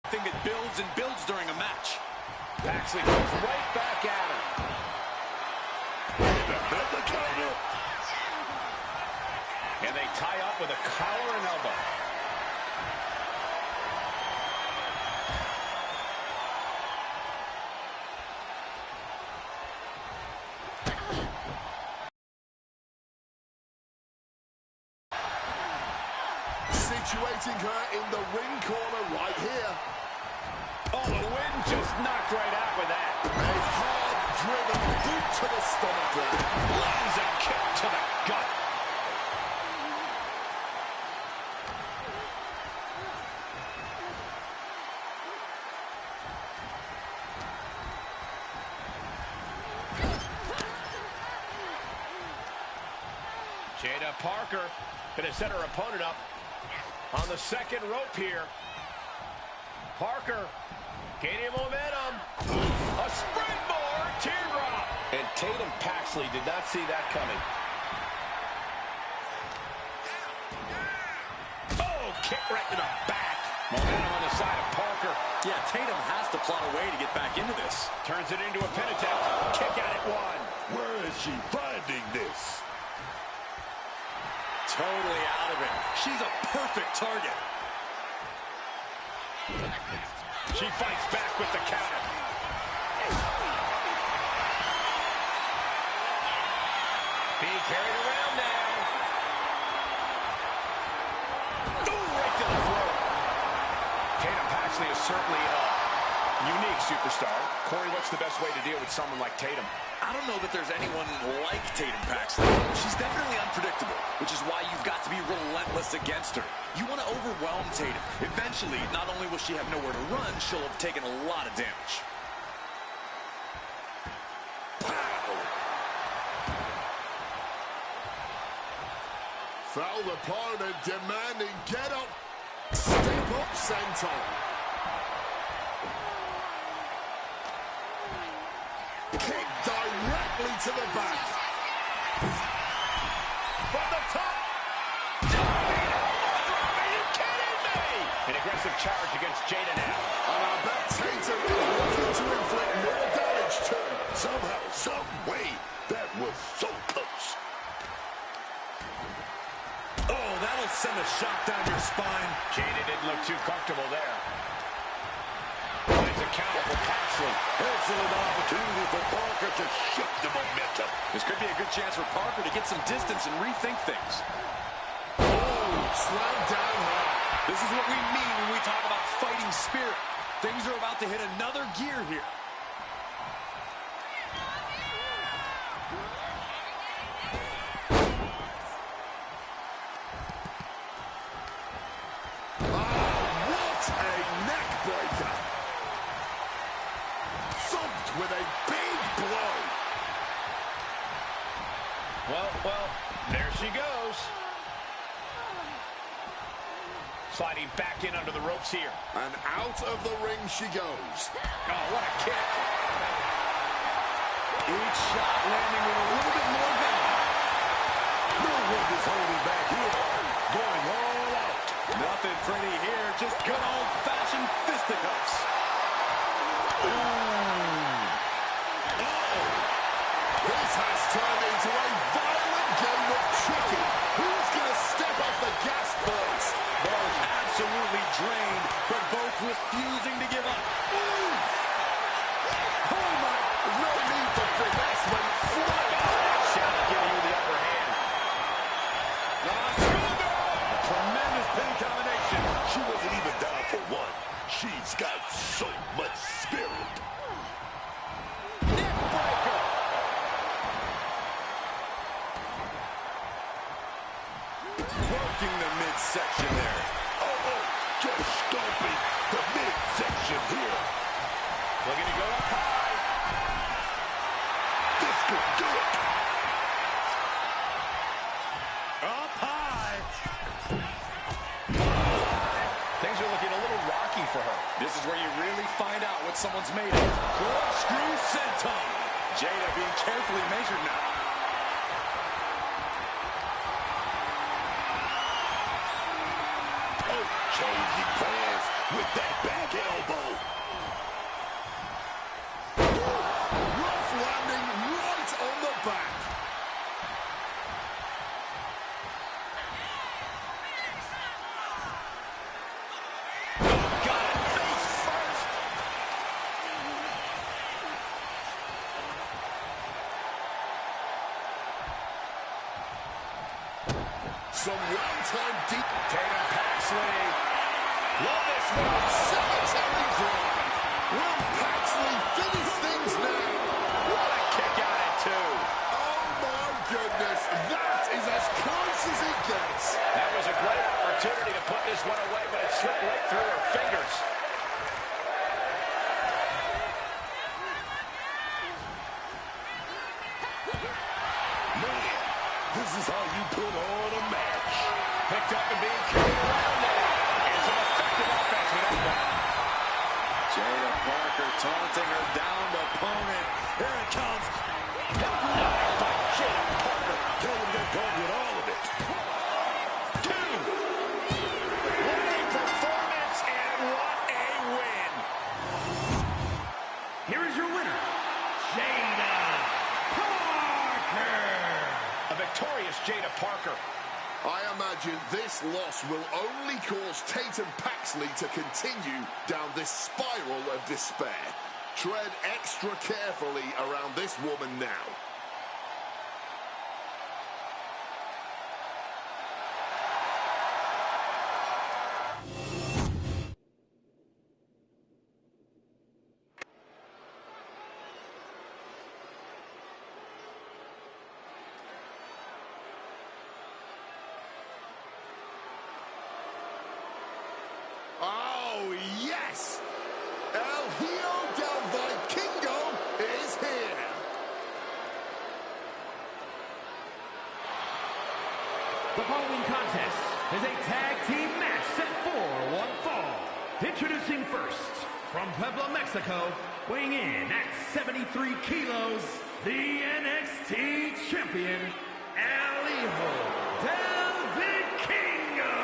Thing that builds and builds during a match. Paxley goes right back at her. And they tie up with a collar and elbow. Situating her in the ring corner right here. Oh, the wind just knocked right out with that. A hard-driven boot to the stomach there. Lands a kick to the gut. Jada Parker going to set her opponent up on the second rope here. Parker gaining momentum. A springboard teardrop. And Tatum Paxley did not see that coming. Oh, kick right to the back. Momentum on the side of Parker. Yeah, Tatum has to plot a way to get back into this. Turns it into a pin attempt. Kick out at one. Where is she finding this? Totally out of it. She's a perfect target. She fights back with the counter. Being carried around now. Ooh, right to the throat. Tatum Paxley is certainly a unique superstar. Corey, what's the best way to deal with someone like Tatum? I don't know that there's anyone like Tatum Paxley. She's definitely unpredictable, which is why you've got to be relentless against her. You want to overwhelm Tatum. Eventually, not only will she have nowhere to run, she'll have taken a lot of damage. Foul opponent demanding get up. Step up, senton. Kick directly to the back. From the top. Are you kidding me? An aggressive charge against Jada now. And I bet Tatum is looking to inflict more damage too. Somehow, some way, that was so close. Oh, that'll send a shot down your spine. Jada didn't look too comfortable there. Finds a counter for Paxley. Excellent opportunity for Parker to shift the momentum. This could be a good chance for Parker to get some distance and rethink things. Oh, slam down hard. This is what we mean when we talk about fighting spirit. Things are about to hit another gear here. What a neck breaker. Thumped with a big blow. Well, there she goes. Sliding back in under the ropes here. And out of the ring she goes. Oh, what a kick. Each shot landing with a little bit more venom. No one is holding back here. Going all out. Nothing pretty here, just good old-fashioned fisticuffs. Uh-oh. turned into a violent game of chicken. Who's going to step off the gas first? Both absolutely drained, but both refusing to give up. Ooh. Oh my, there's no need for finesse when flying. Shot giving you the upper hand. A tremendous pin combination. She wasn't even down for one. She's got so much spirit. Neck breaker. Working the midsection there. Oh, just stomping the midsection here. Looking to go up high. This could do it. Up high. Things are looking a little rocky for her. This is where you really find out what someone's made of. Corkscrew senton. Jada being carefully measured now. Oh, changing plans with that back elbow. Rough landing right on the back. Got it face first. Some one-time deep. Tatum Paxley. Love this one. Cemetery drive. Will Paxley finish things now? What a kick out at two. Oh my goodness. That is as close as it gets. That was a great opportunity to put this one away, but it slipped right through her fingers. Man, this is how you put on a match. Picked up and being carried around there. And some effective offense with that one. Jada Parker taunting her downed opponent. Here it comes. By Jada Parker. Tell him they're going with all of it. Two. What a performance and what a win. Here is your winner, Jada Parker. A victorious Jada Parker. I imagine this loss will only cause Tatum Paxley to continue down this spiral of despair. Tread extra carefully around this woman now. Oh, yes! El Hijo del Vikingo is here. The following contest is a tag team match set for one fall. Introducing first, from Puebla, Mexico, weighing in at 73 kilos, the NXT champion, El Hijo del Vikingo.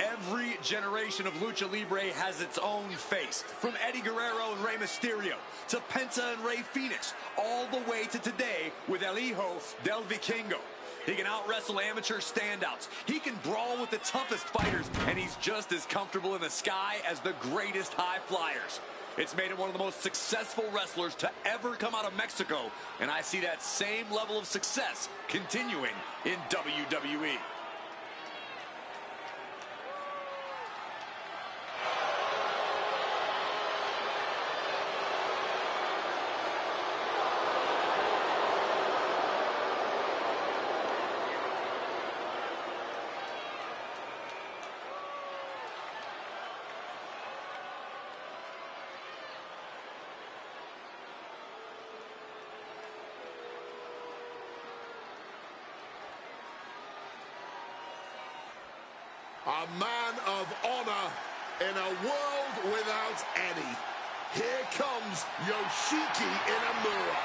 Every generation of Lucha Libre has its own face. From Eddie Guerrero and Rey Mysterio, to Penta and Rey Fenix, all the way to today with El Hijo del Vikingo. He can out-wrestle amateur standouts. He can brawl with the toughest fighters, and he's just as comfortable in the sky as the greatest high flyers. It's made him one of the most successful wrestlers to ever come out of Mexico, and I see that same level of success continuing in WWE. A man of honor in a world without any. Here comes Yoshiki Inamura.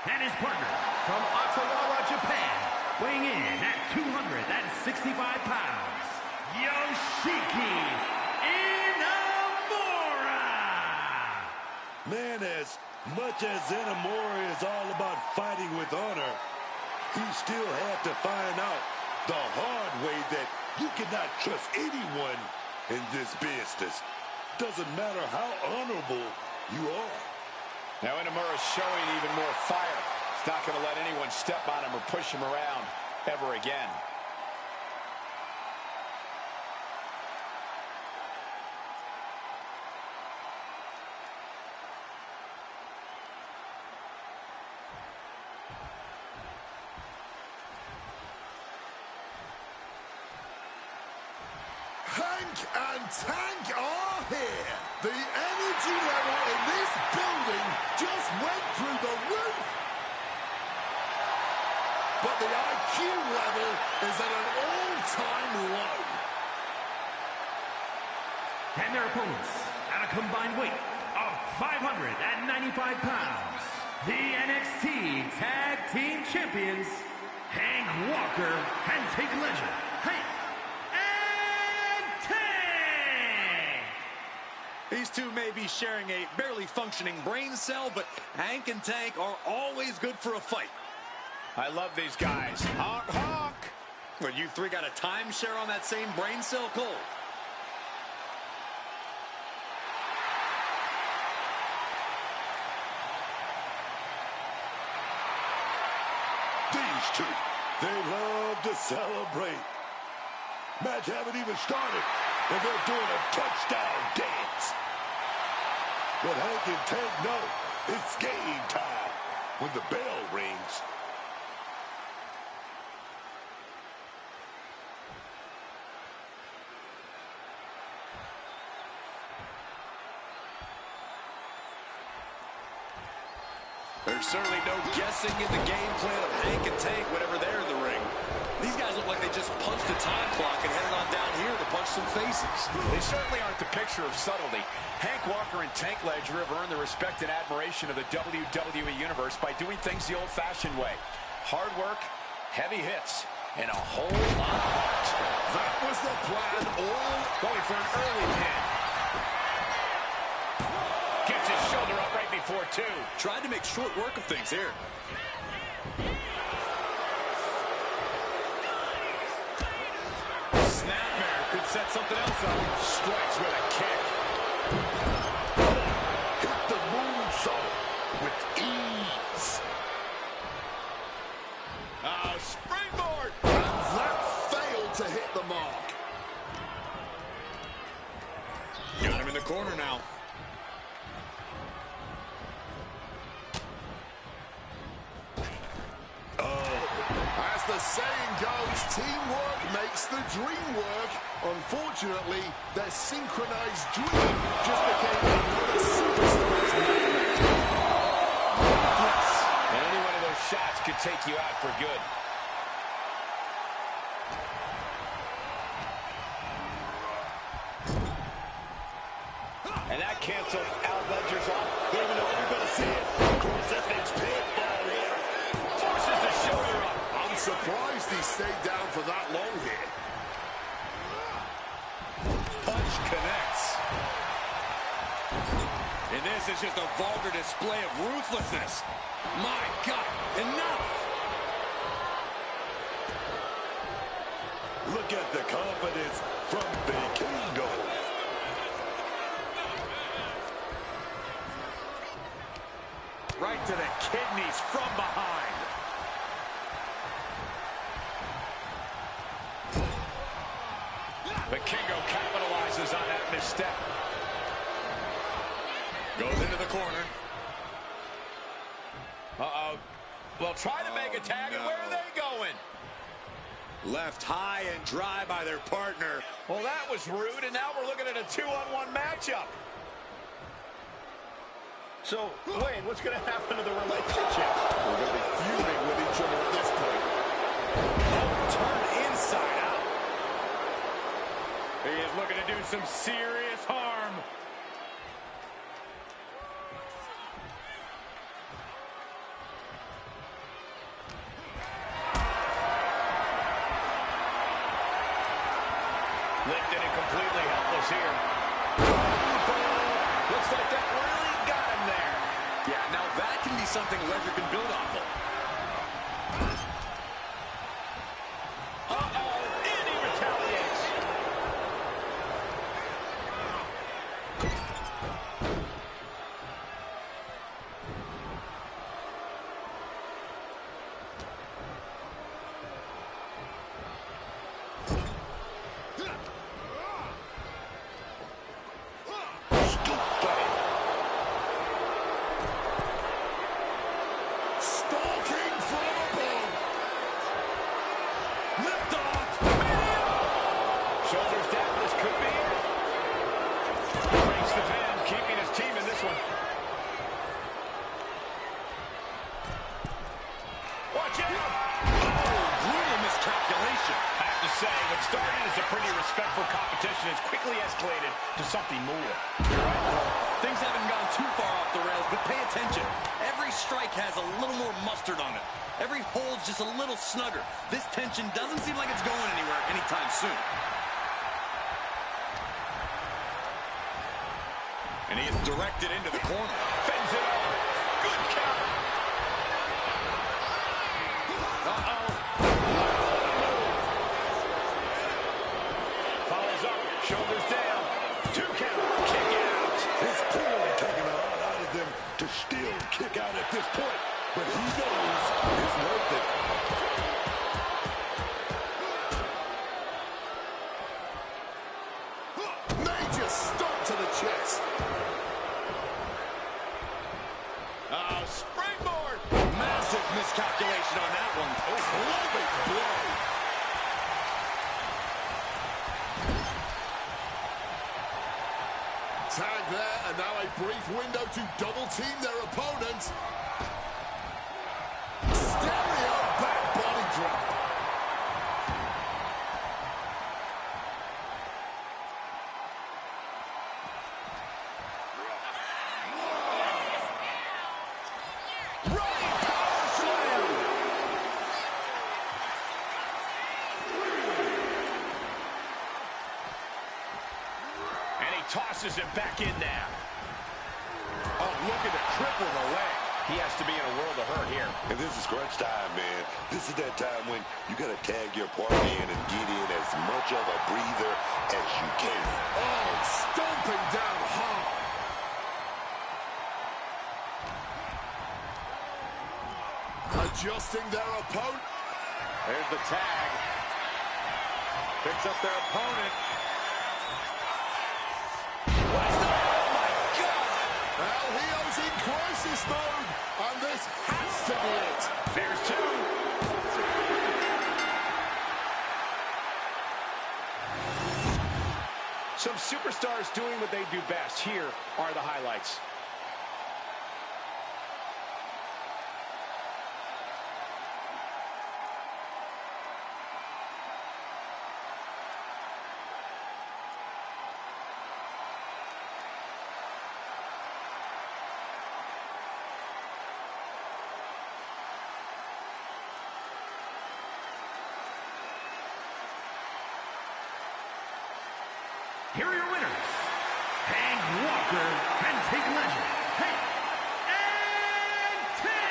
And his partner from Ottawa, Japan, weighing in at 200 65 pounds, Yoshiki Inamura. Man, as much as Inamura is all about fighting with honor, he still had to find out the hard way that you cannot trust anyone in this business. Doesn't matter how honorable you are. Now Inamura's showing even more fire. He's not going to let anyone step on him or push him around ever again. Hank and Tank are here. The energy level in this building just went through the roof. But the IQ level is at an all-time low. And their opponents, at a combined weight of 595 pounds, the NXT Tag Team Champions, Hank Walker and Tank Legend, Hank and Tank! These two may be sharing a barely functioning brain cell, but Hank and Tank are always good for a fight. I love these guys. Honk, honk. Well, you three got a timeshare on that same brain cell, Cole? These two, they love to celebrate. Match haven't even started, and they're doing a touchdown dance. But Hank and Tank know it's game time when the bell rings. There's certainly no guessing in the game plan of Hank and Tank whenever they're in the ring. These guys look like they just punched a time clock and headed on down here to punch some faces. They certainly aren't the picture of subtlety. Hank Walker and Tank Ledger have earned the respect and admiration of the WWE Universe by doing things the old-fashioned way. Hard work, heavy hits, and a whole lot of heart. That was the plan all Going for an early pin. Gets his shoulder up right before two. Tried to make short work of things here. Snapmare could set something else up. Strikes with a kick. Hit the moonsault with ease. Springboard. and that failed to hit the mark. Got him in the corner now. As the saying goes, teamwork makes the dream work. Unfortunately, their synchronized dream just became another superstar's nightmare. And any one of those shots could take you out for good. And that canceled out Ledger's off. Don't even know if you're going to see it. Crucifix pinfall here. Forces the shoulder up. I'm surprised he stayed down for that long here. Punch connects. And this is just a vulgar display of ruthlessness. My God, enough! Look at the confidence from Vikingo. Right to the kidneys from behind. Vikingo capitalizes on that misstep. Goes into the corner. Uh-oh. Well, try to make a tag, and where are they going? Left high and dry by their partner. Well, that was rude, and now we're looking at a 2-on-1 matchup. So, Wayne, what's going to happen to the relationship? We're going to be feuding with each other at this point. Turn inside out. He is looking to do some serious harm. Lifted and completely helpless here. Looks like that really got him there. Yeah, now that can be something Ledger can build off of. And he retaliates. Stalking from above. Lift off. Shoulders down, this could be it. Breaks the pin, keeping his team in this one. Watch out! Brutal miscalculation. I have to say, what started as a pretty respectful competition has quickly escalated to something more. Things haven't gone too far off the rails, but pay attention. Every strike has a little more mustard on it. Every hold's just a little snugger. This tension doesn't seem like it's going anywhere anytime soon. And he is directed into the corner. Fends it off. Good count. Follows up. Shoulders down. 2 count. Kick out. It's clearly taking a lot out of them to still kick out at this point. But he knows it's worth it. Major stomp to the chest. Springboard. Massive miscalculation on that one. Loving blow. Tag there, and now a brief window to double team their opponent. Stereo back body drop. Running power slam. And he tosses him back in now. Oh, look at the triple in the leg. He has to be in a world of hurt here. And this is crunch time, man. This is that time when you got to tag your partner in and get in as much of a breather as you can. Oh, stomping down hard. Adjusting their opponent. There's the tag. Picks up their opponent. El Hio's in crisis mode, and this has to be it. There's 2. Some superstars doing what they do best. Here are the highlights. Here are your winners, Hank Walker and Tig Legend, Hank and Tig!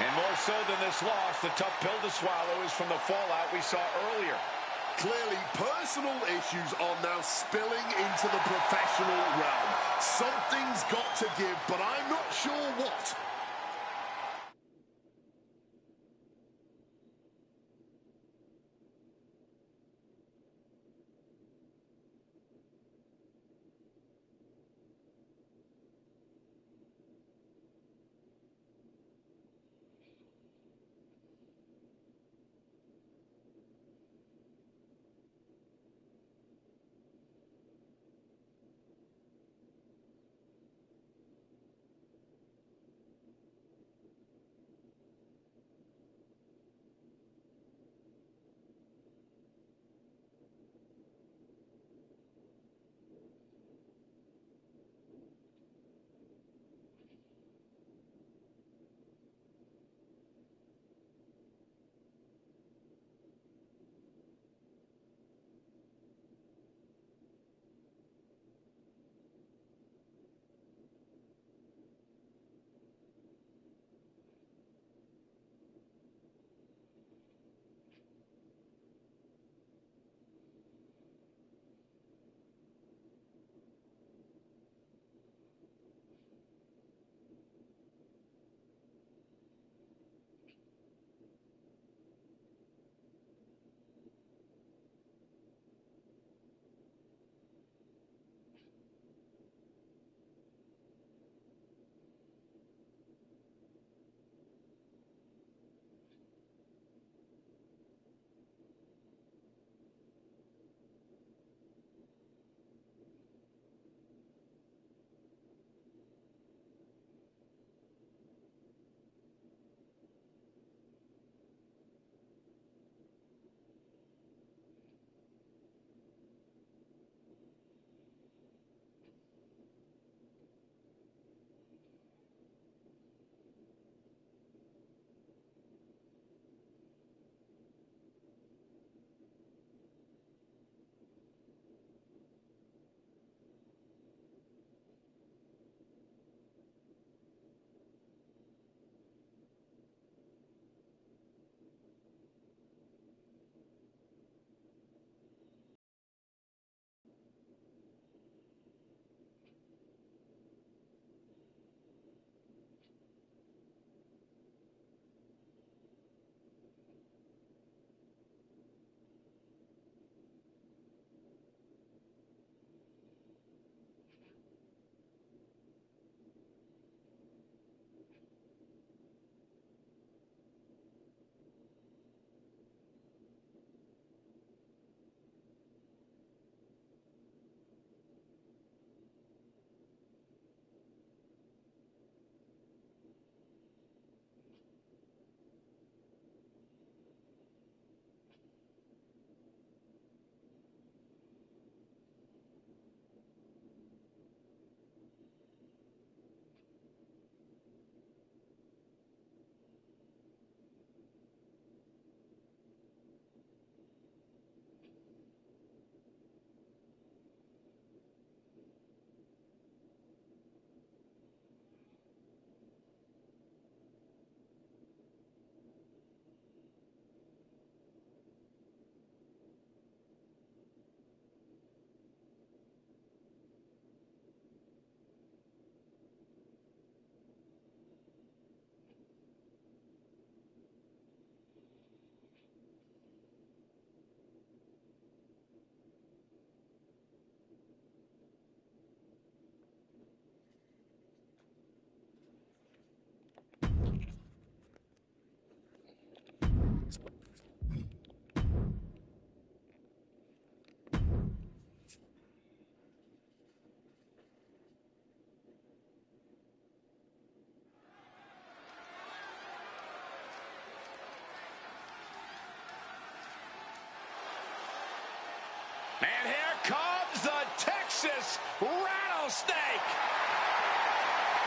And more so than this loss, the tough pill to swallow is from the fallout we saw earlier. Clearly, personal issues are now spilling into the professional realm. Something's got to give, but I'm not sure what. And here comes the Texas Rattlesnake.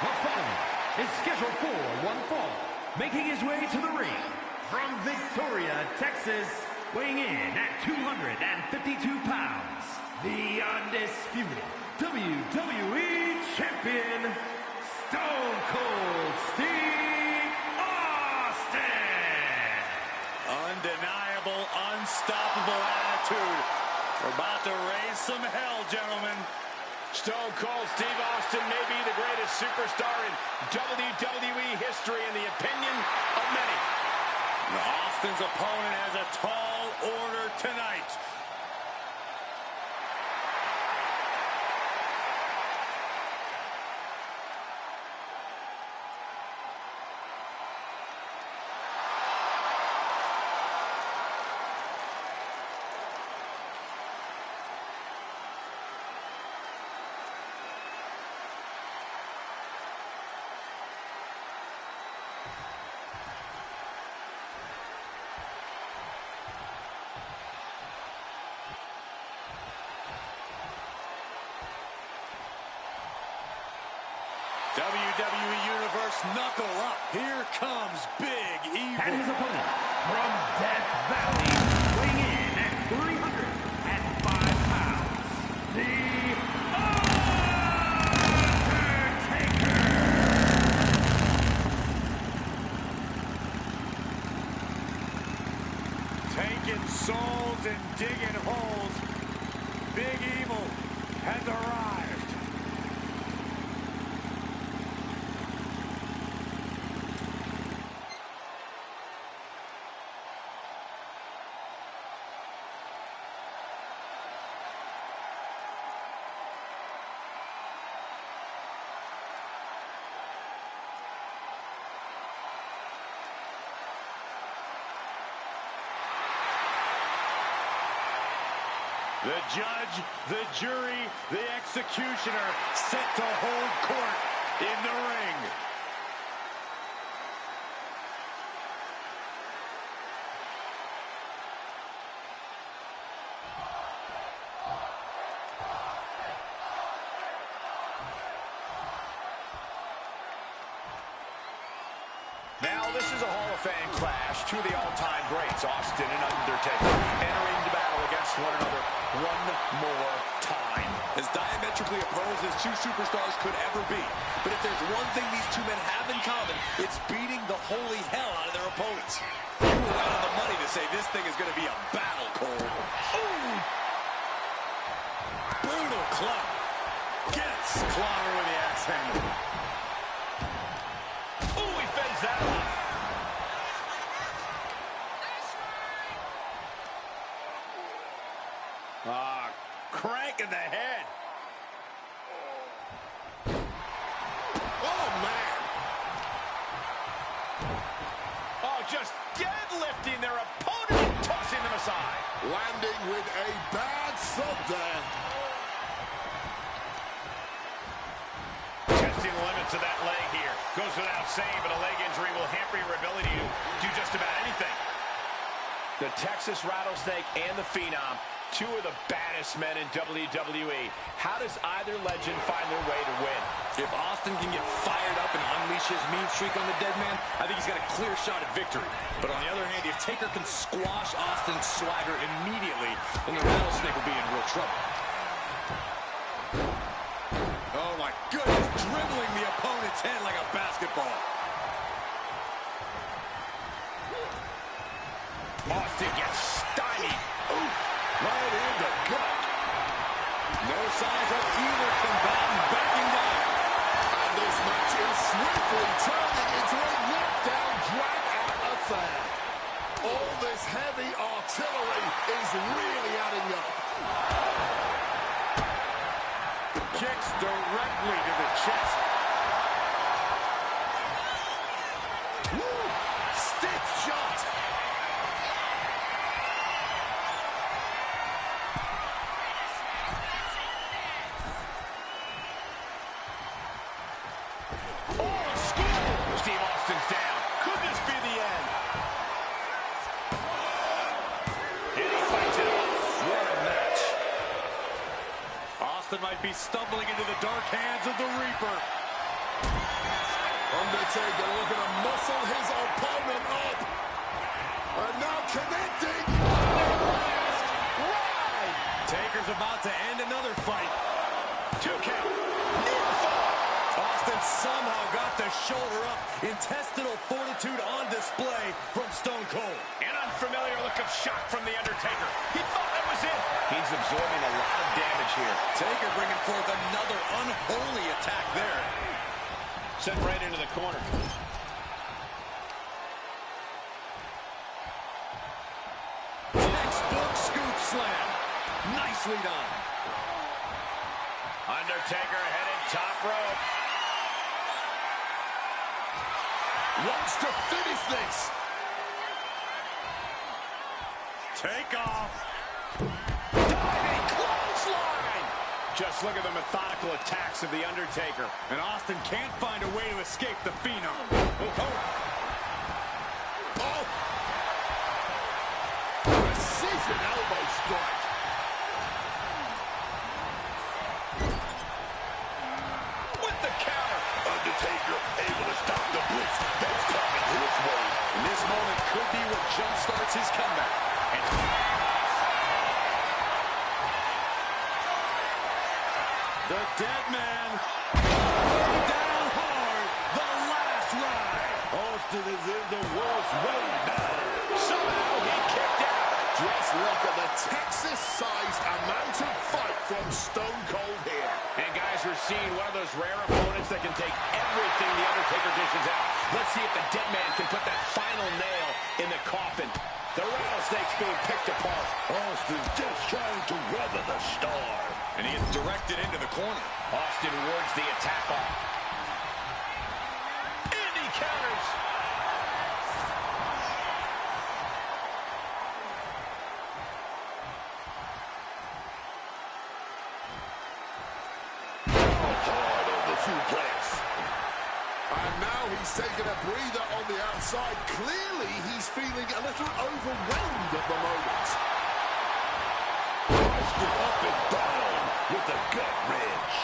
The following is scheduled for one fall, making his way to the ring from Victoria, Texas, weighing in at 252 pounds, the undisputed WWE Champion, Stone Cold Steve Austin. Undeniable, unstoppable attitude. We're about to raise some hell, gentlemen. Stone Cold Steve Austin may be the greatest superstar in WWE history in the opinion of many. Austin's opponent has a tall order tonight. WWE Universe, knuckle up. Here comes Big Evil. And his opponent from Death Valley, weighing in at 305 pounds, the Undertaker. Taking souls and digging holes. Big Evil has arrived. The judge, the jury, the executioner set to hold court in the ring. Now this is a Hall of Fame clash. Two of the all-time greats, Austin and Undertaker, entering the battle against one another one more time. As diametrically opposed as two superstars could ever be. But if there's one thing these two men have in common, it's beating the holy hell out of their opponents. You were right on the money to say this thing is going to be a battle, Cole. Ooh! Brutal club. Gets clobbered with the axe handle. Ooh, he fends that off. Crank in the head. Oh, man. Oh, just deadlifting their opponent and tossing them aside. Landing with a bad thud there. Testing the limits of that leg here. Goes without saying, but a leg injury will hamper your ability to do just about anything. The Texas Rattlesnake and the Phenom, two of the baddest men in WWE. How does either legend find their way to win? If Austin can get fired up and unleash his mean streak on the dead man, I think he's got a clear shot at victory. But on the other hand, if Taker can squash Austin's swagger immediately, then the Rattlesnake will be in real trouble. Oh my goodness, dribbling the opponent's head like a basketball. Austin gets stymied. Ooh, right in the gut. No signs of either combatant backing down. And this match is swiftly turning into a knockdown, drag-out affair. All this heavy artillery is really adding up. Kicks directly to the chest. Woo! Stiff shot. Steve Austin's down. Could this be the end? And he fights it off. What a match. Austin might be stumbling into the dark hands of the Reaper. Undertaker looking to muscle his opponent up. And now connecting. Right. Taker's about to end another fight. 2 count. Near fall. Austin somehow got the shoulder up. Intestinal fortitude on display from Stone Cold. An unfamiliar look of shock from The Undertaker. He thought that was it. He's absorbing a lot of damage here. Taker bringing forth another unholy attack there. Sent right into the corner. Textbook scoop slam. Nicely done. Undertaker headed top rope. Wants to finish this. Take off. Diving clothesline. Just look at the methodical attacks of The Undertaker. And Austin can't find a way to escape the Phenom. Oh. Precision elbow strike. With the counter. Undertaker able to stop the blitz that's coming his way. And this moment could be what jumpstarts his comeback. The dead man down hard. The last ride. Austin is in the world's way now. Somehow he kicked out. Just look at the Texas-sized amount of fight from Stone Cold here. And guys, we're seeing one of those rare opponents that can take everything The Undertaker dishes out. Let's see if the dead man can put that final nail in the coffin. The rattlesnake's being picked apart. Austin just trying to weather the storm. And he is directed into the corner. Austin wards the attack off. And he counters. Hard on the suplex. And now he's taking a breather on the outside. Clearly, he's feeling a little overwhelmed at the moment. Austin up and down with the gut wrench.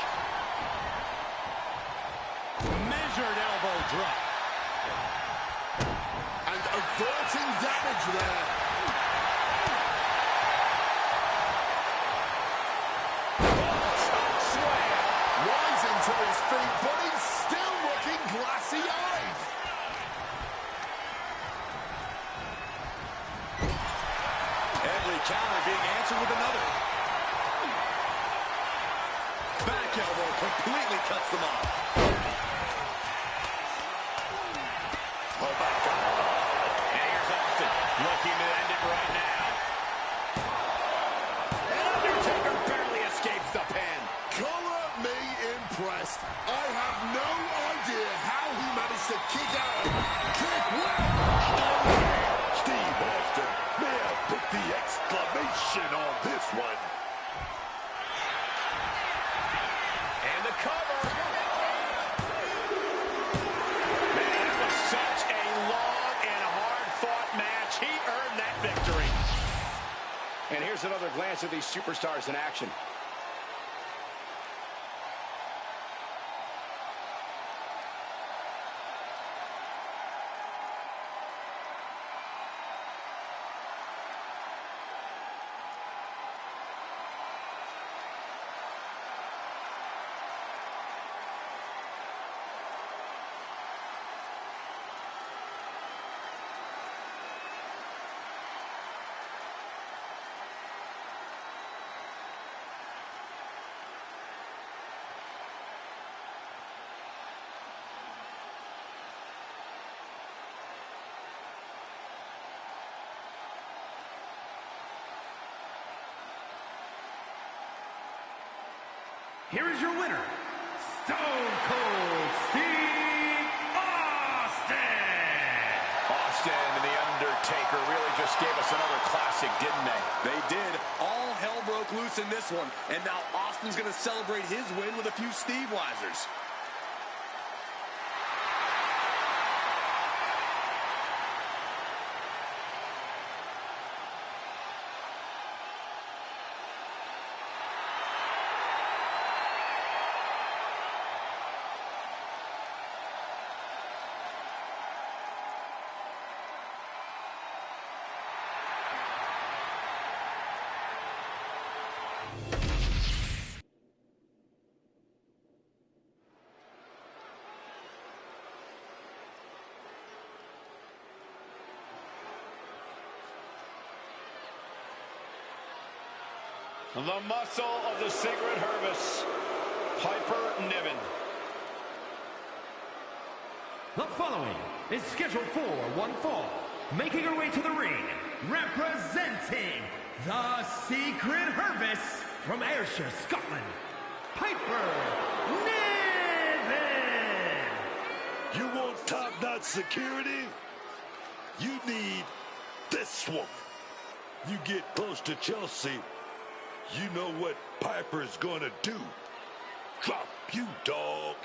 Measured elbow drop. And averting damage there. Rising to his feet, but he's still looking glassy-eyed. Every counter being answered with another. Back elbow completely cuts them off. Oh my God. And here's Austin looking to end it right now. And Undertaker barely escapes the pin. Color me impressed. I have no idea how he managed to kick out. Kick well. Steve Austin may have put the exclamation on this one. And the cover. Man, that was such a long and hard-fought match. He earned that victory. And here's another glance at these superstars in action. Here is your winner, Stone Cold Steve Austin. Austin and The Undertaker really just gave us another classic, didn't they? They did. All hell broke loose in this one. And now Austin's going to celebrate his win with a few Steve Weisers. The muscle of the Secret Hervis, Piper Niven. The following is scheduled for one fall, making her way to the ring, representing the Secret Hervis from Ayrshire, Scotland, Piper Niven. You want top-notch security? You need this one. You get close to Chelsea, you know what Piper's gonna do. Drop you, dog.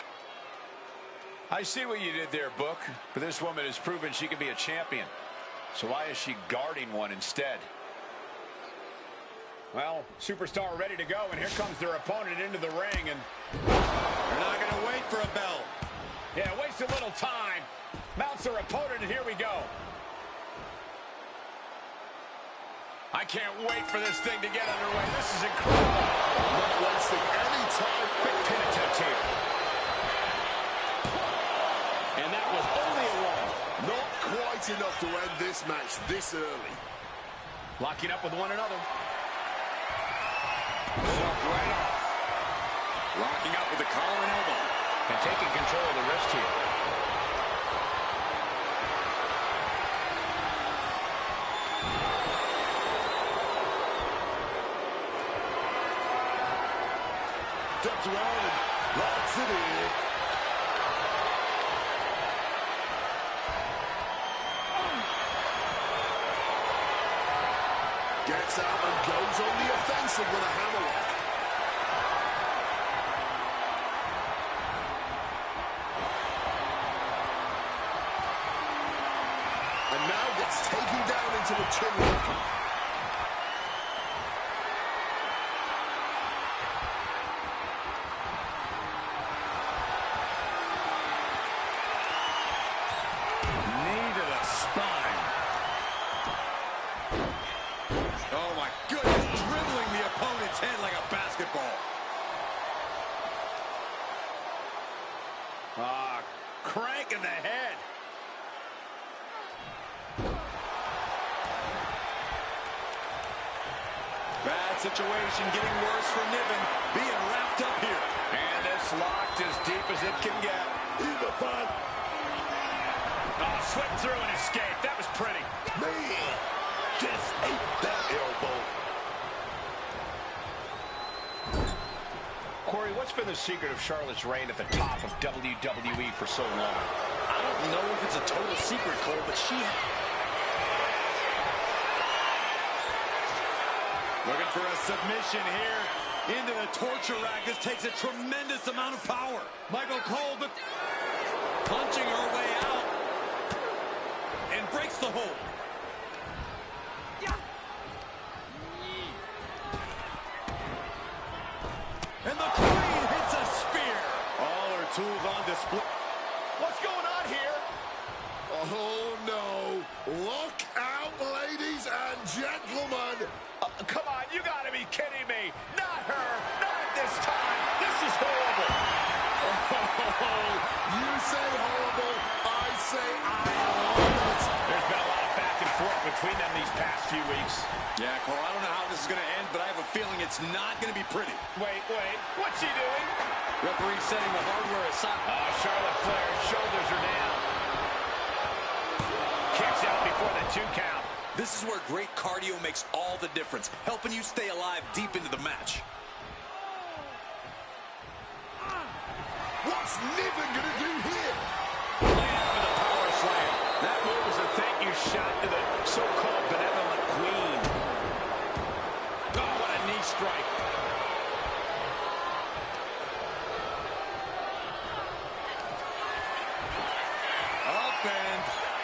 I see what you did there, Book, but this woman has proven she can be a champion. So why is she guarding one instead? Well, superstar ready to go, and here comes their opponent into the ring, and They're not going to wait for a bell. yeah, waste a little time. Mounts their opponent, and here we go. I can't wait for this thing to get underway. This is incredible. Not wasting any time. Quick pin attempt here. And that was only a one. Not quite enough to end this match this early. Locking up with one another. Right off. Locking up with the collar and elbow. And taking control of the wrist here. Steps around and locks it in. Gets out and goes on the offensive with a hammerlock. And now gets taken down into a chin lock. Knee to the spine. Oh, my goodness. Dribbling the opponent's head like a basketball. Crank in the head. Bad situation getting worse for Niven. Being wrapped up here. And it's locked as deep as it can get. He's a fun Oh, slipped through and escaped. That was pretty. man. Just ate that elbow. Corey, what's been the secret of Charlotte's reign at the top of WWE for so long? I don't know if it's a total secret, Cole, but she... Looking for a submission here into the torture rack. This takes a tremendous amount of power. Michael Cole, but punching her way out and breaks the hold. And the queen hits a spear. All her tools on display. What's going on here? Oh, no. Look out, ladies and gentlemen. Come on, you gotta be kidding me. Not her. Not at this time. This is horrible. Oh, you say horrible. I say I love it. There's been a lot of back and forth between them these past few weeks. Yeah, Cole, I don't know how this is going to end, but I have a feeling it's not going to be pretty. Wait. What's he doing? Referee setting the hardware aside. Charlotte Flair's shoulders are down. Kicks out before the 2 count. This is where great cardio makes all the difference, helping you stay alive deep into the match. What's Niven going to do here? Laying out with a power slam. That move was a thank you shot to the so-called benevolent queen. Oh, what a knee strike. Up and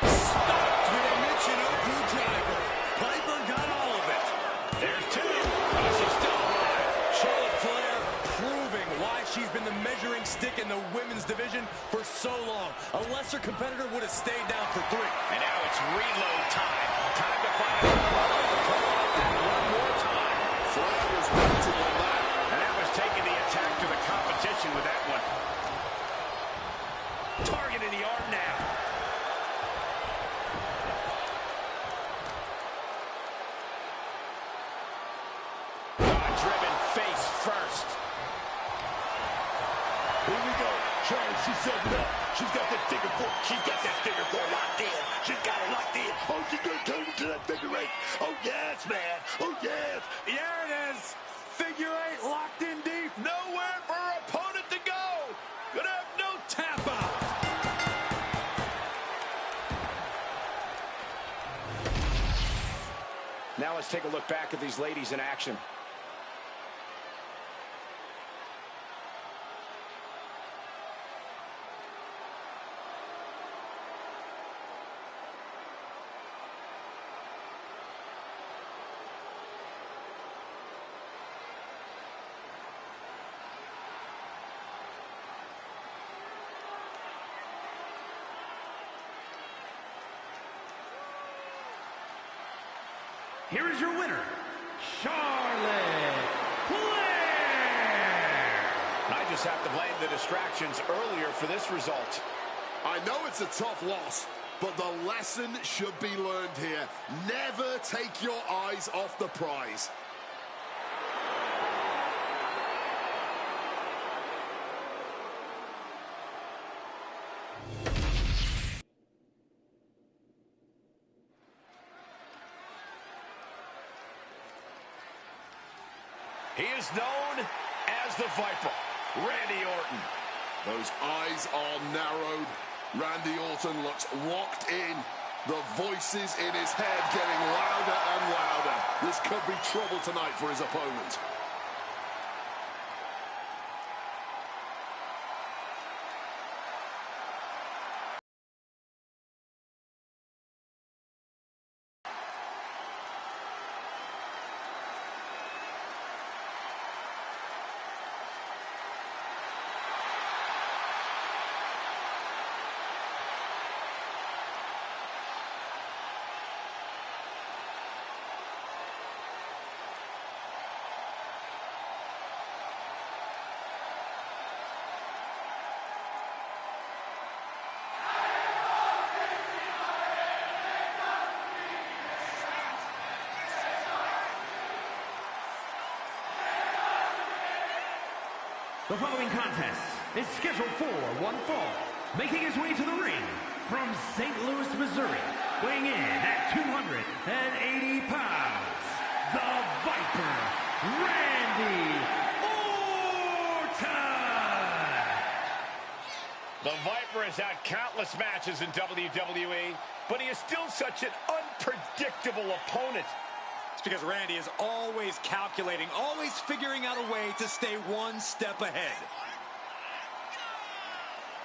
stopped with a Michinoku driver. Piper got all of it. There's 2. Oh, she's still alive. Charlotte Flair proving why she's been the measuring stick in the women's division for so long. A lesser competitor would have stayed down for 3. And now it's reload time. Time to find one more time. Flair was waiting on that. And that was taking the attack to the competition with that one. Targeting the arm now. driven face first. Here we go. Charlie, she's setting up. She's got that figure four. She's got that figure four locked in. She's got it locked in. Oh, she's going to turn into that figure eight. Oh, yes, man. Oh, yes. There it is. Figure eight locked in deep. Nowhere for her opponent to go. Gonna have no tap out. Now let's take a look back at these ladies in action. Here is your winner, Charlotte Flair. I just have to blame the distractions earlier for this result. I know it's a tough loss, but the lesson should be learned here. Never take your eyes off the prize. He is known as the Viper, Randy Orton. Those eyes are narrowed. Randy Orton looks locked in. The voices in his head getting louder and louder. This could be trouble tonight for his opponent. The following contest is scheduled for one fall. Making his way to the ring from St. Louis, Missouri, weighing in at 280 pounds, the Viper, Randy Orton! The Viper has had countless matches in WWE, but he is still such an unpredictable opponent. It's because Randy is always calculating, always figuring out a way to stay one step ahead.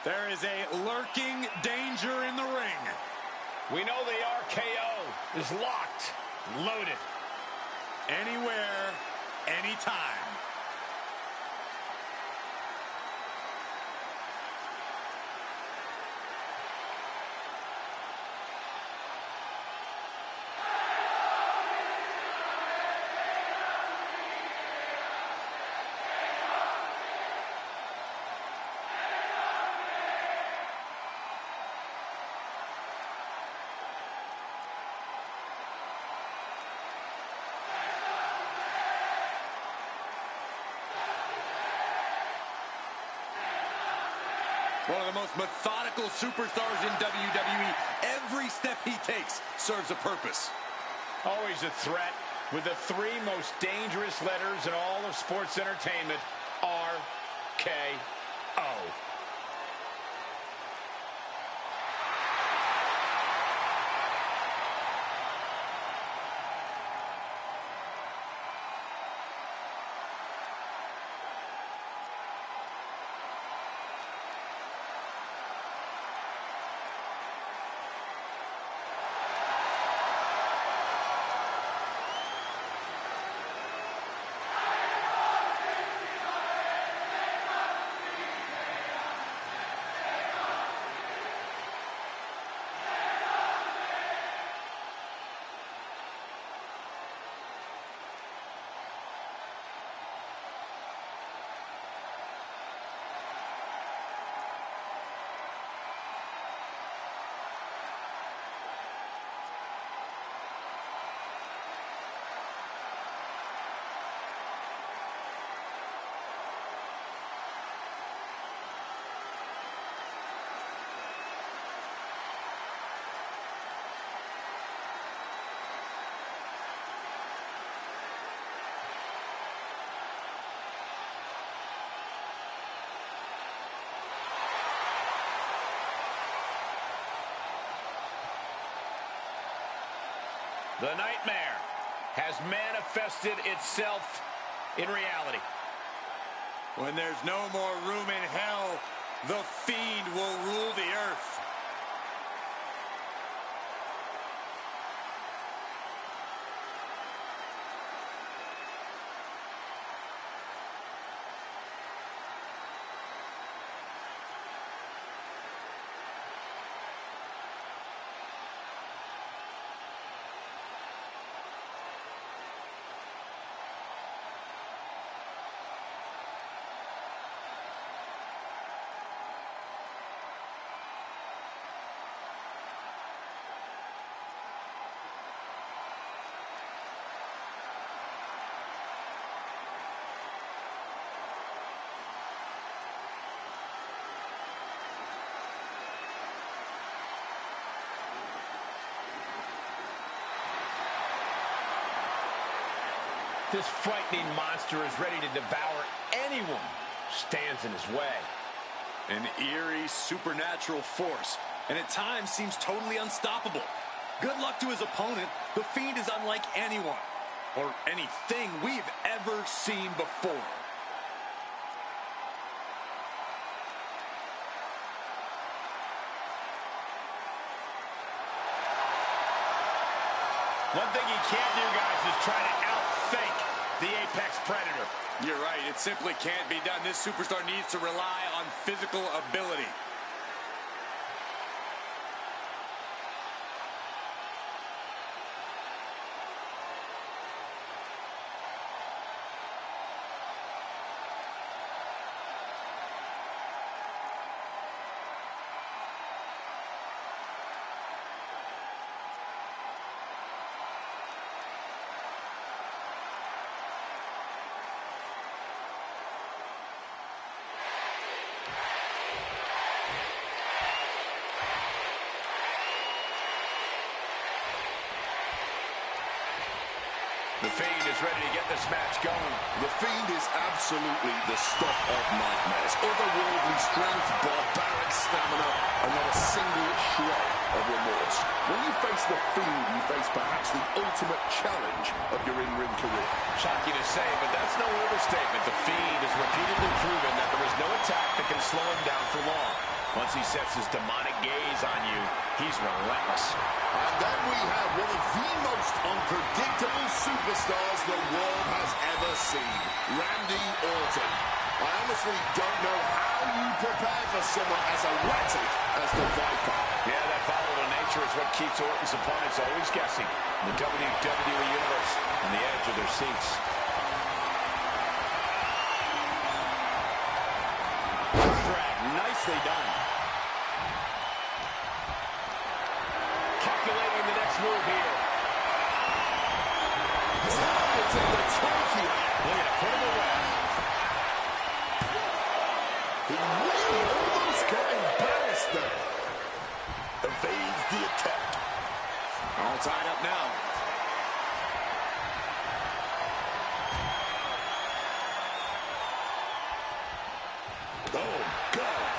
There is a lurking danger in the ring. We know the RKO is locked, loaded. Anywhere, anytime. One of the most methodical superstars in WWE. Every step he takes serves a purpose. Always a threat with the three most dangerous letters in all of sports entertainment, RKO. The nightmare has manifested itself in reality. When there's no more room in hell, the Fiend will rule the earth. This frightening monster is ready to devour anyone who stands in his way. An eerie, supernatural force, and at times seems totally unstoppable. Good luck to his opponent. The Fiend is unlike anyone or anything we've ever seen before. One thing he can't do, guys, is try to outthink the Apex Predator. You're right. It simply can't be done. This superstar needs to rely on physical ability. The Fiend is ready to get this match going. The Fiend is absolutely the stuff of nightmares. Otherworldly strength, barbaric stamina, and not a single shred of remorse. When you face the Fiend, you face perhaps the ultimate challenge of your in-ring career. Shocking to say, but that's no overstatement. The Fiend has repeatedly proven that there is no attack that can slow him down for long. Once he sets his demonic gaze on you, he's relentless. And then we have one of the most unpredictable superstars the world has ever seen, Randy Orton. I honestly don't know how you prepare for someone as erratic as the Viper. Yeah, that volatile nature is what keeps Orton's opponents always guessing. The WWE Universe on the edge of their seats. Drag, nicely done. Calculating the next move here. It's in the trophy. Look at it, put him away. He really almost got embarrassed there. Evades the attack. All tied up now. Oh, God.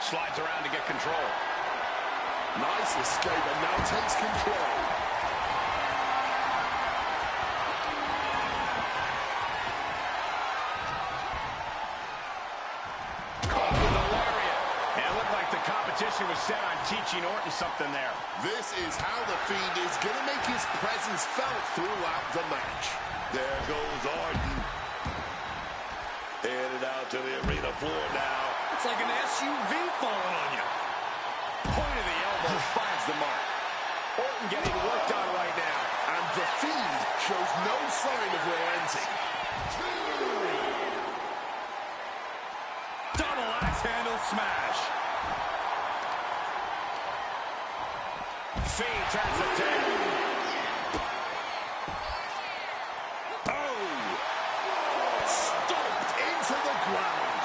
Slides around to get control. Nice escape, and now takes control. Caught with a lariat. And it looked like the competition was set on teaching Orton something there. This is how the Fiend is going to make his presence felt throughout the match. There goes Orton. Headed out to the arena floor now. It's like an SUV falling on you. Point of the elbow finds the mark. Orton getting worked on right now. And the Fiend shows no sign of relenting. Double axe handle smash. Fiend turns the table. Stomped into the ground.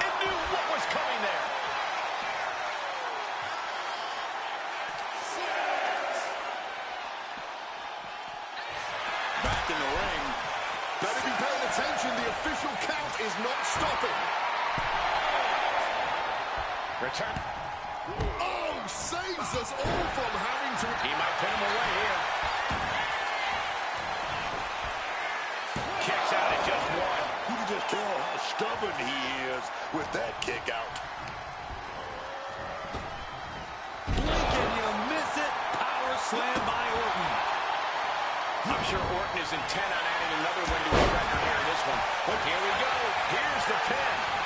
It knew what was coming there. Back in the ring. Better be paying attention. The official count is not stopping. Return. Oh, saves us all from having to... He might pin him away here. Kicks out at just one. You can just tell how stubborn he is with that kick out. Can you miss it? Power slam by Orton. I'm sure Orton is intent on adding another win to his record here in this one. But here we go. Here's the pin.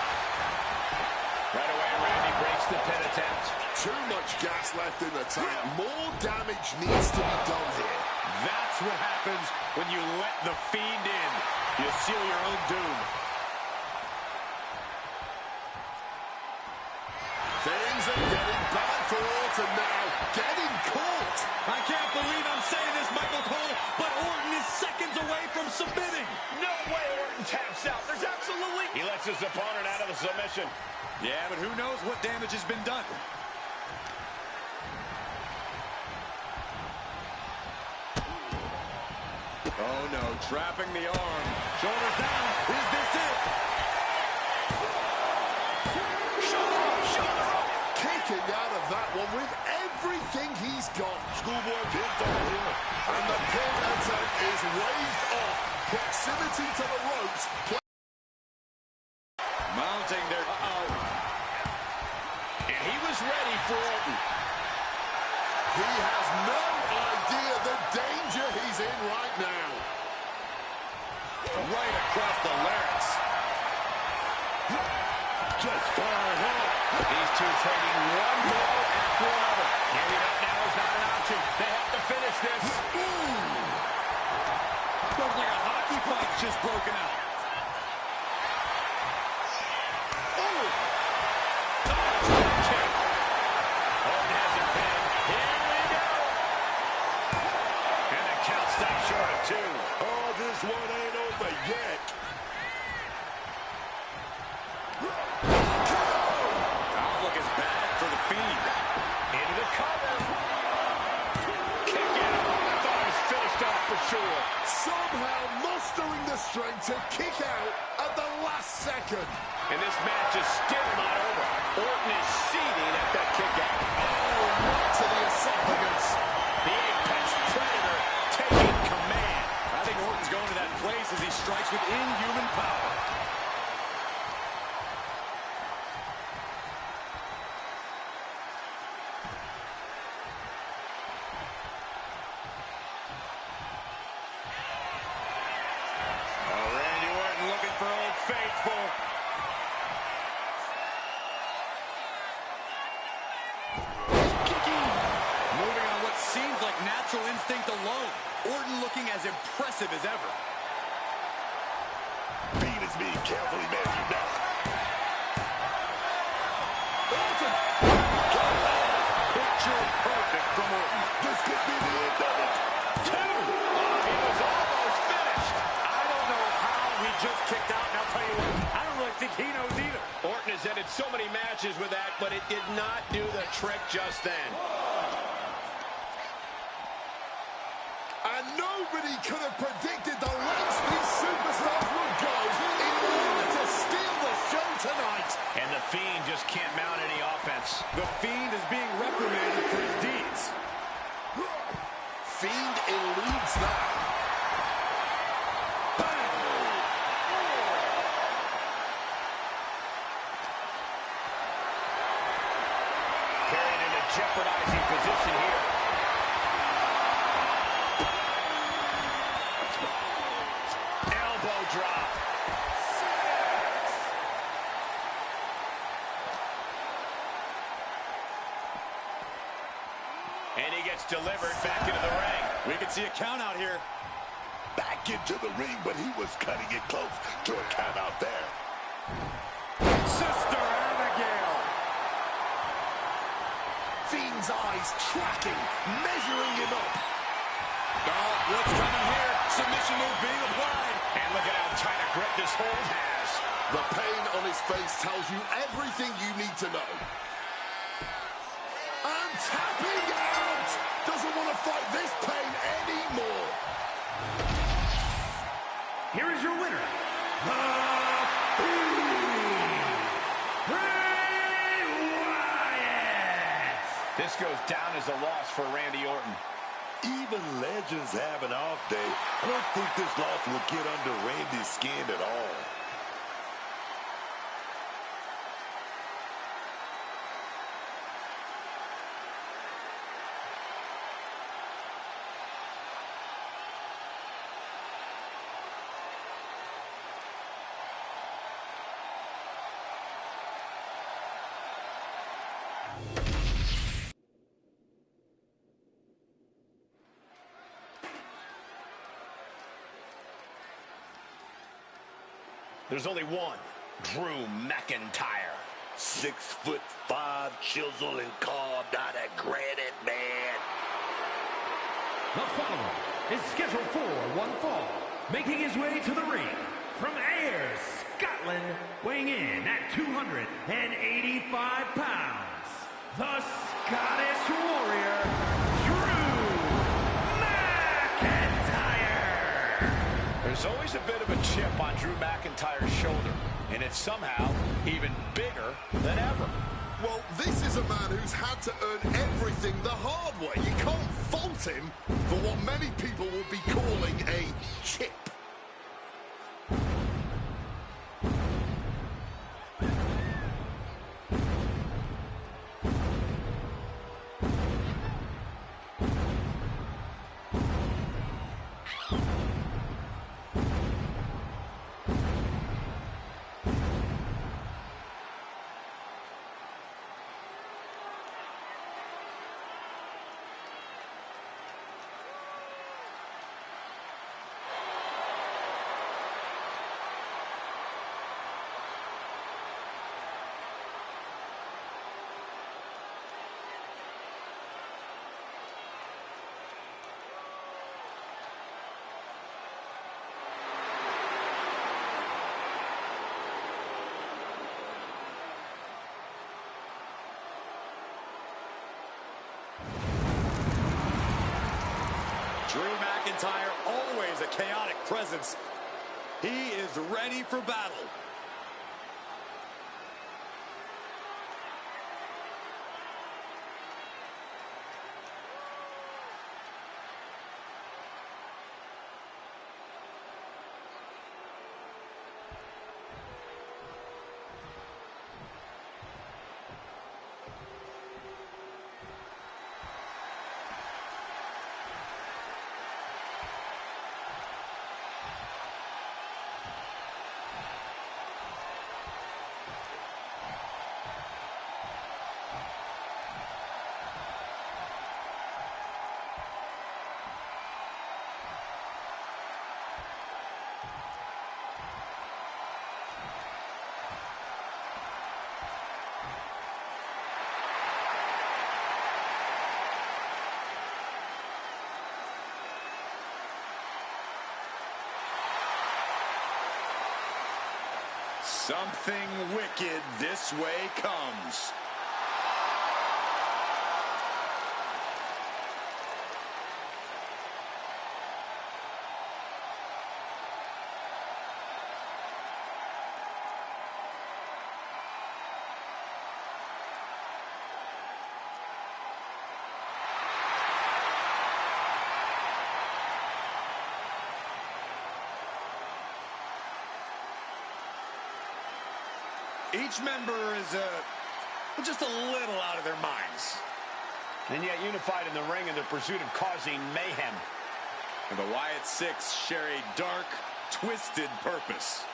Right away, Randy breaks the pin attempt. Too much gas left in the tank. More damage needs to be done here. That's what happens when you let the Fiend in. You seal your own doom. Things are getting bad for Orton now. Getting caught. I can't believe I'm saying this, Michael Cole, but Orton is seconds away from submitting. No way Orton taps out. There's absolutely... He lets his opponent out of the submission. Yeah, but who knows what damage has been done. Oh, no, trapping the arm. Shoulders down. Is this it? Kicking out of that one with everything he's got. Schoolboy pinfall here. And the pin attempt is waved off. Proximity to the ropes. Mounting their... And he was ready for Orton. He has no idea the danger he's in right now. Right across the larynx. Just far ahead. These two trading one blow after another. Giving up now is not an option. They have to finish this. Looks like a hockey puck's just broken out. This one ain't over yet. Outlook is bad for the Fiend. Into the cover. Kick out. I thought he was finished off for sure. Somehow mustering the strength to kick out at the last second. And this match is still not over. Orton is seething at that kick out. Oh, right to the esophagus. The Apex Predator taking command. I think Orton's going to that place as he strikes with inhuman power. Oh, Randy Orton looking for Old Faithful. Kicking. Moving on what seems like natural instinct alone. Orton looking as impressive as ever. Fiend is being carefully measured now. Orton. Picture perfect from Orton. This could be the end of it. Two. He was almost finished. I don't know how he just kicked out, and I'll tell you what, I don't really think he knows either. Orton has ended so many matches with that, but it did not do the trick just then. And nobody could have predicted the lengths these superstars would go in order to steal the show tonight. And the Fiend just can't mount any offense. The Fiend is being reprimanded for his deeds. Fiend eludes that. Carried in a jeopardizing position here. Elbow drop. And he gets delivered back into the ring. We can see a count out here. Back into the ring, but he was cutting it close to a count out there. Sister Abigail. Fiend's eyes tracking, measuring him up. Oh, what's coming here? Submission move being applied. And look at how tight a grip this hold has. The pain on his face tells you everything you need to know. And tapping out! Doesn't want to fight this pain anymore. Here is your winner, Bray Wyatt. This goes down as a loss for Randy Orton. Even legends have an off day. I don't think this loss will get under Randy's skin at all. There's only one, Drew McIntyre. 6'5", chiseled and carved out of granite, man. The following is scheduled for one fall, making his way to the ring from Ayr, Scotland, weighing in at 285 pounds, the Scottish Warrior, Drew McIntyre. There's always a bit of a chip on Drew McIntyre's shoulder, and it's somehow even bigger than ever. Well, this is a man who's had to earn everything the hard way. You can't fault him for what many people would be calling a chip. Drew McIntyre, always a chaotic presence. He is ready for battle. Something wicked this way comes. Each member is just a little out of their minds. And yet unified in the ring in their pursuit of causing mayhem. And the Wyatt Six share a dark, twisted purpose.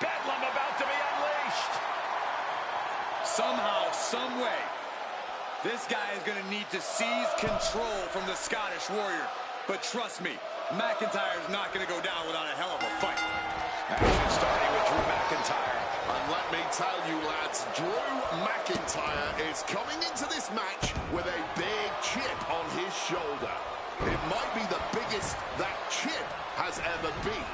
Bedlam about to be unleashed. Somehow, some way. This guy is going to need to seize control from the Scottish Warrior. But trust me, McIntyre's not going to go down without a hell of a fight. Action starting with Drew McIntyre. And let me tell you, lads, Drew McIntyre is coming into this match with a big chip on his shoulder. It might be the biggest that chip has ever been.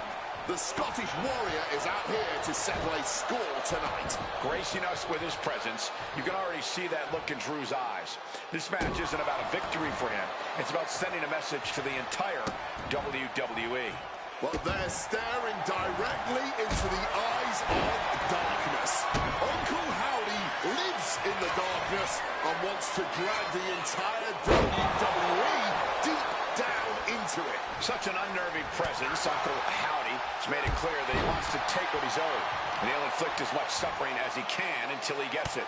The Scottish Warrior is out here to settle a score tonight. Gracing us with his presence, you can already see that look in Drew's eyes. This match isn't about a victory for him. It's about sending a message to the entire WWE. Well, they're staring directly into the eyes of darkness. Uncle Howdy lives in the darkness and wants to drag the entire WWE deep down into it. Such an unnerving presence, Uncle Howdy has made it clear that he wants to take what he's owed. And he'll inflict as much suffering as he can until he gets it.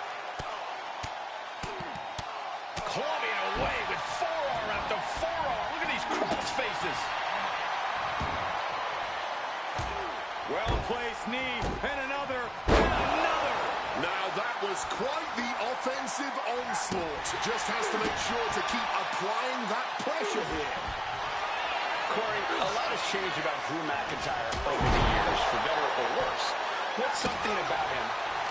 Clawing away with forearm after forearm. Look at these cross faces. Well-placed knee, and another, and another. Now that was quite the offensive onslaught. Just has to make sure to keep applying that pressure here. Corey, a lot has changed about Drew McIntyre over the years, for better or worse. What's something about him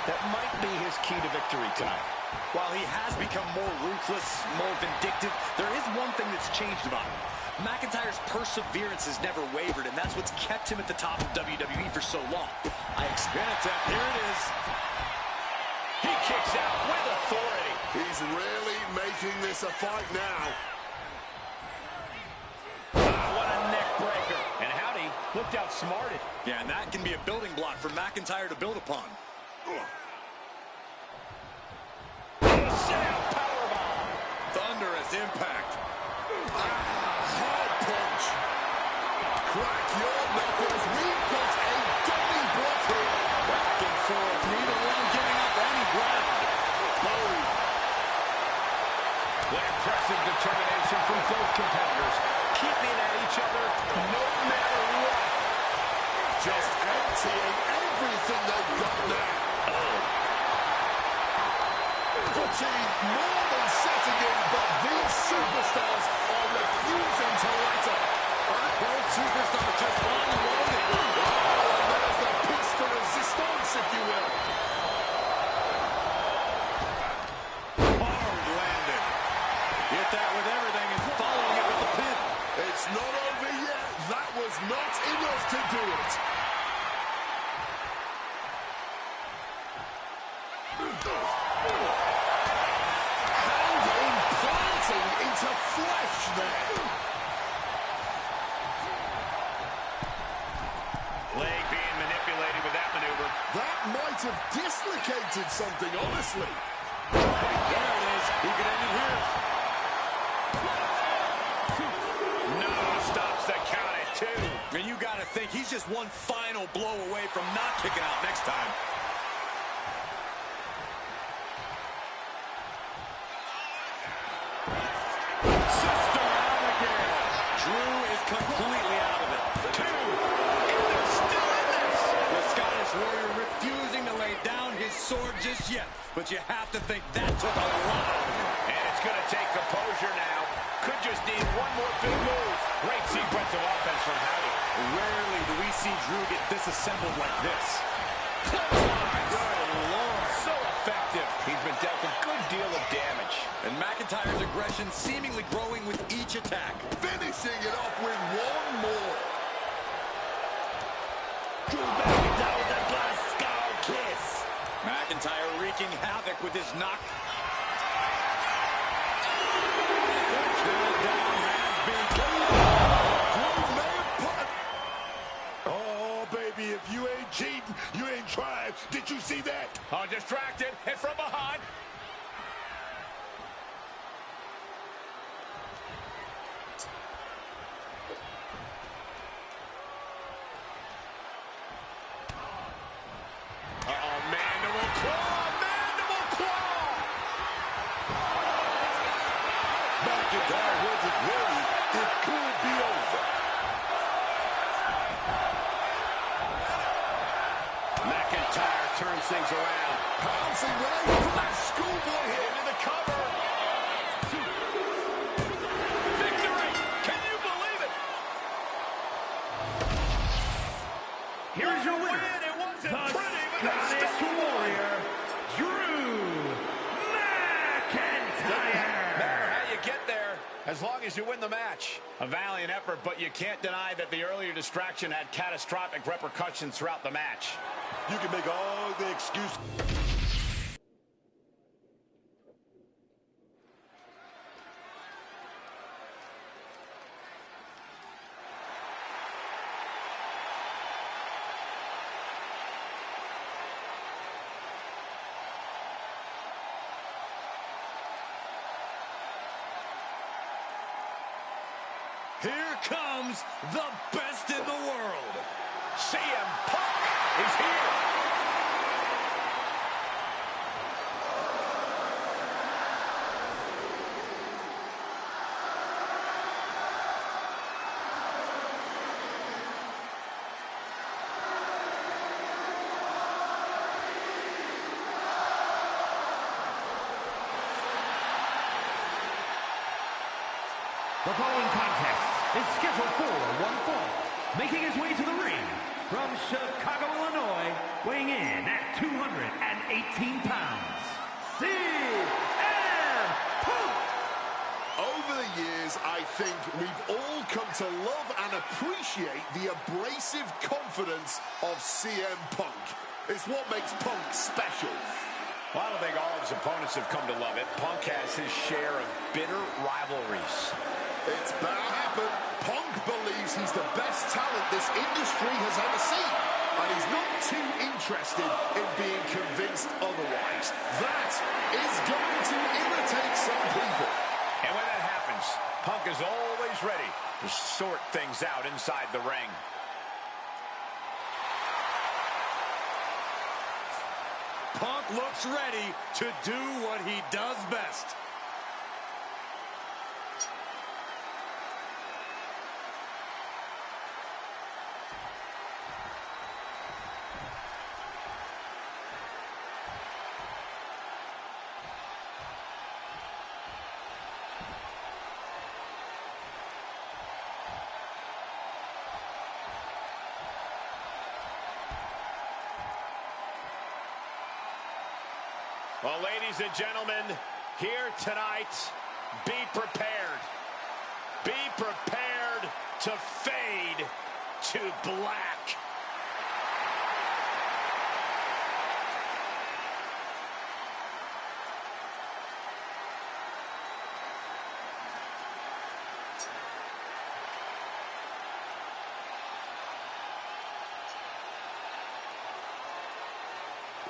that might be his key to victory tonight? While he has become more ruthless, more vindictive, there is one thing that's changed about him. McIntyre's perseverance has never wavered, and that's what's kept him at the top of WWE for so long. Here it is. He kicks out with authority. He's really making this a fight now. What a neck breaker. And Howdy looked outsmarted. Yeah, and that can be a building block for McIntyre to build upon. Powerbomb. Thunderous impact. Hard punch. Crack your knuckles. We've got a dummy block here. Back and forth. Neither one giving up any ground. Boom. What impressive determination from both competitors. Keeping at each other no matter what. Just emptying everything they've got now. Fatigue more than setting in, but these superstars are refusing to let up. Both superstars just unloaded. Oh, and there's the piece de resistance, if you will. Hard landed. Hit that with everything and following it with the pin. It's not over yet. That was not enough to do it. Into flesh there. Leg being manipulated with that maneuver. That might have dislocated something, honestly. There it is. He could end it here. No, stops the count at 2. And you got to think he's just one final blow away from not kicking out next time. Drew is completely out of it. 2. And they're still in this. The Scottish Warrior refusing to lay down his sword just yet. But you have to think that took a lot. And it's going to take composure now. Could just need one more big move. Great sequence of offense from Howdy. Rarely do we see Drew get disassembled like this. Good Lord, so effective. He's been dealt a good deal of damage. And McIntyre's aggression seemingly growing with each attack. Finishing it off with one more. Drew McIntyre with that glass skull kiss. McIntyre wreaking havoc with his knock. The countdown has begun. Oh, baby, if you ain't cheating, you ain't trying. Did you see that? Oh, distracted, and from behind. Uh-oh, mandible claw, mandible claw. McIntyre wasn't ready. It could be over. McIntyre McIntyre turns things around. Pouncing away from that schoolboy hit. Into the cover. Victory! Can you believe it? Here's your winner, It wasn't the pretty, but they Scottish stole it. Warrior, Drew McIntyre. No matter how you get there, as long as you win the match. A valiant effort, but you can't deny that the earlier distraction had catastrophic repercussions throughout the match. You can make all the excuses. Here comes the best in the world. CM Punk is here. The following contest is scheduled for one fall. Making his way to the ring from Chicago, Illinois, weighing in at 218 pounds, CM Punk. Over the years, I think we've all come to love and appreciate the abrasive confidence of CM Punk. It's what makes Punk special. Well, I don't think all of his opponents have come to love it. Punk has his share of bitter rivalries. It's bound to happen. Punk believes he's the best talent this industry has ever seen. And he's not too interested in being convinced otherwise. That is going to irritate some people. And when that happens, Punk is always ready to sort things out inside the ring. Punk looks ready to do what he does best. Well, ladies and gentlemen, here tonight, be prepared. Be prepared to fade to black.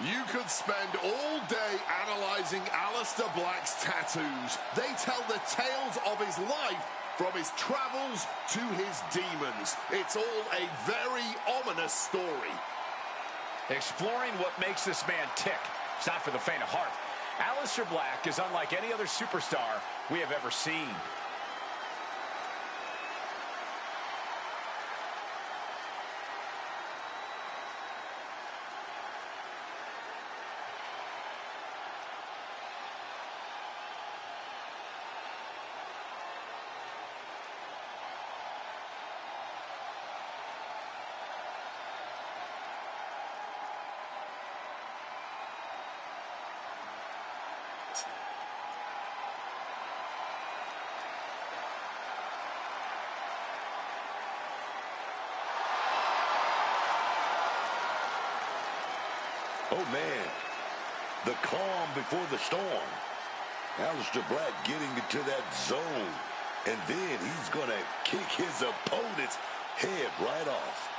You could spend all day analyzing Aleister Black's tattoos. They tell the tales of his life, from his travels to his demons. It's all a very ominous story. Exploring what makes this man tick. It's not for the faint of heart. Aleister Black is unlike any other superstar we have ever seen. Oh, man. The calm before the storm. Aleister Black getting into that zone. And then he's going to kick his opponent's head right off.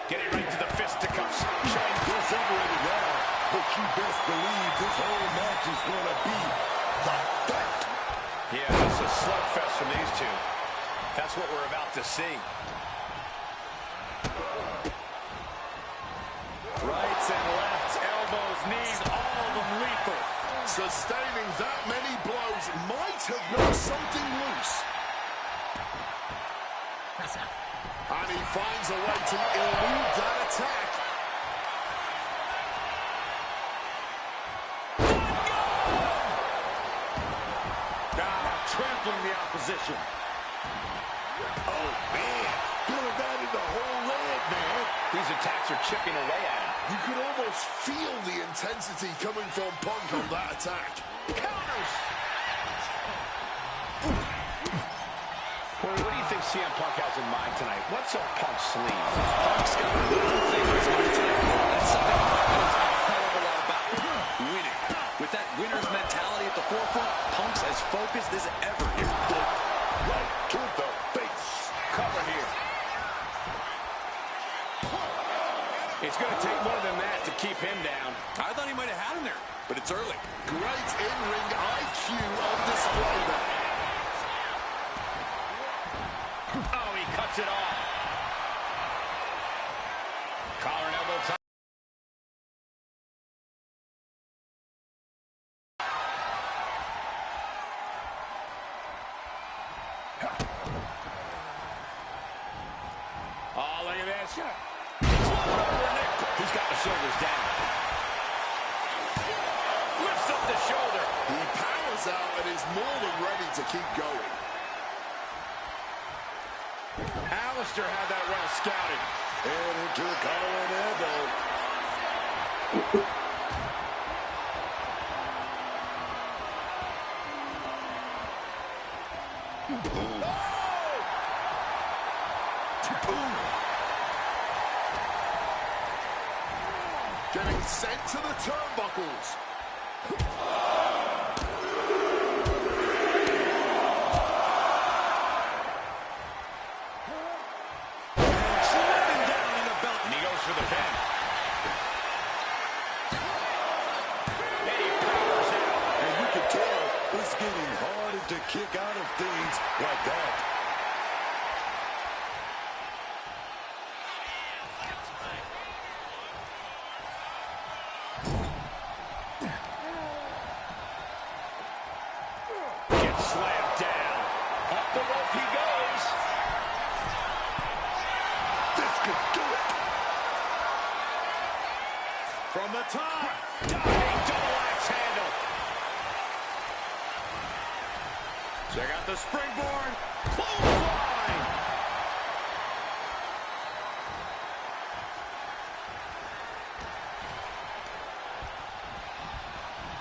Getting right to the fisticuffs. They're separated now, but you best believe this whole match is going to be like that. Yeah, it's a slugfest from these two. That's what we're about to see. Rights and lefts, elbows, knees, all of them lethal. Sustaining that many blows might have knocked something loose. And he finds a way to elude that attack. Trampling the opposition. Oh, man. Feeling that in the whole leg, man. These attacks are chipping away at him. You could almost feel the intensity coming from Punk on that attack. Counters! What do you think CM Punk has in mind tonight? What's up Punk's sleeve? Punk's got a little thing in his mind tonight. That's something Punk knows a hell of a lot about. Winning. With that winner's mentality at the forefront, Punk's as focused as ever here. Right to the face. Cover here. It's going to take more than that to keep him down. I thought he might have had him there, but it's early. Great in-ring IQ on display there. Oh, he cuts it off. Collar and elbow tie. Oh, look at this. He's got the shoulders down. Lifts up the shoulder. He powers out and is more than ready to keep going. Alistair had that well scouted. And into the collar and elbow. Getting sent to the turnbuckles. Driven down in the belt. And he goes for the pin. And he powers out. And you can tell it's getting harder to kick out of things like that. Gets slammed down. Up the rope he goes. This could do it. From the top. Diving double axe handle. Check out the springboard. Clothesline.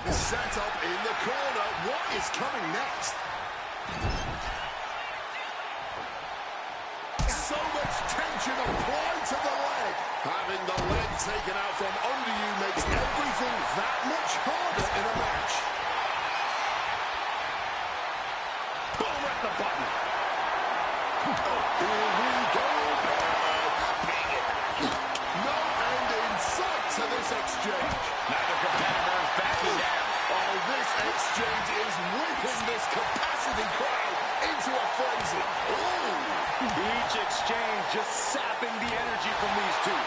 Set up in the corner. What is coming next? So much tension applied to the leg. Having the leg taken out from under you makes everything that much harder in a match. Boom at the button. Here we go. No end in sight to this exchange. Neither competitor is backing down. Oh, this exchange is whipping this capacity crowd into a frenzy. Ooh. Each exchange just sapping the energy from these two.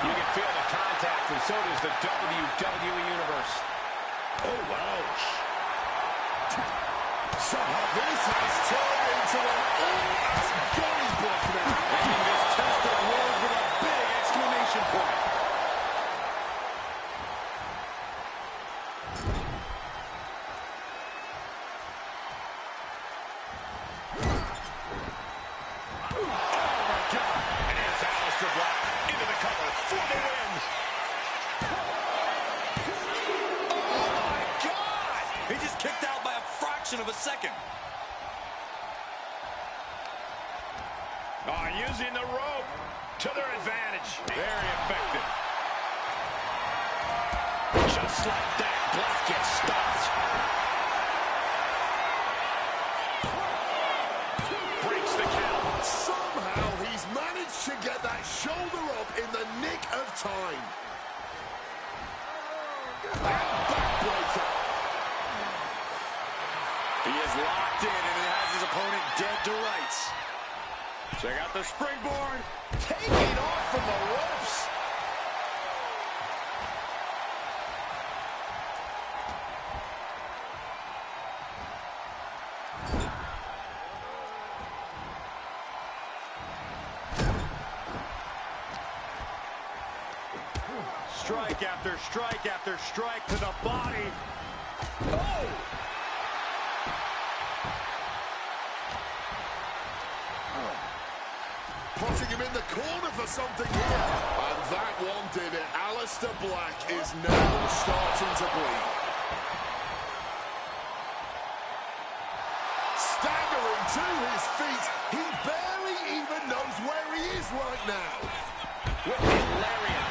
You can feel the contact, and so does the WWE Universe. Oh, wow. Somehow this has turned into an all-out Donnybrook now. Ending this test of words with a big exclamation point. Of a second. Oh, using the rope to their advantage. Very effective. Just like that, Black gets stopped. Breaks the count. Somehow he's managed to get that shoulder up in the nick of time. And backbreaker. He's locked in, and he has his opponent dead to rights. Check out the springboard. Taking off from the ropes. Strike after strike after strike to the body. Oh! Putting him in the corner for something here. And that one did it. Aleister Black is now starting to bleed. Staggering to his feet. He barely even knows where he is right now. Wicked lariat.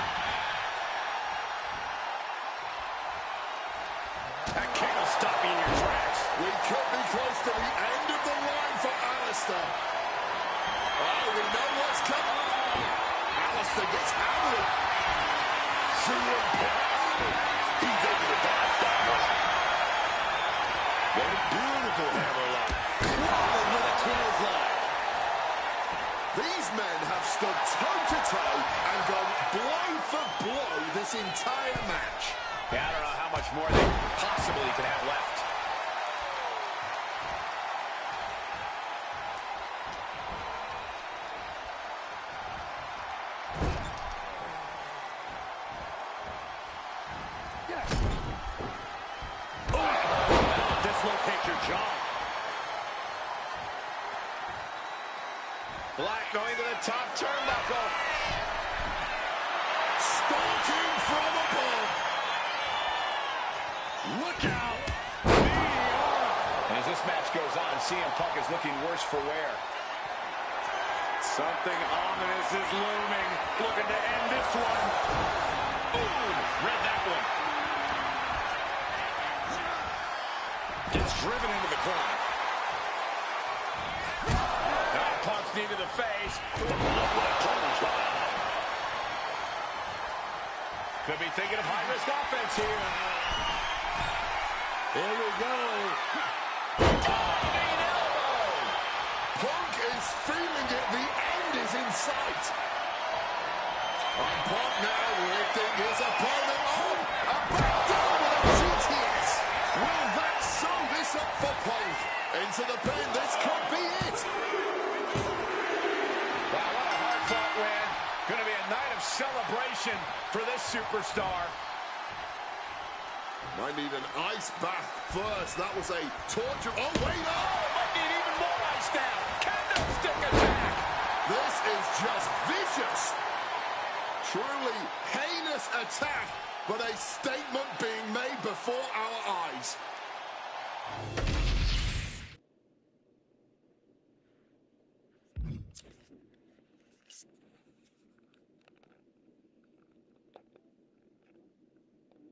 That kick will stop you in your tracks. We could be close to the end of the line for Aleister. Oh, we know what's coming. Aleister gets hammered. CM Punk. He's able to dive that one. What a beautiful hammerlock. Crawling with a clothesline. These men have stood toe-to-toe and gone blow for blow this entire match. Yeah, I don't know how much more they possibly could have left. Dislocate your jaw. Black going to the top turnbuckle. Stalking from above. Look out. And as this match goes on, CM Punk is looking worse for wear. Something ominous is looming. Looking to end this one. Boom! Read that one. Gets driven into the corner. Now Punk's knee to the face. Could be thinking of high-risk offense here. Here we go. Diving elbow. Punk is feeling it. The end is in sight. And Punk now lifting his opponent on. A back down with a GTS. Will that sew this up for Punk? Into the pin. This could be it. Wow, what a hard-fought win. Going to be a night of celebration for this superstar. Might need an ice bath first. That was a torture. Oh, wait up. Might need even more ice down. Candlestick attack. This is just vicious. Truly heinous attack, but a statement being made before our eyes.